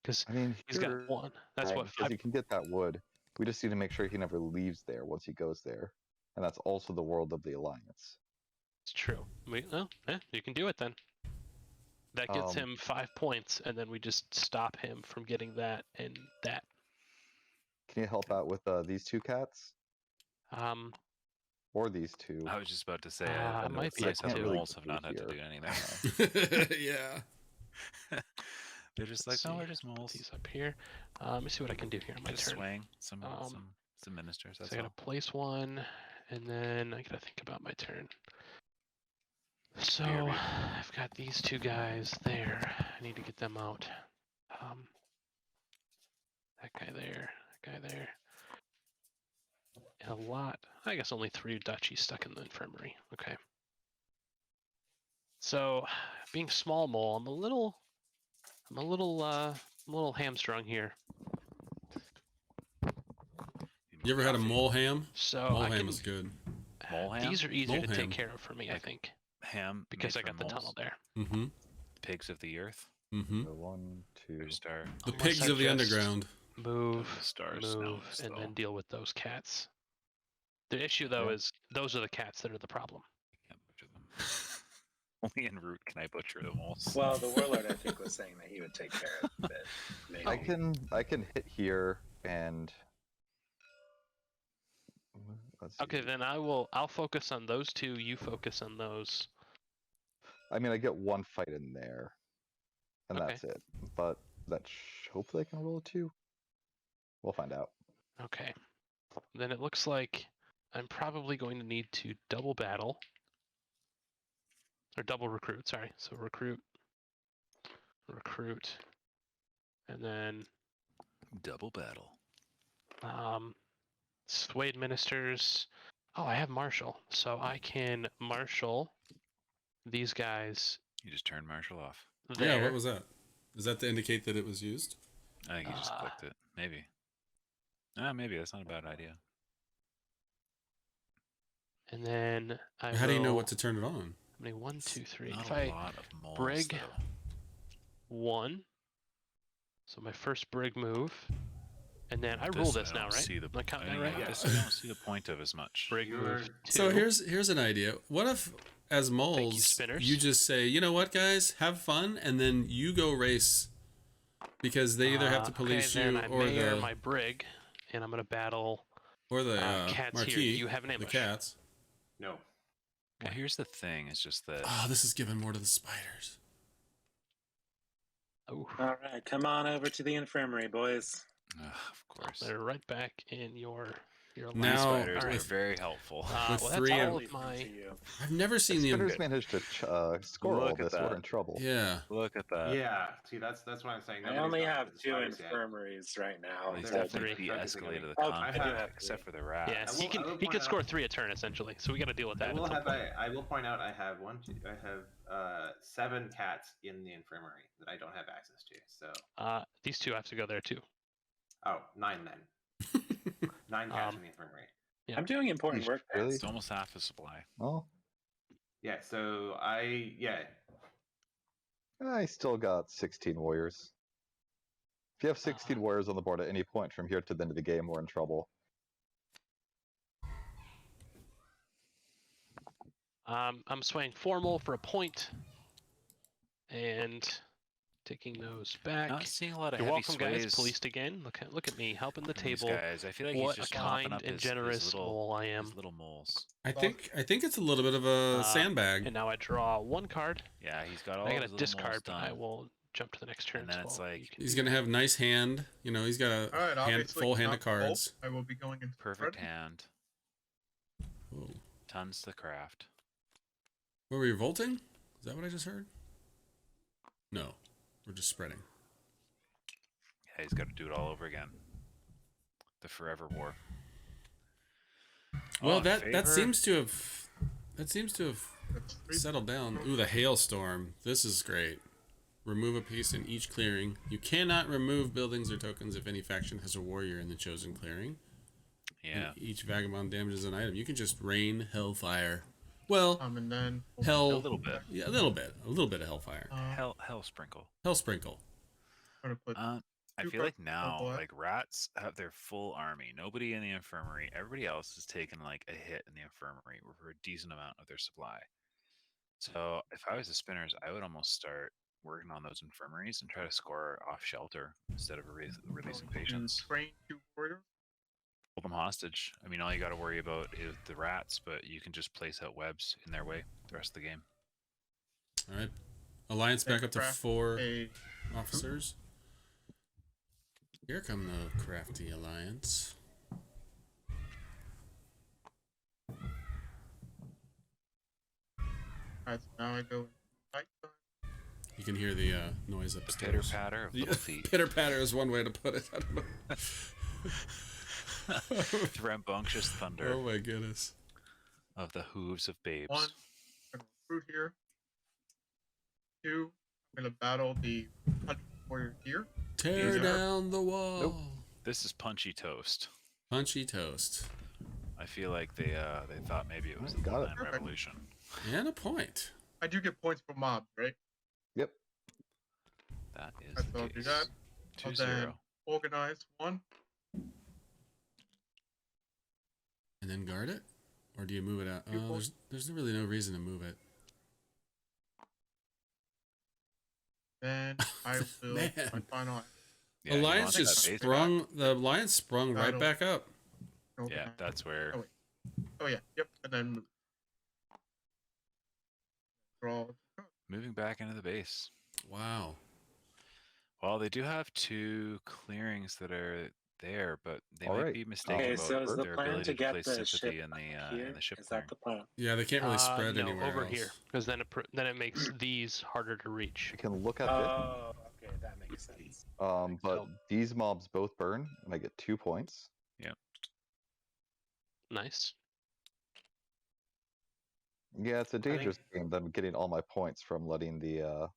Because I mean, he's got here- one. That's what because 5. you can get that wood. We just need to make sure he never leaves there once he goes there, and that's also the world of the Alliance. It's true. You can do it then. That gets him 5 points, and then we just stop him from getting that and that. Can you help out with these 2 cats or these 2? I was just about to say, I I know might it's be nice how able the to. moles have not had to do Here. anything. Yeah. They're just like, Let's no, see, we're just put moles. these up here. Let me see what I can do here on my Just turn. swing some Um, ministers. That's So I all. gotta place one, and then I gotta think about my turn. So BRB. I've got these 2 guys there. I need to get them out. That guy there, that guy there. And a lot. I guess only 3 duchies stuck in the infirmary. Okay. So, being small mole, I'm a little hamstrung here. You ever had a mole ham? So Mole I ham can, is good. Mole ham? These are easier Mole to ham. take care of for me, I Like think, ham because I made got the from tunnel moles? there. Mm-hmm. Pigs of the earth. Mm-hmm. So 1, 2. Or star. The Unless pigs I of the just underground. Move, The stars. No, move, and then deal with those cats. The issue, though, Yeah. is those are the cats that are the problem. Can't butcher them. Only en route can I butcher the moles. Well, the warlord I think was saying that he would take care of it. Maybe. I can hit here and. Let's see. Okay, then I'll focus on those 2. You focus on those. I mean, I get 1 fight in there, and Okay. that's it. But hopefully I can roll a 2. We'll find out. Okay. Then it looks like I'm probably going to need to double battle. Or double recruit, sorry. So recruit, and then Double battle. swayed ministers. Oh, I have marshal, so I can marshal these guys. You just turn Marshall off. There. Yeah, what was that? Is that to indicate that it was used? I think you just clicked it. Maybe. Maybe that's not a bad idea. And then How do you know what to turn it on? How many? 1, 2, 3. Not If a I lot of moles, brig though. 1, so my first brig move, and then I This rule this I now, don't right? See the, Am I counting I that right? think this I don't see the point of as much. Brig You're- move 2. So here's an idea. What if, as moles, spinners. you just say, you know what, guys, have fun, and then you go race because they either have to police okay, you then I or mayor the my brig, and I'm gonna battle. Cats here. marquis, Do you have an the ambush? cats. No. Well, here's the thing: it's just that Oh, this is giving more to the spiders. Oh, All right, come on over to the infirmary, boys. of course, they're right back in your Now- these line. spiders are with- very helpful. with well, three that's and- all of my. I've never If seen the. spinners managed to score all Look at this, we're that. in trouble. Yeah. Look at that. Yeah. See, that's what I'm saying. I Nobody's only gone have to the 2 spiders yet. infirmaries right now. They There's so- definitely three. de-escalated the Oh, I do conflict, have except three. for the rats. Yeah, I he will can point score out- 3 a turn essentially, so we got to deal with that. I at will some have point. I will point out I have 7 cats in the infirmary that I don't have access to. So These 2 have to go there too. 9 then. 9 cats in the infirmary. I'm doing important work. guys. Really? It's almost half the supply. Oh, Yeah. So I still got 16 warriors. If you have 16 warriors on the board at any point from here to the end of the game, we're in trouble. I'm swaying formal for a point, and Taking those back. Not seeing a lot of You're heavy welcome, guys. sways Policed again. Look at me helping the from these table. guys. I feel like What he's just a mopping kind up and his generous little mole I am. his little moles. I think it's a little bit of a sandbag. And now I draw one card. Yeah, he's got all I of got his to little discard, moles but done. I will jump to the next turn. And then it's like He's gonna have nice hand. You know, he's got a All right, obviously full hand not of cards. full. I will be going into perfect Fred. hand. Whoa. Tons to craft. Were we revolting? Is that what I just heard? No, we're just spreading. Yeah, he's got to do it all over again. The forever war. Well, Oh, that favor? seems to have That's three. settled down. Ooh, the hailstorm. This is great. Remove a piece in each clearing. You cannot remove buildings or tokens if any faction has a warrior in the chosen clearing. Yeah. And each vagabond damages an item. You can just rain hellfire. Well, And then hell. A little bit. Yeah, a little bit of hellfire. Hell sprinkle. Hell sprinkle. I'm gonna put I Two feel like cards, now, black. like rats have their full army. Nobody in the infirmary. Everybody else has taken like a hit in the infirmary for a decent amount of their supply. So if I was the spinners, I would almost start working on those infirmaries and try to score off shelter instead of releasing patients. train 2 warriors. Hold them hostage. I mean, all you got to worry about is the rats, but you can just place out webs in their way the rest of the game. All right. Alliance back up to Craft 4 a officers. Here come the crafty alliance. Alright, so now I go night time. You can hear the noise The pitter upstairs. patter of Yeah, little feet. pitter patter is one way to put it. I don't know. Rambunctious thunder Oh my goodness. of the hooves of babes. 1, I'm gonna recruit here. 2, I'm gonna battle the 100 warrior here. Tear These are- down the wall. Nope. This is punchy toast. Punchy toast. I feel like they thought maybe it was the Got it. Woodland Perfect. Revolution. And a point. I do get points for mobs, right? Yep. That is Alright, the so I'll do case. that. I'll 2-0. then organize 1. And then guard it? Or do you move it out? You Oh, pull- there's really no reason to move it. Then I will Man. my final. Yeah, he Alliance wants just that base sprung. The alliance sprung right Battle. back up. back. Yeah, that's where. Oh, wait. Oh yeah, yep. And then move. Draw. Moving back into the base. Wow. Well, they do have 2 clearings that are there, but they All might right. be mistaken Okay, about so is the their plan ability to get place the sympathy ship in the here? ship Is clearing. that the plan? Yeah, they can't really spread no, anywhere over else. here, because then it makes these harder to reach. You can look at it. Oh, okay, that makes sense. But these mobs both burn, and I get 2 points. Nice. Yeah, it's a dangerous game. That I'm getting all my points from letting the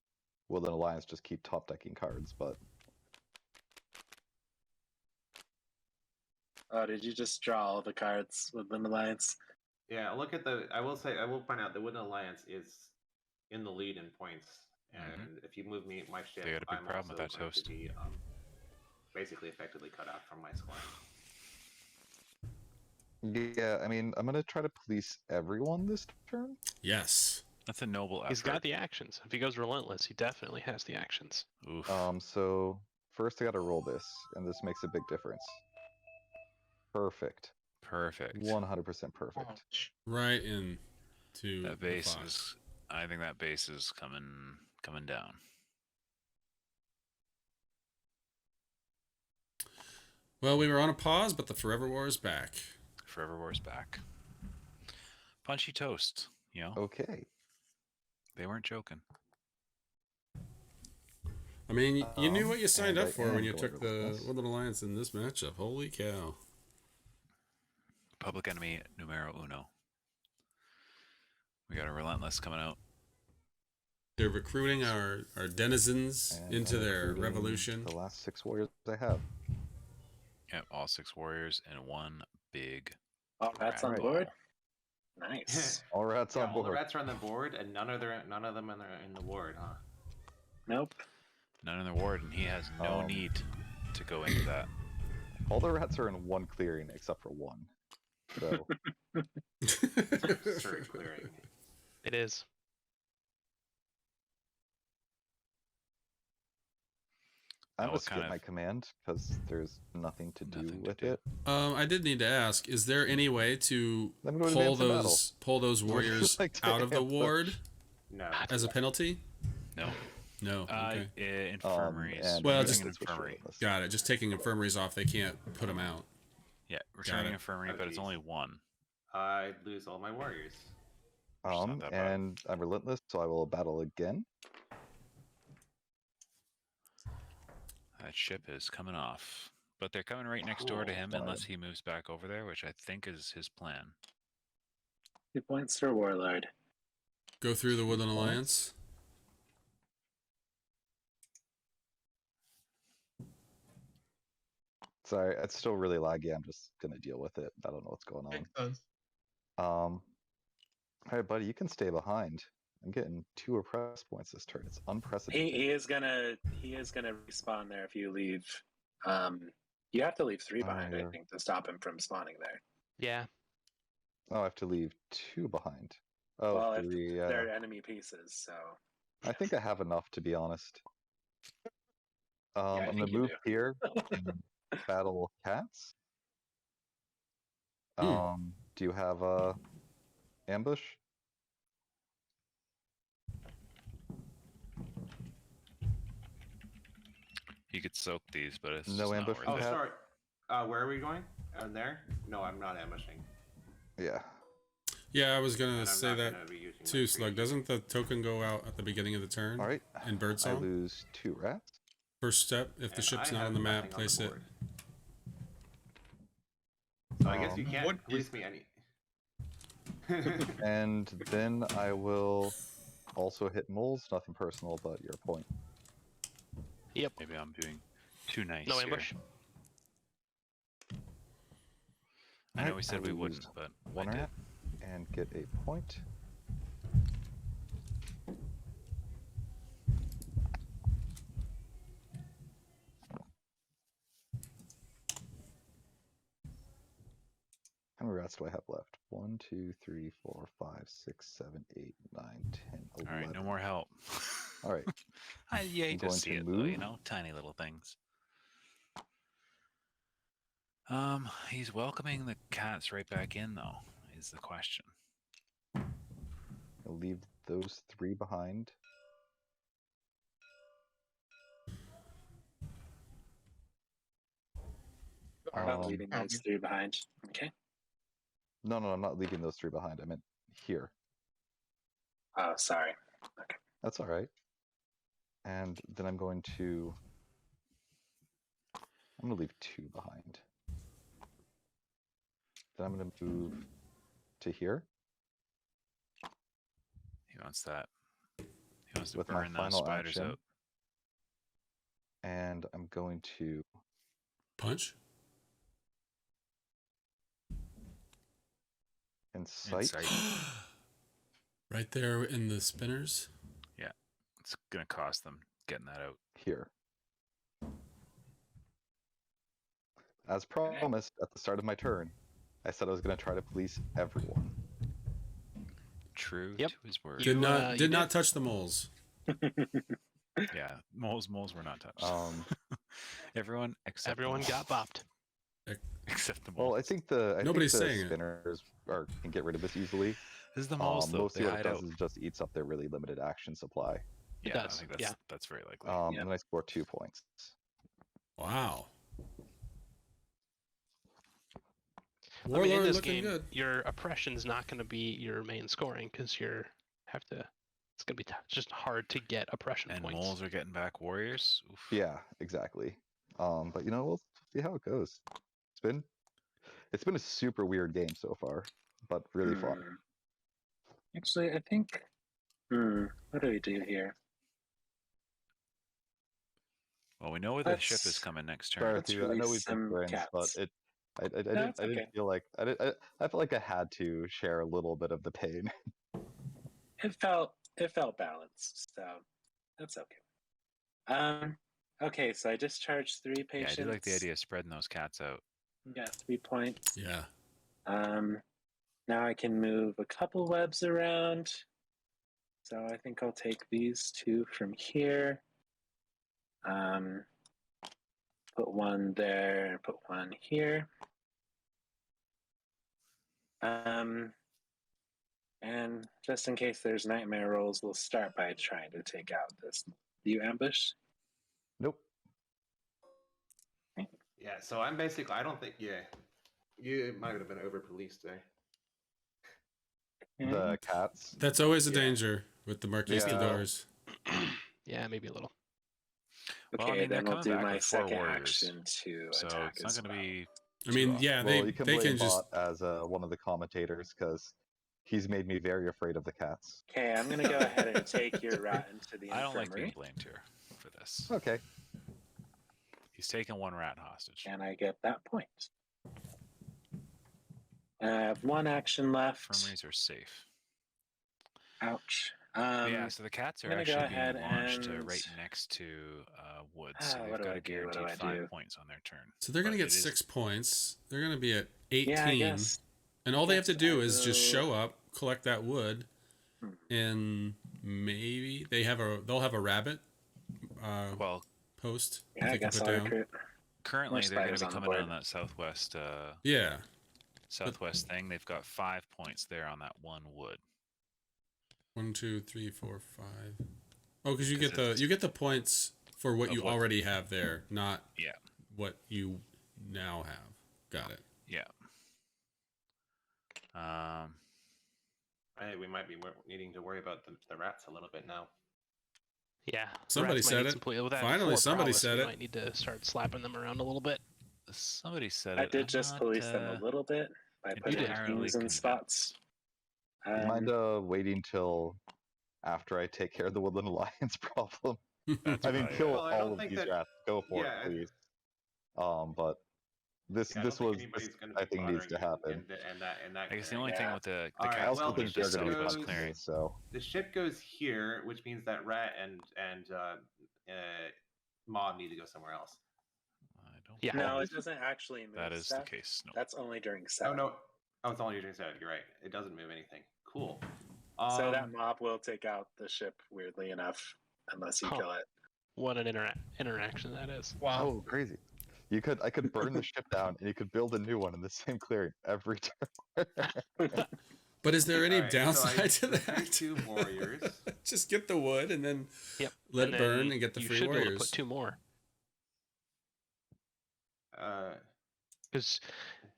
Woodland Alliance just keep top decking cards, but Oh, did you just draw all the cards with the Alliance? Yeah, look at the. I will point out the Woodland Alliance is in the lead in points, and if you move me my ship, They got a big I'm problem with also that going toast. to be basically effectively cut out from my scoring. yeah, I mean, I'm gonna try to police everyone this turn. Yes. That's a noble effort. He's got the actions. If he goes relentless, he definitely has the actions. Oof. So first I gotta roll this, and this makes a big difference. Perfect. Perfect. 100% perfect. Ouch. Right into That the base fox. is. I think that base is coming down. Well, we were on a pause, but the Forever War is back. Forever War's back. Punchy toast. You know, Okay. they weren't joking. I mean, you knew what you signed and up I for when am you going took the relentless. Woodland Alliance in this matchup. Holy cow. Public enemy numero uno. We got a relentless coming out. They're recruiting our denizens And into I'm their recruiting revolution. The last 6 warriors I have. Yep, all 6 warriors and 1 big. Oh, that's on Right. board. Nice. All rats Yeah, on all the board. rats are on the board, and none of them are in the ward, huh? Nope. None in the ward, and he has no need to go into that. All the rats are in 1 clearing except for 1. So Sorry, clearing. It is. I'm what gonna skip my command because there's nothing to do Nothing to with do. it. I did need to ask: is there any way to I'm going to pull advance in battle. those Would you warriors like to out of the ambush? ward No. as a penalty? No. No. Okay. Infirmaries. And Well, Returning just- an it's restricted infirmary. on this. Got it. Just taking infirmaries off, they can't put them out. Yeah, returning it. infirmary, Oh, but it's geez. only one. I lose all my warriors. not that bad. And I'm relentless, so I will battle again. That ship is coming off. But they're coming right next door to Cool. him Fine. unless he moves back over there, which I think is his plan. 2 points for Warlord. Go through the Woodland Points. Alliance. Sorry, it's still really laggy. I'm just gonna deal with it. I don't know what's going on. Makes sense. All right, buddy, you can stay behind. I'm getting 2 oppress points this turn. It's unprecedented. He is gonna respawn there if you leave. You have to leave 3 behind, I yeah. think, to stop him from spawning there. Yeah. Oh, I have to leave 2 behind. Oh, Well, if 3. they're enemy pieces, so I think I have enough, to be honest. I I'm gonna think you move do. here and battle cats. Do you have a ambush? He could soak these, but it's No just ambush not from Oh, worth it. Cat? sorry. Where are we going? Down there? No, I'm not ambushing. Yeah. Yeah, I was gonna And I'm say not that gonna be using my too, Slug. creation. Doesn't the token go out at the beginning of the turn? All right. In I Birdsong? lose 2 rats. First step, if the And ship's I not on have the map, nothing place it. board. So I guess you can't What place is- me any. And then I will also hit moles. Nothing personal, but your point. Yep. Maybe I'm being too nice. No here. ambush. I know Alright, we said I we lose wouldn't, but 1 I did. rat and get a point. How many rats do I have left? 1, 2, 3, 4, 5, 6, 7, 8, 9, 10, 11. All right, no more help. All right. You I'm hate to going see to it, though, you move. know? Tiny little things. He's welcoming the cats right back in, though, is the question. I'll leave those 3 behind. I'm not Um, leaving those 3 behind. Okay. No, I'm not leaving those 3 behind. I meant here. Oh, sorry. That's all right. And then I'm going to leave 2 behind. Then I'm going to move to here He wants that. He wants to with my burn those final spiders action. out. And I'm going to Punch? incite. Incite. Right there in the spinners. It's going to cost them getting that out. Here. As promised at the start of my turn, I said I was going to try to police everyone. True Yep. to his word. Did You, not you not touch the moles. Yeah, moles were not touched. Everyone except Everyone the got moles. bopped. Except the moles. Well, I think Nobody's the saying it. spinners can get rid of this easily. This is the moles, though. Mostly They what it hide does out. is just eats up their really limited action supply. It Yeah, does, I think yeah. that's very likely. Yeah. And then I score 2 points. Wow. I mean, in Warlord this looking game, good. your oppression's not going to be your main scoring because it's going to be just hard to get oppression And points. moles are getting back warriors. Oof. Yeah, exactly. But we'll see how it goes. It's been a super weird game so far, but really fun. Actually, I think. What do we do here? Well, we know where the ship is coming next Sorry, turn. Let's Thewy, I know we've been release some friends, but cats. I No, didn't it's okay. feel like I felt like I had to share a little bit of the pain. It felt balanced, so that's okay. Okay, so I discharged 3 Yeah, patients. I do like the idea of spreading those cats out. Got 3 points. Yeah. Now I can move a couple webs around. So I think I'll take these 2 from here. Put one there, put one here. And just in case there's nightmare rolls, we'll start by trying to take out this. Do you ambush? Nope. Yeah, so I'm basically, I don't think, you might have been over policed there. The cats. That's always a Yeah. danger with the Marquistadors. Yeah, maybe a little. Okay, Well, I mean, then they're we'll coming do back my with 4 second warriors, action to so attack it's not as going to well. be. I mean, too yeah, Well, you can they blame can just. Bot as one of the commentators because he's made me very afraid of the cats. Okay, I'm gonna go ahead and take your rat into the I don't like being infirmary, blamed here for this. Okay. He's taken 1 rat hostage. and I get that point. And I have one action left. Infirmaries are safe. Ouch. Yeah, so the cats I'm are gonna go actually ahead being launched and- right next to woods, so what they've do got I a do? What do guaranteed I do? 5 points on their turn. So they're going to But get it is- 6 points. They're going to be at 18. Yeah, I guess. And all they have to guess do I is just will- show up, collect that wood, and maybe they'll have a rabbit Well, post Yeah, I they can guess put I'll down. recruit. currently More they're going to spiders be on the coming on board. that southwest Yeah. southwest thing. They've got 5 points there on that 1 wood. 1, 2, 3, 4, 5. Oh, because you 'Cause get the points for what Of you what- already have there, not Yeah. what you now have. Got it. Yeah. Hey, we might be needing to worry about the rats a little bit now. Yeah. Somebody rats might said need it. some with that Finally, 4 somebody prowess, said we it. might need to start slapping them around a little bit. Somebody said I it. did I'm just not, police them a little bit by putting entirely things in convinced. spots. Do you mind waiting till after I take care of the Woodland Alliance problem? That's I mean, probably kill it. Well, I all don't of think these that- rats. Go for yeah, it, please. But this Yeah, I don't think anybody's going to be I think needs to bothering happen. in that I guess the clearing. only thing Yeah. with the All right, I cats also well, coming think to they're the going to be southwest goes- clearing. so The ship goes here, which means that rat and mob need to go somewhere else. I don't Yeah. No, believe it doesn't actually move that is stuff. the case. No. That's only during set. Oh no, it's only during set. You're right. It doesn't move anything. Cool. So that mob will take out the ship, weirdly enough, unless you Huh. kill it. What an interaction that is. Wow. oh crazy. I could burn the ship down and you could build a new one in the same clearing every turn. But is there any All right, so I downside to recruit that? 2 warriors. Just get the wood and then Yep. let And it then burn and get the you free should be able to warriors. put 2 more. Uh, Because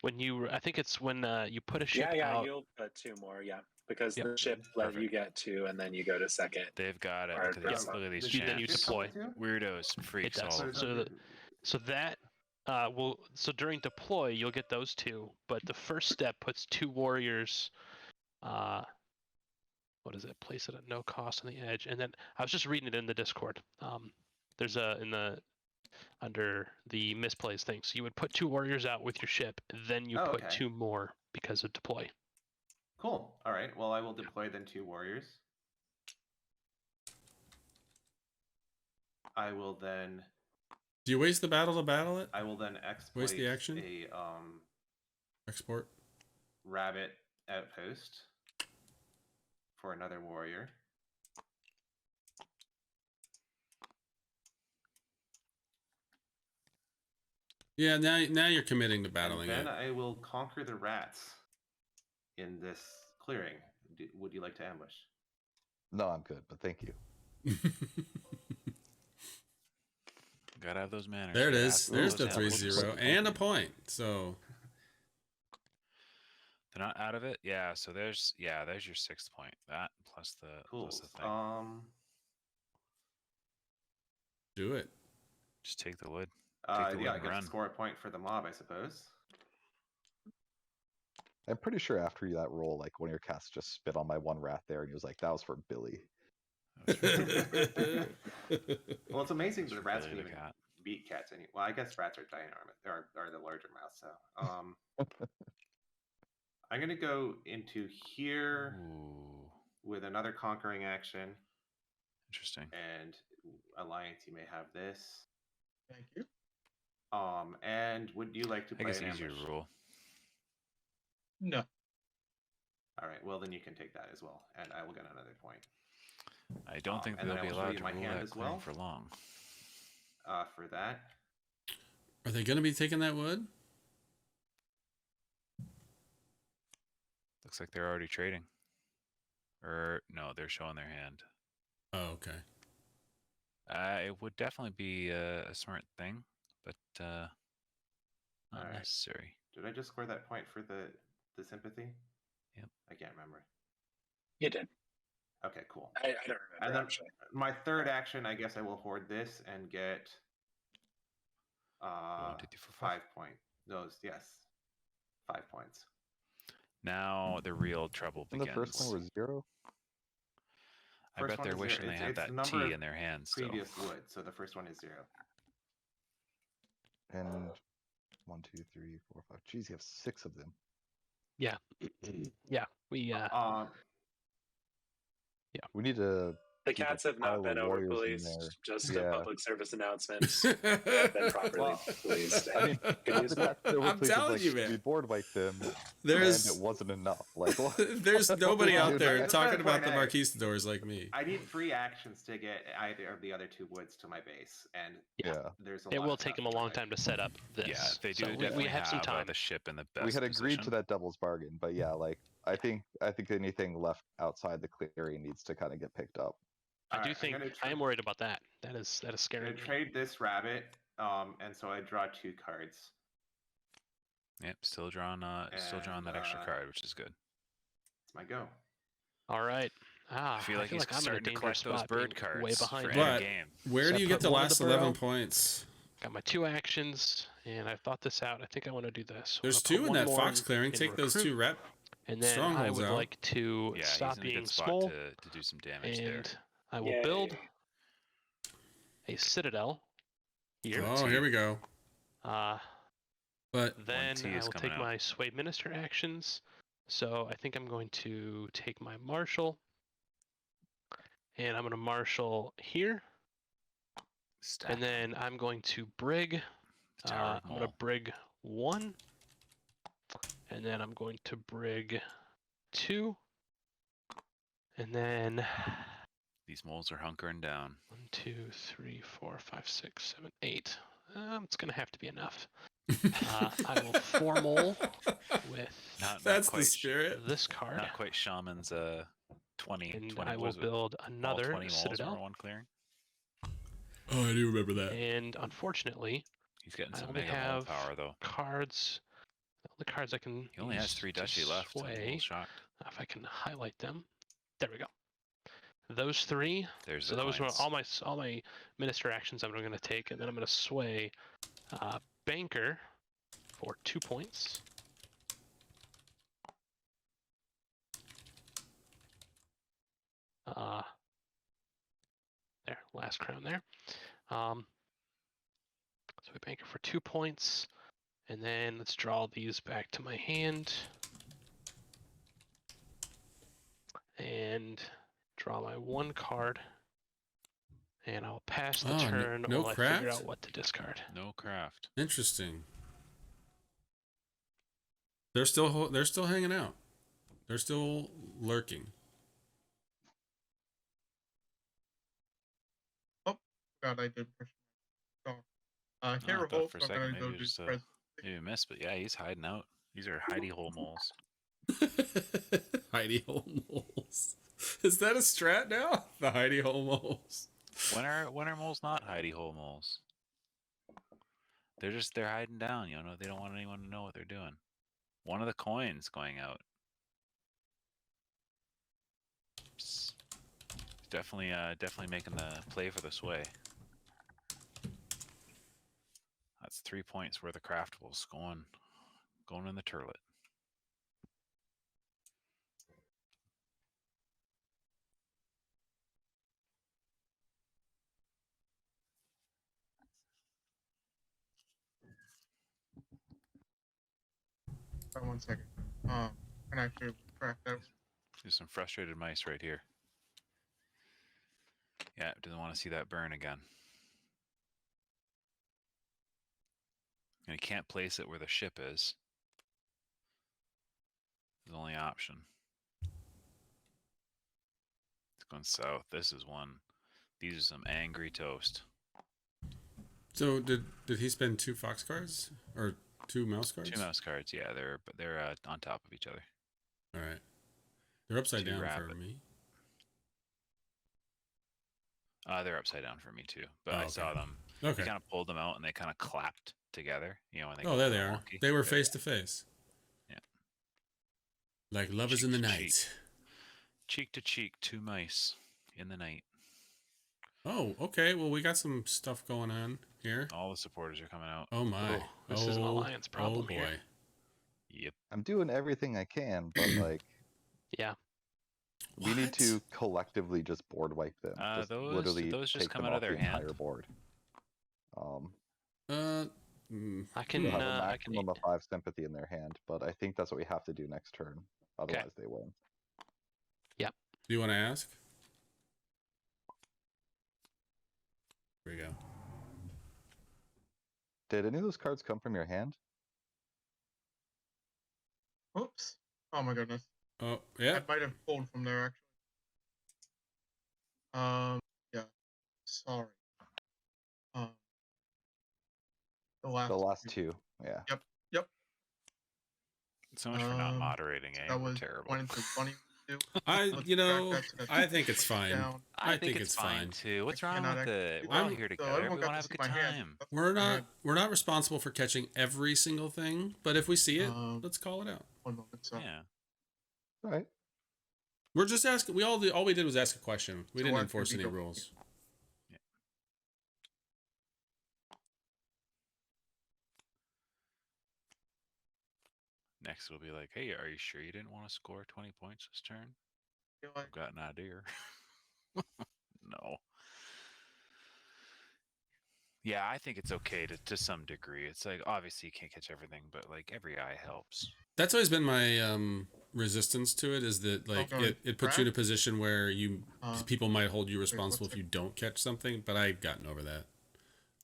when I think it's when you put a ship Yeah, out. you'll put 2 more, yeah. Because Yep. the ship let you Perfect. get 2 and then you go to second. They've got it. Or Look at these, yeah. look at these the then you champs. deploy. Weirdos, freaks, does. all of So them. So that so during deploy you'll get those 2, but the first step puts 2 warriors. What is it? Place it at no cost on the edge, and then I was just reading it in the Discord. There's under the misplays thing. So you would put 2 warriors out with your ship, then you put okay. 2 more because of deploy. Cool. All right. Well, I will deploy then 2 warriors. I will then Do you waste the battle to battle it? exploit Waste the action? a Export. rabbit outpost for another warrior. Yeah, now you're committing to battling and it. then I will conquer the rats in this clearing. Would you like to ambush? No, I'm good, but thank you. Gotta have those manners. There it Gotta is. have There's those the apples. 3-0 and a point. So They're not out of it. Yeah. So there's your 6th point. That plus the Cool. plus the thing. do it. Just take the wood. Take the wood Yeah, I and get run. to score a point for the mob, I suppose. I'm pretty sure after that roll, like one of your cats just spit on my 1 rat there, and he was like, "That was for Billy." Well, it's amazing that the rats Billy can the even cat. beat cats. Well, I guess rats are ginormous. Are the larger mouse. So, I'm gonna go into here Ooh, with another conquering action, interesting. and Alliance, you may have this. Thank you. And would you like to I play guess an easier ambush? rule. No. All right. Well, then you can take that as well, and I will get another point. I don't think and then they'll I be will show allowed you to my rule hand that as clearing well. for long. For that, Are they going to be taking that wood? Looks like they're already trading. Or no, they're showing their hand. Oh, okay. It would definitely be a smart thing, but not Alright. necessary. Did I just score that point for the sympathy? Yep. I can't remember. You did. Okay, cool. I don't remember And then actually. my third action, I guess I will hoard this and get 1, 2, 3, 4, 5 points. Those, yes, 5 points. Now the real trouble And begins. the first one was 0. I First bet one they're is wishing zero. they It's had the that number T of in their hands still. Previous wood, so the first one is 0. And 1, 2, 3, 4, 5. Geez, you have 6 of them. Yeah. Yeah. We We need to. The keep a cats have pile not been of over warriors in policed. there. Just Yeah. a public service announcement. Have been properly Well, policed. I mean, Could half use the more. cats that were I'm pleased with, telling like, you, man. we board wiped them, and There's it wasn't enough. Like, what? there's nobody Well, out there that's talking the point, about the hey. Marquistadors like me. I need 3 actions to get either of the other 2 woods to my base, and Yeah. there's a it lot will of take stuff them a to long write. time to set up this. Yeah, they do so definitely we have some time. the ship in the best We had agreed position. to that devil's bargain, but yeah, like, I think anything left outside the clearing needs to kind of get picked up. I do Alright, I'm think gonna I am worried about that. That is I'm scary. gonna trade this rabbit, and so I draw 2 cards. Yep, still drawing that extra card, which is good. It's my go. All right. I feel like he's I'm in a starting to dangerous collect those spot, bird being way cards behind. for you. end But- game. Where So do I you put get the one in last the 11 burrow. points? Got my 2 actions, and I thought this out. I think I want to do this. There's I'm gonna 2 put in one that more fox clearing. in Take those recruit, 2 rep. and then I strongholds would out. like to Yeah, stop he's in a being good spot small, to do some damage there. and I will build Yay. a citadel here. Oh, here we go. But Then T I is will coming take out. my sway minister actions. So I think I'm going to take my marshal, and I'm going to marshal here, Stack and then I'm going to brig. the Tower of I'm going to Mole. brig 1, and then I'm going to brig 2, and then These moles are hunkering down. 1, 2, 3, 4, 5, 6, 7, 8. It's going to have to be enough. I will 4 mole with Not that's the quite spirit. this card, Not quite Shaman's 20. and 20 I will was it? build All another 20 moles were citadel. in one clearing. Oh, I do remember that. And unfortunately, He's getting I some only mega mole have power though. cards. The cards I can He only has use 3 to Duchy left. I'm a sway. little shocked. If I can highlight them, there we go. Those 3. There's So the those were coins. all my minister actions I'm going to take, and then I'm going to sway banker for 2 points. There, last crown there. So we banker for 2 points, and then let's draw these back to my hand, and draw my 1 card, and I'll pass the Oh, turn no while I figure craft? out what to discard. No craft. Interesting. They're still hanging out. They're still lurking. God, I did push. So, I hero thought hope. for a I'm second gonna maybe go it do was just press. maybe a miss, but yeah, he's hiding out. These are hidey hole moles. Hidey hole moles. Is that a strat now? The hidey hole moles. When are moles not hidey hole moles? They're hiding down, you know, they don't want anyone to know what they're doing. One of the coins going out. Psst. Definitely making the play for the sway. That's 3 points worth of craftables going in the turlet. Hold on 1 second. Can I actually craft that? There's some frustrated mice right here. Yeah, doesn't want to see that burn again. And he can't place it where the ship is. The only option. It's going south. This is one. These are some angry toast. So did he spend 2 fox cards or 2 mouse cards? 2 mouse cards. Yeah, they're on top of each other. All right. They're upside 2 down for rabbit. me. They're upside down for me too. But Oh, I okay. saw them. Okay. You kind of pulled them out and they kind of clapped together. You know, when they Oh, go there kinda they are. wonky. They were There face to face. Yeah. Like lovers Cheek in the to night. cheek. Cheek to cheek, 2 mice in the night. Oh, okay. Well, we got some stuff going on here. All the supporters are coming out. Oh my. Oh, this is an alliance problem oh boy. here. Yep. I'm doing everything I can, but like Yeah. we need What? to collectively just board wipe them. Just literally those just take come them out of off the their hand? entire board. I can. They have a I can. maximum of 5 sympathy in their hand, but I think that's what we have to do next turn. Otherwise, they win. Do you want to ask? Here we go. Did any of those cards come from your hand? Oops. Oh my goodness. Oh, yeah. I might have pulled from there actually. Yeah. Sorry. The last two. Yeah. Yep. So much for not moderating, eh? That We're was terrible. went into funny. I Let's you know, back that so I that think it's fine. down. I think it's it's fine fine. too. What's I wrong cannot with it? actually- We're all I'm- here So together. everyone We got want to to have a see good my hand. time. That's We're what I not had. we're not responsible for catching every single thing, but if we see it, let's call it out. One moment. So, Yeah. All right. We're just asking. All we did was ask a question. We So didn't what enforce could we any go- rules. Next we'll be like, hey, are you sure you didn't want to score 20 points this turn? feel like I've got an idea. No. Yeah, I think it's okay to some degree. It's like obviously you can't catch everything, but like every eye helps. That's always been my resistance to it. Is that like Okay. it puts you in a position where you people might hold you responsible what's if you don't catch something. But I've gotten over that.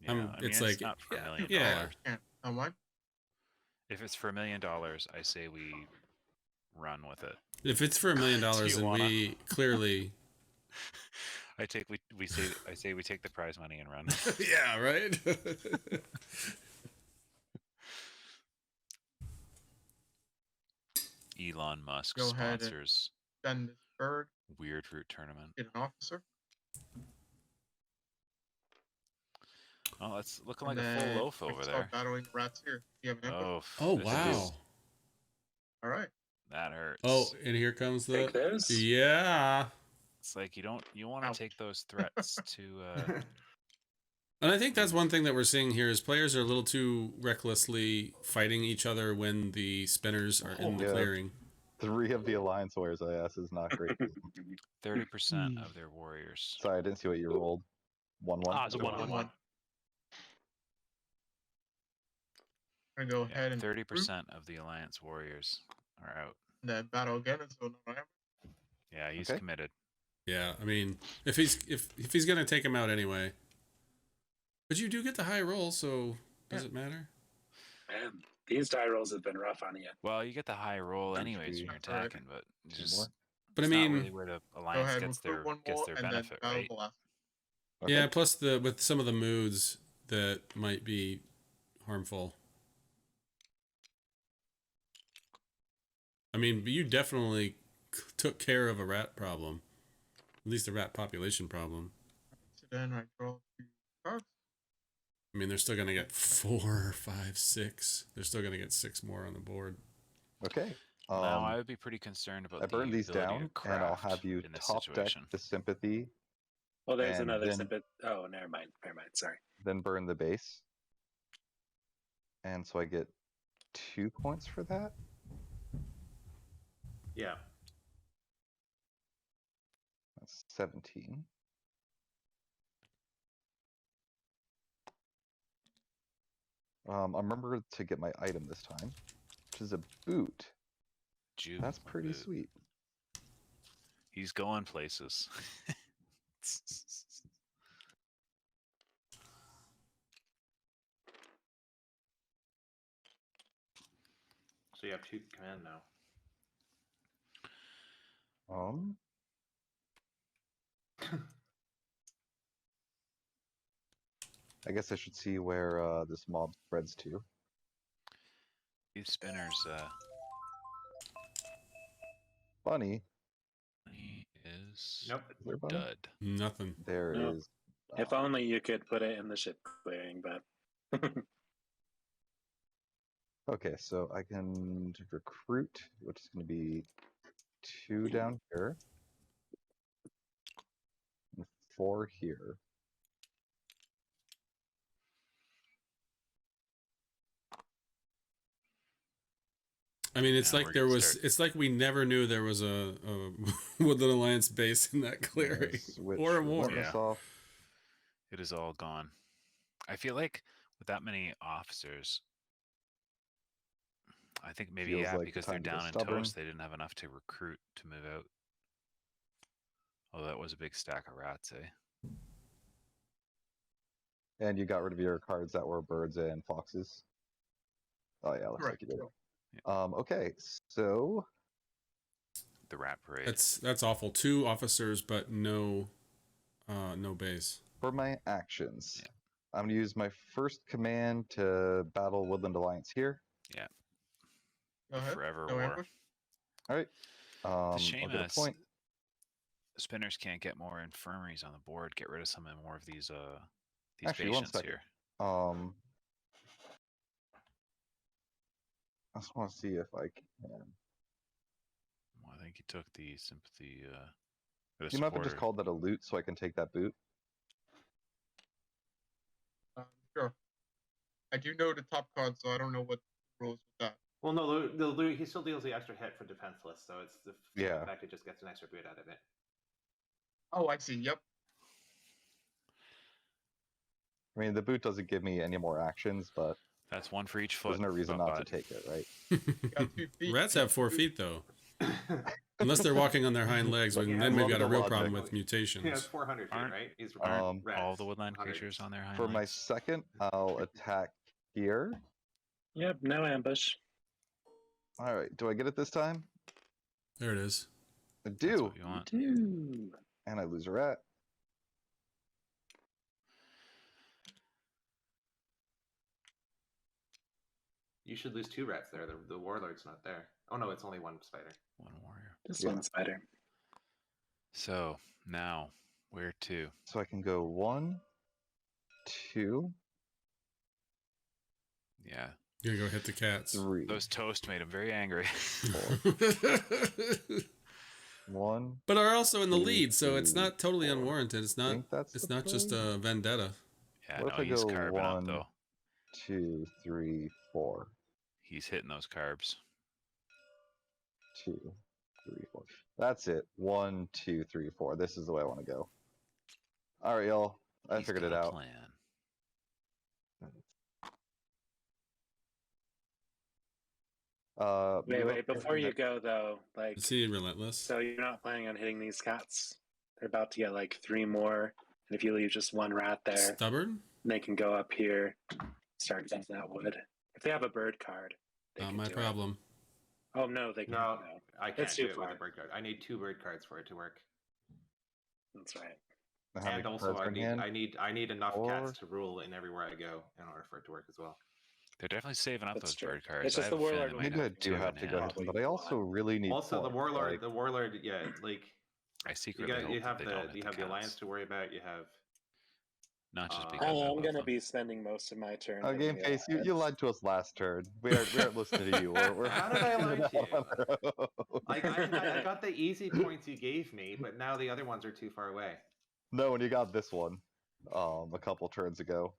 Yeah, I mean, it's it's like- not for $1 million. yeah. can't. What? If it's for $1 million, I say we run with it. If it's for $1 million, Do you then wanna? we clearly. I say we take the prize money and run. Yeah. Right. Elon Musk Go ahead and- sponsors Send this bird. Weird Root Tournament. Get an officer. Oh, that's looking And like a full then loaf we can over start there. battling the rats here. You have an input? Oh, Oh this wow. is- All right. that hurts. Oh, and here comes the. Take this. Yeah. It's like you want Ouch. to take those threats to. And I think that's one thing that we're seeing here is players are a little too recklessly fighting each other when the spinners are in the Yeah. clearing. 3 of the Alliance Warriors I asked is not great. 30% of their warriors. Sorry, I didn't see what you rolled. 1-1. Ah, it's a So 1-1. I'm gonna go Yeah, ahead and 30% of the Alliance warriors are out. then battle again until November. Yeah, he's Okay. committed. Yeah, I mean, if he's gonna take him out anyway, but you do get the high roll, so does it matter? Man, these die rolls have been rough on you. Well, you get the high roll anyways when you're That's all right. attacking, but it's 2 just more. But I it's not mean, really where the Go Alliance ahead, gets recruit their one more, and benefit, then battle right? the last. Okay. yeah. Plus with some of the moods that might be harmful. I mean, you definitely took care of a rat problem, at least a rat population problem. So then I draw 2 cards. I mean, they're still gonna get 4, 5, 6. They're still gonna get 6 more on the board. Okay. Now I would be pretty concerned about I the burned these ability down, to and I'll craft have you in this top deck situation. the sympathy, Well, there's And another then- snippet. Oh, never mind. Sorry. then burn the base. And so I get 2 points for that. Yeah. That's 17. I remember to get my item this time, which is a boot. Juke That's pretty boot. sweet. He's going places. So you have 2 command now. I guess I should see where this mob spreads to. These spinners Bunny. he is Nope. Is there a bunny? dud. Nothing. There No. is. If only you could put it in the ship clearing, but Okay, so I can recruit, which is going to be 2 down here and 4 here. I mean, it's Now like we're there gonna was. start- It's like we never knew there was a Woodland Alliance base in that I'm gonna clearing switch or more. Relentless Yeah. off. It is all gone. I feel like with that many officers, I think maybe Feels yeah, like the because they're time to get down in stubborn. toast, they didn't have enough to recruit to move out. Oh, that was a big stack of rats, eh? And you got rid of your cards that were birds and foxes. Oh yeah, looks like Correct. you did. Okay, so The rat parade. That's awful. 2 officers, but no base. for my actions, Yeah. I'm gonna use my first command to battle Woodland Alliance here. Go ahead. Forever No war. ambush. All right. It's a I'll shame get a point. spinners can't get more infirmaries on the board. Get rid of some more of these Actually, 1 patients second. here. I just want to see if I can. Well, I think he took the sympathy. You might have just called that a loot, so I can take that boot. Sure. I do know the top card, so I don't know what rules with that. Well, no, he still deals the extra hit for defenseless, so it's the Yeah. fact it just gets an extra boot out of it. Oh, I see. Yep. I mean, the boot doesn't give me any more actions, but That's 1 for each foot. there's no reason not to But take it, right? Got 2 feet. Rats have 4 feet though, unless they're walking on their hind legs. Look, And yeah, then we've love got a the real logic. problem with He has mutations. 400 feet, Aren't- right? He's Um, rats, all the woodland 100. creatures on their hind For my legs. second, I'll attack here. yep, no ambush. All right, do I get it this time? There it is. I That's do, what you want. Dude. and I lose a rat. You should lose 2 rats there. The warlord's not there. Oh no, it's only 1 spider. 1 warrior. Just Yeah. one spider. So now where to? So I can go 1, 2, Yeah, You're gonna go hit the cats. 3. those toast made him very angry. 1. But are also in the Two, lead, so it's three, not totally 4. unwarranted. It's I not. think that's It's the not just play. a vendetta. Yeah, What if no, I he's go carbing up 1, though. 2, 3, 4. He's hitting those carbs. 2, 3, 4. That's it. 1, 2, 3, 4. This is the way I want to go. All right, y'all. I He's figured it got a out. Plan. Wait, before you go though, like, Is he relentless? so you're not planning on hitting these cats? They're about to get like 3 more, and if you leave just 1 rat there, Stubborn? they can go up here, start getting that wood. If they have a bird card, they Not can my do it. problem. Oh no, they can't. No, No. I can't That's too do it with far. a bird card. I need 2 bird cards for it to work. That's right. How many And also, cards are in hand? I need enough Four. cats to rule in everywhere I go in order for it to work as well. They're definitely saving up That's those true. bird cards. It's just I have the a feeling warlord they will might Maybe I have do two have in to go, hand. Probably but I also one. really need Also, points, like- the warlord, yeah, like I secretly you hope have that they don't hit you have the cats. alliance to worry about. You have Not just Uh, because I I'm love gonna them. be spending most of my turn. Oh, hitting the Gameface, you alliance. lied to us last turn. We aren't listening to you. We're How did I lie to you? on our own. like I got the easy points you gave me, but now the other ones are too far away. No, when you got this one, a couple turns ago.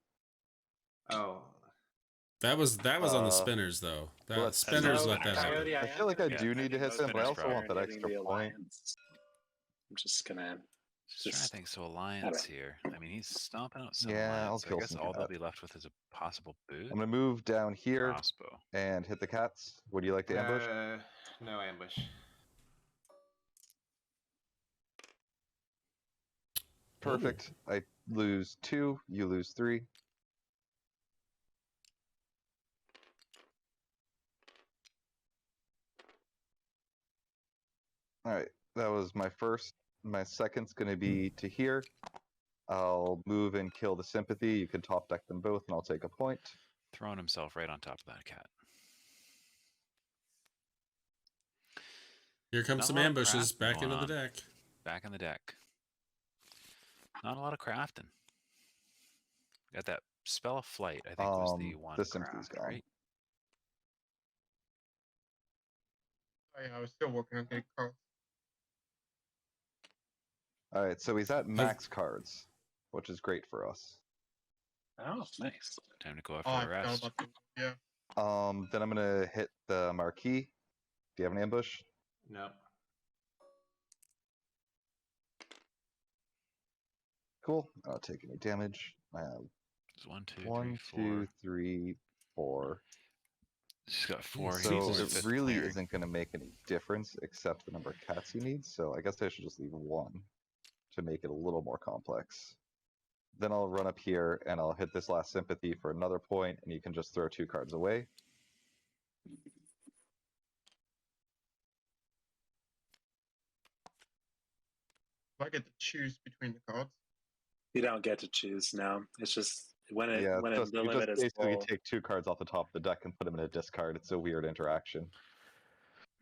Oh, That was on the Uh, spinners though. That well, that's- spinners So, let that happen. Coyote, I am feel like I gonna do be need to spending hit most them, of but I my also want turn that hitting extra the point. alliance. I'm just gonna. Just trying to Just- think. So Alliance here. I mean, he's stomping out some Yeah, I'll Alliance. So I kill guess some all they'll cat. be left with is a possible boot. I'm gonna move down here Crossbow. and hit the cats. Would you like to ambush? No ambush. Perfect. I lose 2. You lose 3. All right, that was my first. My second's going to be to here. I'll move and kill the sympathy. You can top deck them both, and I'll take a point. Throwing himself right on top of that cat. Here comes Not a some lot of ambushes crafting back going into the on. deck. Back in the deck. Not a lot of crafting. Got that spell of flight, I think was the one the sympathy's craft, gone. right? Oh, yeah, I was still working on getting cards. All right, so he's at max cards, which is great for us. Oh, nice. Time to go out Oh, for I a forgot rest. about the yeah. Then I'm gonna hit the Marquis. Do you have an ambush? No. Cool. I'll take any damage. I have There's 1, 2, 3, 1, 4. 2, 3, 4. She's got 4. Jeez, So He's Jesus. it fifth really clearing. isn't going to make any difference except the number of cats he needs. So I guess I should just leave 1 to make it a little more complex. Then I'll run up here and I'll hit this last sympathy for another point, and you can just throw 2 cards away. Do I get to choose between the cards? You don't get to choose now. It's just when Yeah, the you just limit is basically full. take 2 cards off the top of the deck and put them in a discard. It's a weird interaction.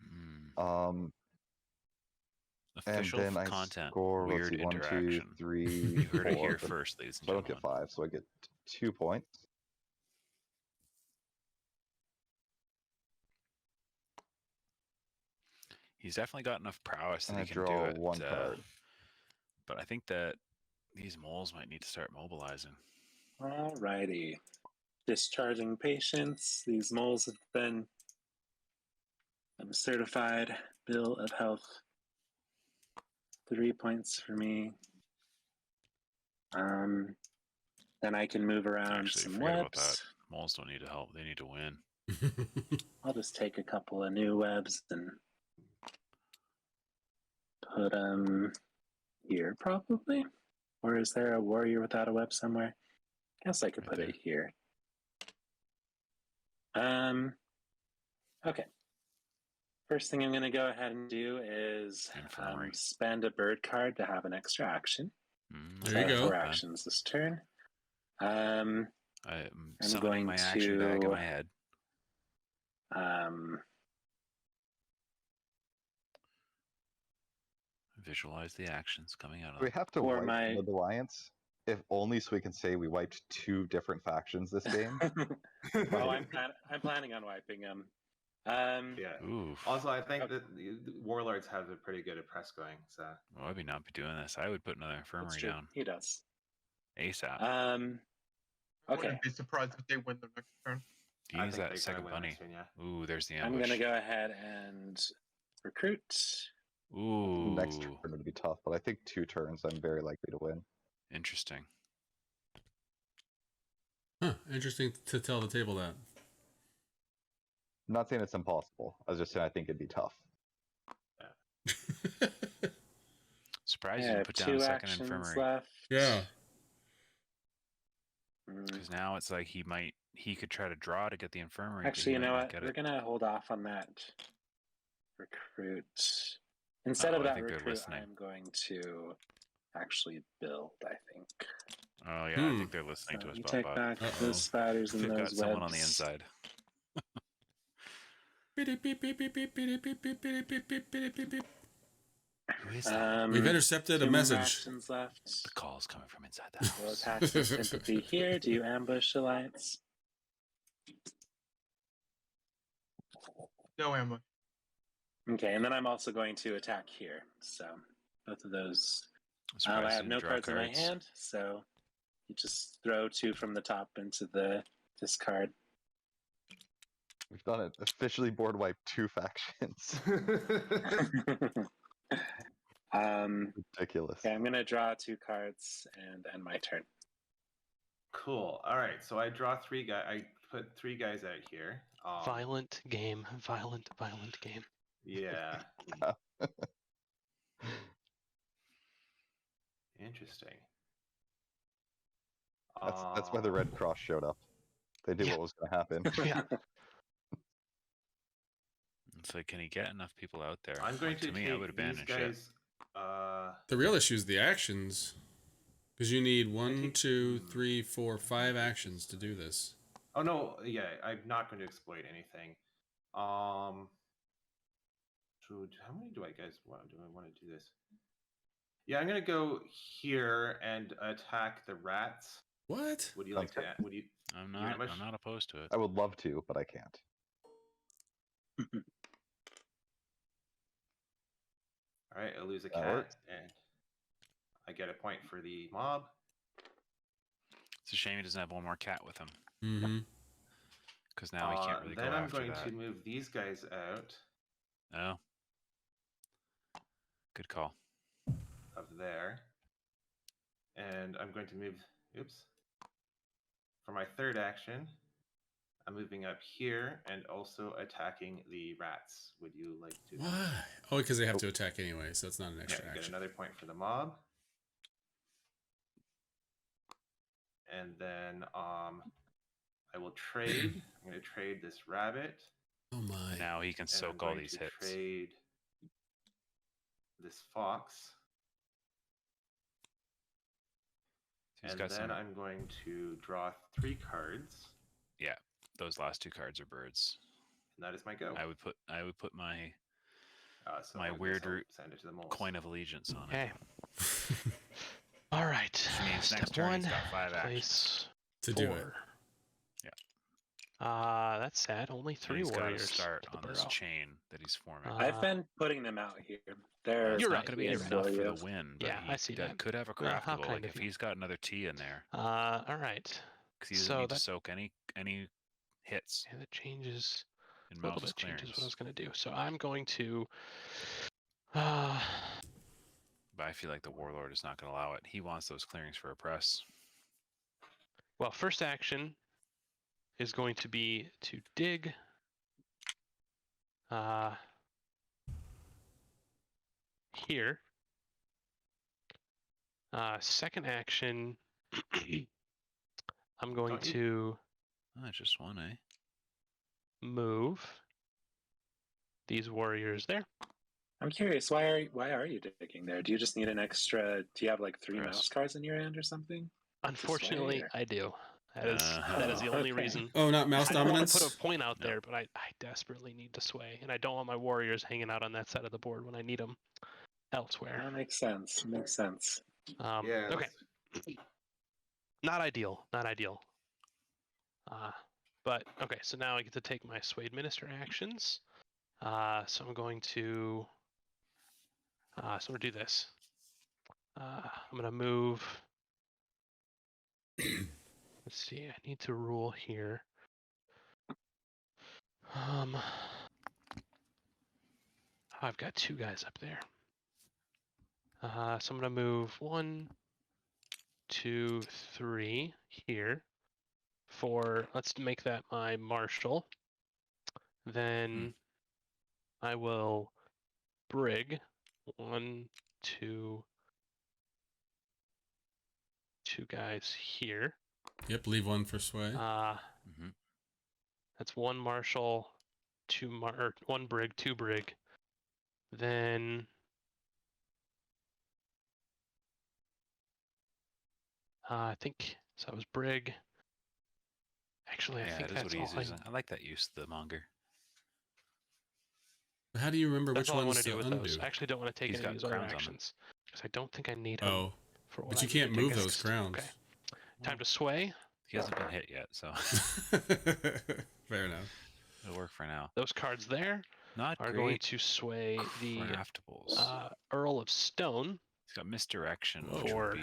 Hmm. And Official then I content. score, let's Weird see, 1, 2, interaction. 3, You heard it 4. here first, ladies and So I don't gentlemen. get 5, so I get 2 points. He's definitely got enough prowess that And I he can do draw it. 1 card. But I think that these moles might need to start mobilizing. Alrighty. Discharging patience. These moles have been certified. Bill of health. 3 points for me. Then I can move around Actually, some forget about that. webs. Moles don't need to help. They need to win. I'll just take a couple of new webs and put them here, probably. Or is there a warrior without a web somewhere? Guess I could Right put there. it here. Okay. First thing I'm going to go ahead and do is Infirmary. spend a bird card to have an extra action. There you go. 4 actions this turn. I'm summoning going my action bag in to- my head. Visualize the actions coming out of We it. have to For wipe my- the Alliance, if only so we can say we wiped 2 different factions this game. Oh, I'm planning on wiping them. Yeah. Ooh. Also, I think Okay. that the Warlords have a pretty good press going. So Well, I'd be not be doing this. I would put another That's infirmary true. down He does. ASAP. I Okay. wouldn't be surprised if they win the next turn. I Use think that they second win bunny. next turn, yeah. Ooh, there's the I'm ambush. going to go ahead and recruit. Ooh. Next turn would be tough, but I think 2 turns I'm very likely to win. Interesting. Huh, interesting to tell the table that. I'm not saying it's impossible. I was just saying I think it'd be tough. Surprised I you didn't have put down a 2 second actions infirmary. left. Yeah. Because now it's like he could try to draw to get the infirmary. but Actually, he you might know not what? get We're it. going to hold off on that recruit. Instead Uh-oh, of I that think they're recruit, listening. I'm going to actually build, I think. Oh yeah, I think they're listening So to us. you Bob take Bob. back Uh-oh. those spiders and They've those got someone on the webs. inside. Who is that? We've intercepted a 2 more message. actions left. The call's coming from inside the We'll house. attack the sympathy here. Do you ambush Alliance? No ammo. Okay, and then I'm also going to attack here. So both of those. I'm surprised I you have didn't no draw cards in my hand, so you just throw 2 from the top into the discard. We've done it. Officially board wiped 2 factions. Ridiculous. Okay, I'm gonna draw 2 cards and end my turn. Cool. All right. So I draw 3 guys. I put 3 guys out here. Violent game. Violent game. Yeah. Interesting. That's why the Red Cross showed up. They knew Yeah. what was going to happen. Yeah. It's like, can he get enough people out there? I'm going Like, to to me, I take would these abandon ship. guys. The real issue is the actions. Because you need I 1, think- 2, 3, 4, 5 actions to do this. Oh no, yeah, I'm not going to exploit anything. So how many do I want to do this? Yeah, I'm gonna go here and attack the rats. What? Would you like to? Would you? I'm You not. ambush? I'm not opposed to it. I would love to, but I can't. All right, I lose a That cat, works. and I get a point for the mob. It's a shame he doesn't have one more cat with him, Mm-hmm. because now he can't really go Then I'm after going that. to move these guys out Oh, good call. of there, and I'm going to move. Oops. For my third action, I'm moving up here and also attacking the rats. Would you like to? Why? Oh, because they have to attack anyway, so it's not an extra Yeah, get action. another point for the mob. And then I will trade. I'm going to trade this rabbit. Oh my. Now he can And I'm soak all going these to hits. trade this fox. He's And got then some. I'm going to draw 3 cards. Yeah, those last 2 cards are birds. And that is my go. I would put my So my I guess weird I'll root send it to the moles. coin of allegiance on Okay. it. All right. Which means Step next turn one, he's got 5 actions. place To do it. 4. Yeah. That's sad. Only And 3 he's got to warriors start to the on this burrow. chain that he's forming. I've been putting them out here. They're It's You're not right, going to be you're enough right. for the win, but Yeah, he I see that. could have a Well, how craftable. kind Like of if you. he's got another T in there, All right. because he doesn't So need to that- soak any hits Yeah, that changes in a little Mouse's bit. Changes what I clearance. was going to do. So I'm going to. Uh, But I feel like the Warlord is not going to allow it. He wants those clearings for a press. well, first action is going to be to dig. Here. Second action, I'm going Don't you- to Oh, just one, eh? move these warriors there. I'm curious, why are you digging there? Do you just need an extra? Do you have like 3 Press. mouse cards in your hand or something? Unfortunately, or- I do. That is the only Okay. reason. Oh, not mouse I don't want to dominance? put a point out No. there, but I desperately need to sway, and I don't want my warriors hanging out on that side of the board when I need them elsewhere. That makes sense. Makes sense. Yeah. Okay. Not ideal. Not ideal. But okay, so now I get to take my Swayed Minister actions. So I'm going to. So I'm gonna do this. I'm gonna move. Let's see. I need to rule here. I've got 2 guys up there. So I'm gonna move 1, 2, 3 here. For let's make that my marshal. Then I will brig 1, 2 guys here. Yep, leave one for sway. Mm-hmm. That's 1 marshal, 1 brig, 2 brig. Then I think so. That was brig. Actually, I Yeah, think it is that's what he's all. using. I like that use of the monger. How do you remember That's which all I want ones to do to with undo? those. I actually don't want to take He's any got of these other crowns on them. actions because I don't think I need them Oh, for what but I you need to can't take move those next. crowns. Okay, time to sway. He hasn't been hit yet, so Fair enough. it'll work for now. Those cards there Not are great. going to sway the Craftables. Earl of Stone. He's got misdirection, Whoa. which For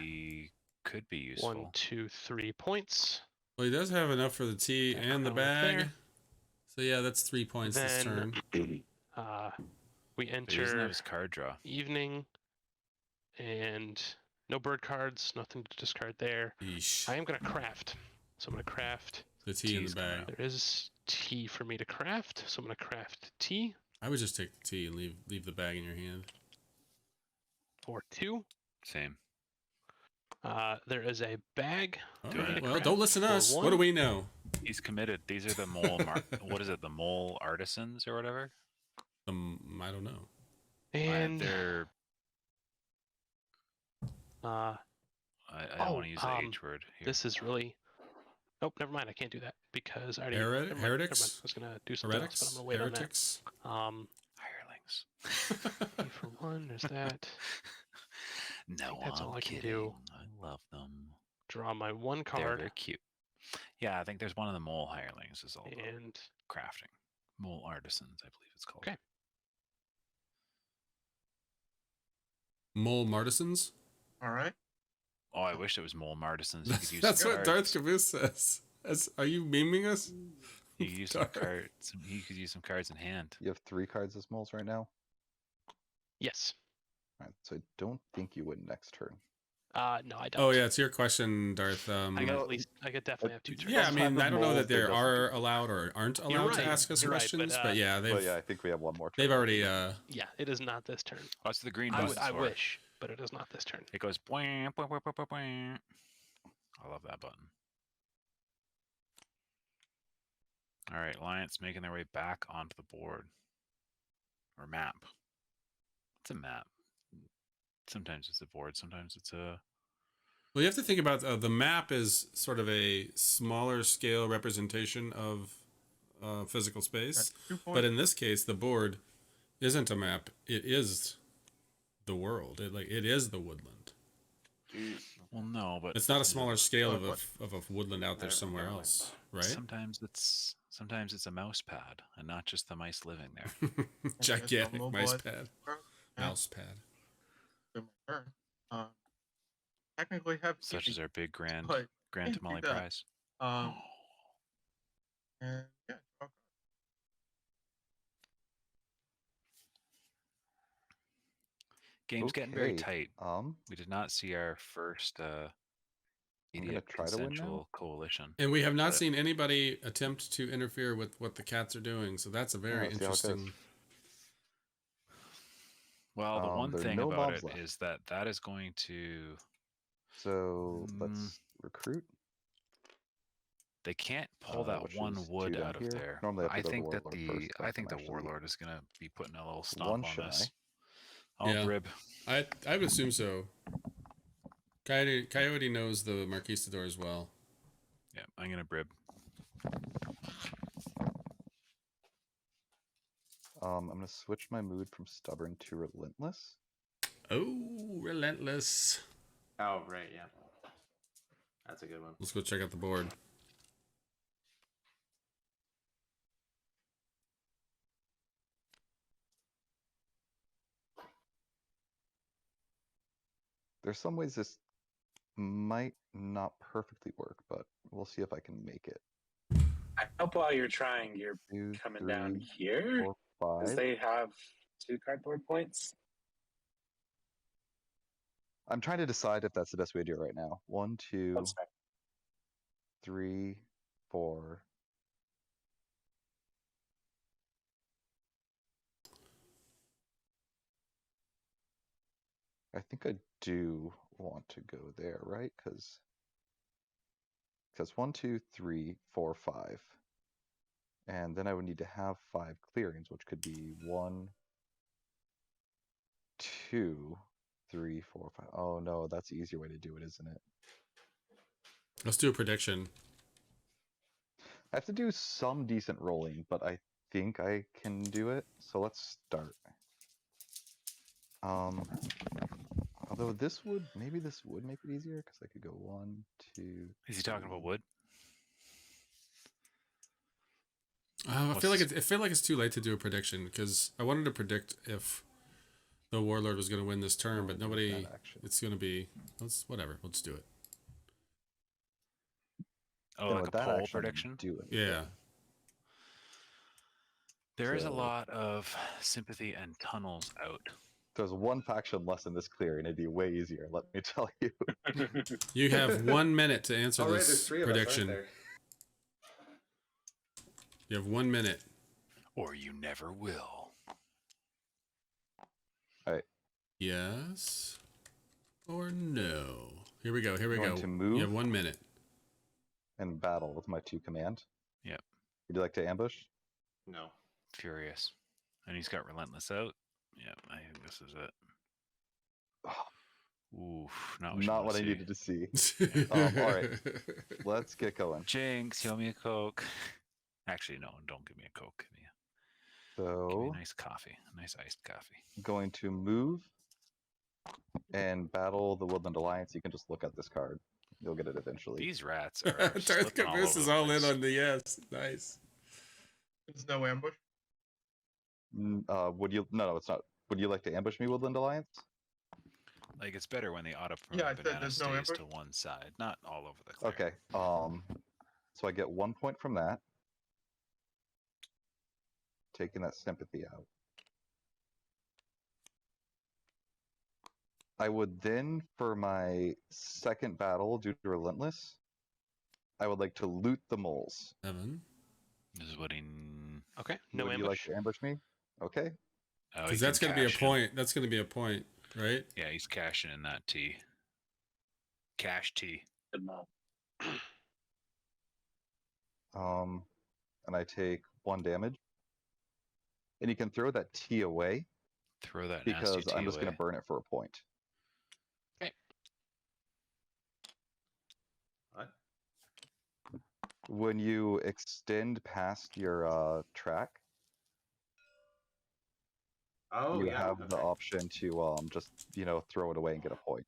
could be useful. 1, 2, 3 points. Well, he does have enough for the tea That and the crown right bag. there. So yeah, that's 3 points this Then turn. we But he doesn't have enter his card draw. evening, and no bird cards, nothing to discard there. Yeesh. I am going to craft. So I'm going to craft. The tea in the Tea's coming bag. up. There is tea for me to craft, so I'm going to craft tea I would just take the tea and leave the bag in your hand. for 2. Same. There is a bag. All Doing right. it. Well, don't listen to For us. What 1. do we know? He's committed. These are the mole. What is it? The mole artisans or whatever. I don't know. And They're I don't want to use the H word here. This is really. Oh, never mind. I can't do that because I already. Heretics? Never mind. I was gonna do something else, but I'm gonna wait Heretics? on Hirelings. that. E for 1. There's that. No, that's I'm all I can kidding. do. I love them. Draw my 1 They're card very cute. Yeah, I think there's one of the mole hirelings is all about and crafting. Mole artisans, I believe it's called. Okay. Mole Martisans? All right. Oh, I wish it was mole martisans. You could use That's some what Darth cards. Caboose says. Are you memeing us? You could use some Darth. cards. You could use some cards in hand. You have 3 cards as moles right now. yes. Alright, so I don't think you win next turn. No, I don't. Oh yeah, it's your question, Darth. I could at least. I could definitely have 2 turns. Yeah, I Some mean, type of I don't know moles, that they they doesn't are do. allowed or aren't You're allowed to right, ask us you're right, questions, but, but yeah, But yeah, I think we have one more turn. they've already. Yeah, it is not this turn. Oh, it's the green I button. wish, but it is not this turn. It goes. Bwah, bwah, bwah, bwah, bwah, bwah. I love that button. All right, Alliance making their way back onto the board or map. It's a map. Sometimes it's a board. Sometimes it's a. Well, you have to think about the map is sort of a smaller scale representation of physical space, That's 2 points. but in this case, the board isn't a map; it is the world. It is the woodland. Well, no, but It's not a smaller scale of What? a woodland out there somewhere else, right? sometimes it's a mouse pad and not just the mice living there. Gigantic mobile mice as- pad, Yeah. mouse pad. So my turn. Technically have Such as easy, our big grand but grand can't do tamale that. prize. and yeah, draw a card. Game's getting very Okay, tight. We did not see our first gonna idiot try to win now. consensual coalition. And we have not But- seen anybody attempt to interfere with what the cats are doing, so that's a very let's see how it goes. interesting. Well, the one there are thing no about mobs it left. is that is going to. So Mm. let's recruit. They can't pull that which one is wood 2 down out of here. there. Normally I have to I go to think that Warlord the first, but I I'm think the actually warlord is gonna be putting a little 1 stomp on shy. this. Oh, Yeah. Brib. I would assume so. Ccoyote knows the Marquistadors well. Yeah, I'm gonna Brib. I'm gonna switch my mood from stubborn to relentless. Oh, relentless. Oh, right, yeah. That's a good one. Let's go check out the board. There's some ways this might not perfectly work, but we'll see if I can make it. I hope while you're trying, you're 2, coming 3, down here 4, because 5. they have 2 cardboard points. I'm trying to decide if that's the best way to do it right now. 1, 2, That's fine. 3, 4. I think I do want to go there, right? Because 1, 2, 3, 4, 5. And then I would need to have 5 clearings, which could be 1, 2, 3, 4, 5. Oh no, that's the easier way to do it, isn't it? Let's do a prediction. I have to do some decent rolling, but I think I can do it. So let's start. Although maybe this would make it easier because I could go 1, 2. Is he talking about wood? I feel like it's too late to do a prediction because I wanted to predict if the warlord was going to win this turn, but nobody. That action. It's going to be. Whatever. Let's do it. Oh, Then like with a that poll action, I prediction? do it. Yeah. There is a So- lot of sympathy and tunnels out. There's 1 faction less in this clearing, it'd be way easier, let me tell you. You have 1 minute to answer Oh, right, this there's 3 of us, prediction. aren't there? You have 1 minute. Or you never will. Yes or no. Here we go. Here we Going go. to move? You have 1 minute. And battle with my 2 command. Yep. Would you like to ambush? No. Furious. And he's got Relentless out. Yeah, I think this is it. Oof, not Not what what I you needed to see. All right. Let's get going. Jinx, you owe me a Coke. Actually, no, don't give me a Coke. Give me So, a nice coffee, a nice iced coffee. going to move and battle the Woodland Alliance. You can just look at this card. You'll get it eventually. These rats are Darth slipping all Caboose over is the all in place. on the yes. Nice. There's no ambush. Would you? No, it's not. Would you like to ambush me, Woodland Alliance? Like, it's better when the auto Yeah, I permanent said banana there's no stays ambush. to one side, not all over the clear. Okay. So I get 1 point from that. Taking that sympathy out. I would then, for my second battle, due to Relentless, I would like to loot the moles. Evan. This is what he. Okay, no Would you like ambush. to ambush me? Okay. Oh, Because he that's can going to be a cash in. point. That's going to be a point, right? Yeah, he's cashing in that T. Cash T. Good mom. And I take 1 damage. And you can throw that T away Throw that nasty because T I'm just away. going to burn it for a point. What? When you extend past your track, Oh, you yeah. have the Okay. option to just throw it away and get a point.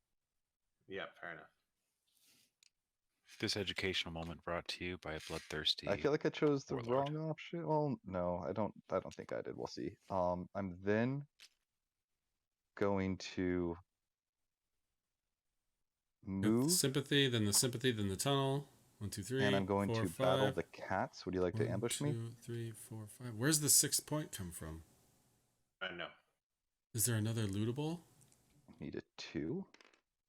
Yeah, fair enough. This educational moment brought to you by a bloodthirsty. I feel like I chose the Warlord. wrong option. Well, no, I don't think I did. We'll see. I'm then going to move, Sympathy, then the sympathy, then the tunnel. 1, 2, 3. and I'm going 4, to 5. battle the cats. Would you like to 1, ambush 2, me? 3, 4, 5. Where's the 6th point come from? No. Is there another lootable? Need a 2.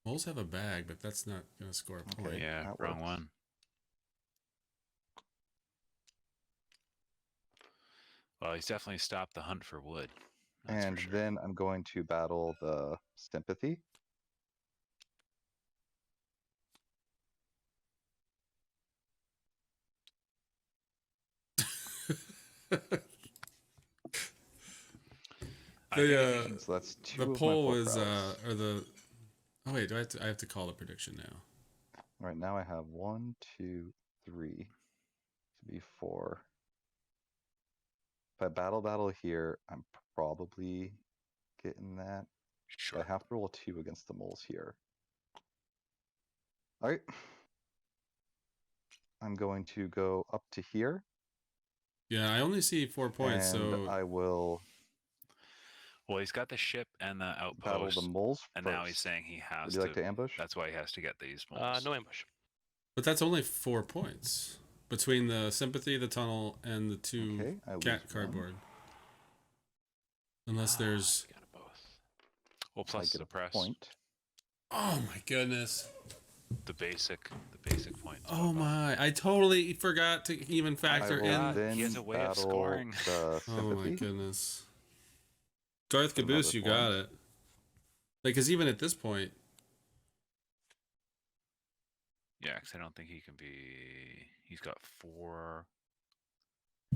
Moles have a bag, but that's not going to score a point. Okay. Yeah, that wrong works. one. Well, he's definitely stopped the hunt for wood. That's And for sure. then I'm going to battle the sympathy. The So that's 2 the of my poll 4 is prowess. or the oh wait, I have to call a prediction now. All right, now I have 1, 2, 3 to be 4. If I battle here, I'm probably getting that. Sure. I have to roll a 2 against the moles here. All right. I'm going to go up to here. Yeah, I only see 4 points, and so I will Well, he's got the ship and the battle outpost, the moles and first. now he's saying he has Would you like to ambush? That's why he has to get these moles. No ambush. but that's only 4 points between the sympathy, the tunnel, and the 2 Okay, I lose cat 1. cardboard. Unless there's Got it both. Well, I plus get the a press. point. oh my goodness. The basic point. Oh my, I totally forgot to even factor I will in. then He has a way of battle scoring. the Oh my sympathy. goodness. Darth Another Caboose, you got point. it. Like, because even at this point, Yeah, because I don't think he can be. He's got 4.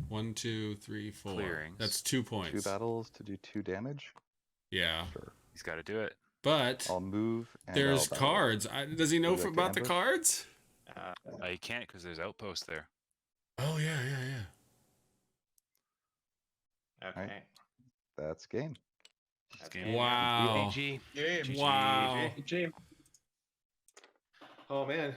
1, 2, 3, 4. Clearings. That's 2 2 points. battles to do 2 damage. Yeah, Sure. He's got to do it. but I'll move. And there's I'll battle. cards. Does he know Would you like to about the ambush? cards? He can't because there's outposts there. Oh yeah, yeah, yeah. Okay. Right. That's game. That's game. game. Wow. GG. Game. GG. Wow. Oh man.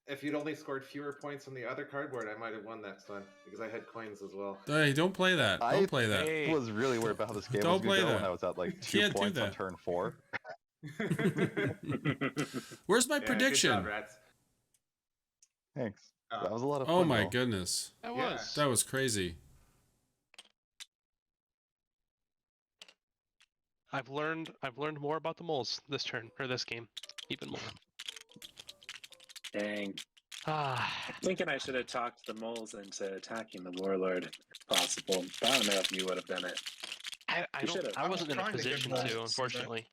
If you'd only scored fewer points on the other cardboard, I might have won next one because I had coins as well. Hey, don't play that. Don't I play that. Hey. was really worried about how this game Don't was going play to go that. when I was at like You 2 can't do points on that. turn 4. Where's my Yeah, prediction? Good job, rats. Thanks. That was a lot of fun. Oh my though. goodness. That Yeah. was. That was crazy. I've learned more about the moles this turn or this game, even more. Dang. Ah, Thinking I should have talked the moles into attacking the warlord if possible. But I don't know if you would have done it. I You should've. I wasn't in a trying to get position moles to, to see that. unfortunately.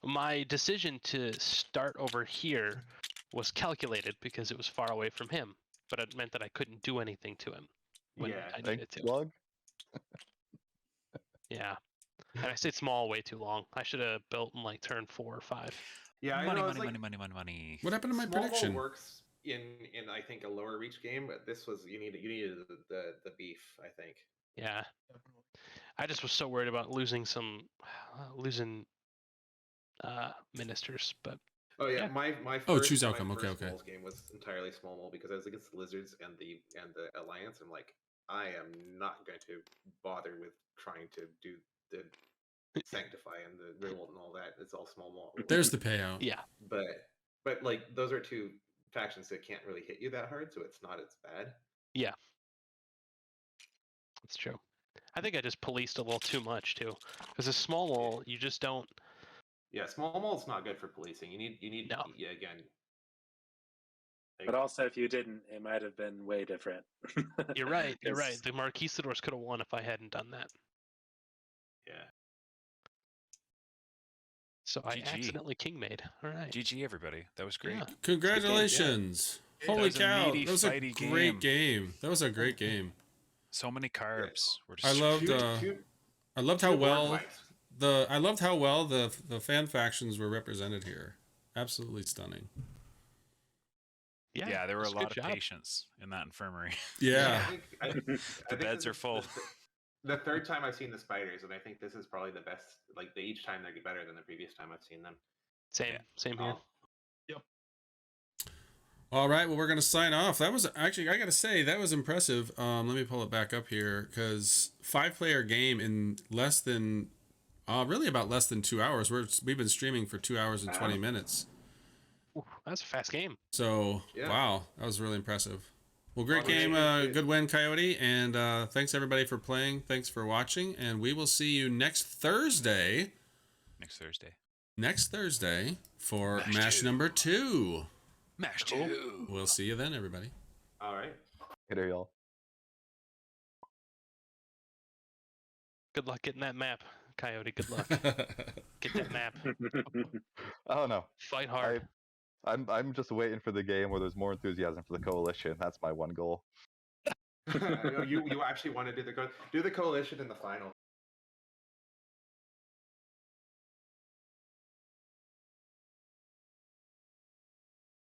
My decision to start over here was calculated because it was far away from him, but it meant that I couldn't do anything to him when Yeah. I Thanks, needed to. Slug. Yeah. And I stayed small way too long. I should have built in like turn 4 or 5. Yeah, I money, know. money, It's like, money, money, money, money. What happened to my small ball prediction? works in I think a lower reach game, but this was you needed the beef. I think. Yeah, Definitely. I just was so worried about losing losing ministers, but Oh yeah, Yeah. my Oh, first, choose my outcome. Okay, first okay. Smalls game was entirely small mall because I was against the Lizards and the Alliance. I'm like, I am not going to bother with trying to do the Sanctify and the Revolt and all that. It's all small mall. There's the payout. yeah, But like those are two factions that can't really hit you that hard, so it's not as bad. that's true. I think I just policed a little too much too, because a small wall you just don't. Yeah, small mall's not good for policing. You need No. yeah, again. But also, if you didn't, it might have been way different. You're right. You're right. 'Cause- The Marquistadors could have won if I hadn't done that. Yeah. So I GG. accidentally king made. All right. GG, everybody. That was great. Yeah. Congratulations! Yeah. Holy That was a cow! meaty, That was a fighty great game. That was a great game. So many carbs. We're I just loved. Two I loved how board well fights. the fan factions were represented here. Absolutely stunning. yeah, there were a that's lot good of job. patients in that infirmary. Yeah. I think The beds this are is full. The third time I've seen the spiders, and I think this is probably the best. Like each time they're better than the previous time I've seen them. Same. Yeah. Same here. All right, well, we're going to sign off. That was actually, I got to say, that was impressive. Let me pull it back up here because 5-player game in less than, really about less than 2 hours. We've been streaming for 2 hours and 20 minutes. Ooh, that's a fast game. So, Yeah. wow, that was really impressive. Well, great Well, game. it- Good win, Coyote. And thanks, everybody, for playing. Thanks for watching. And we will see you next Thursday. Next Thursday. For Mash match 2. number 2. Mash Cool. 2. We'll see you then, everybody. All right. Later, y'all. Good luck getting that map, Coyote. Good luck. Get that map. I don't know. Fight hard. I'm just waiting for the game where there's more enthusiasm for the coalition. That's my one goal. you actually want to do the coalition in the final.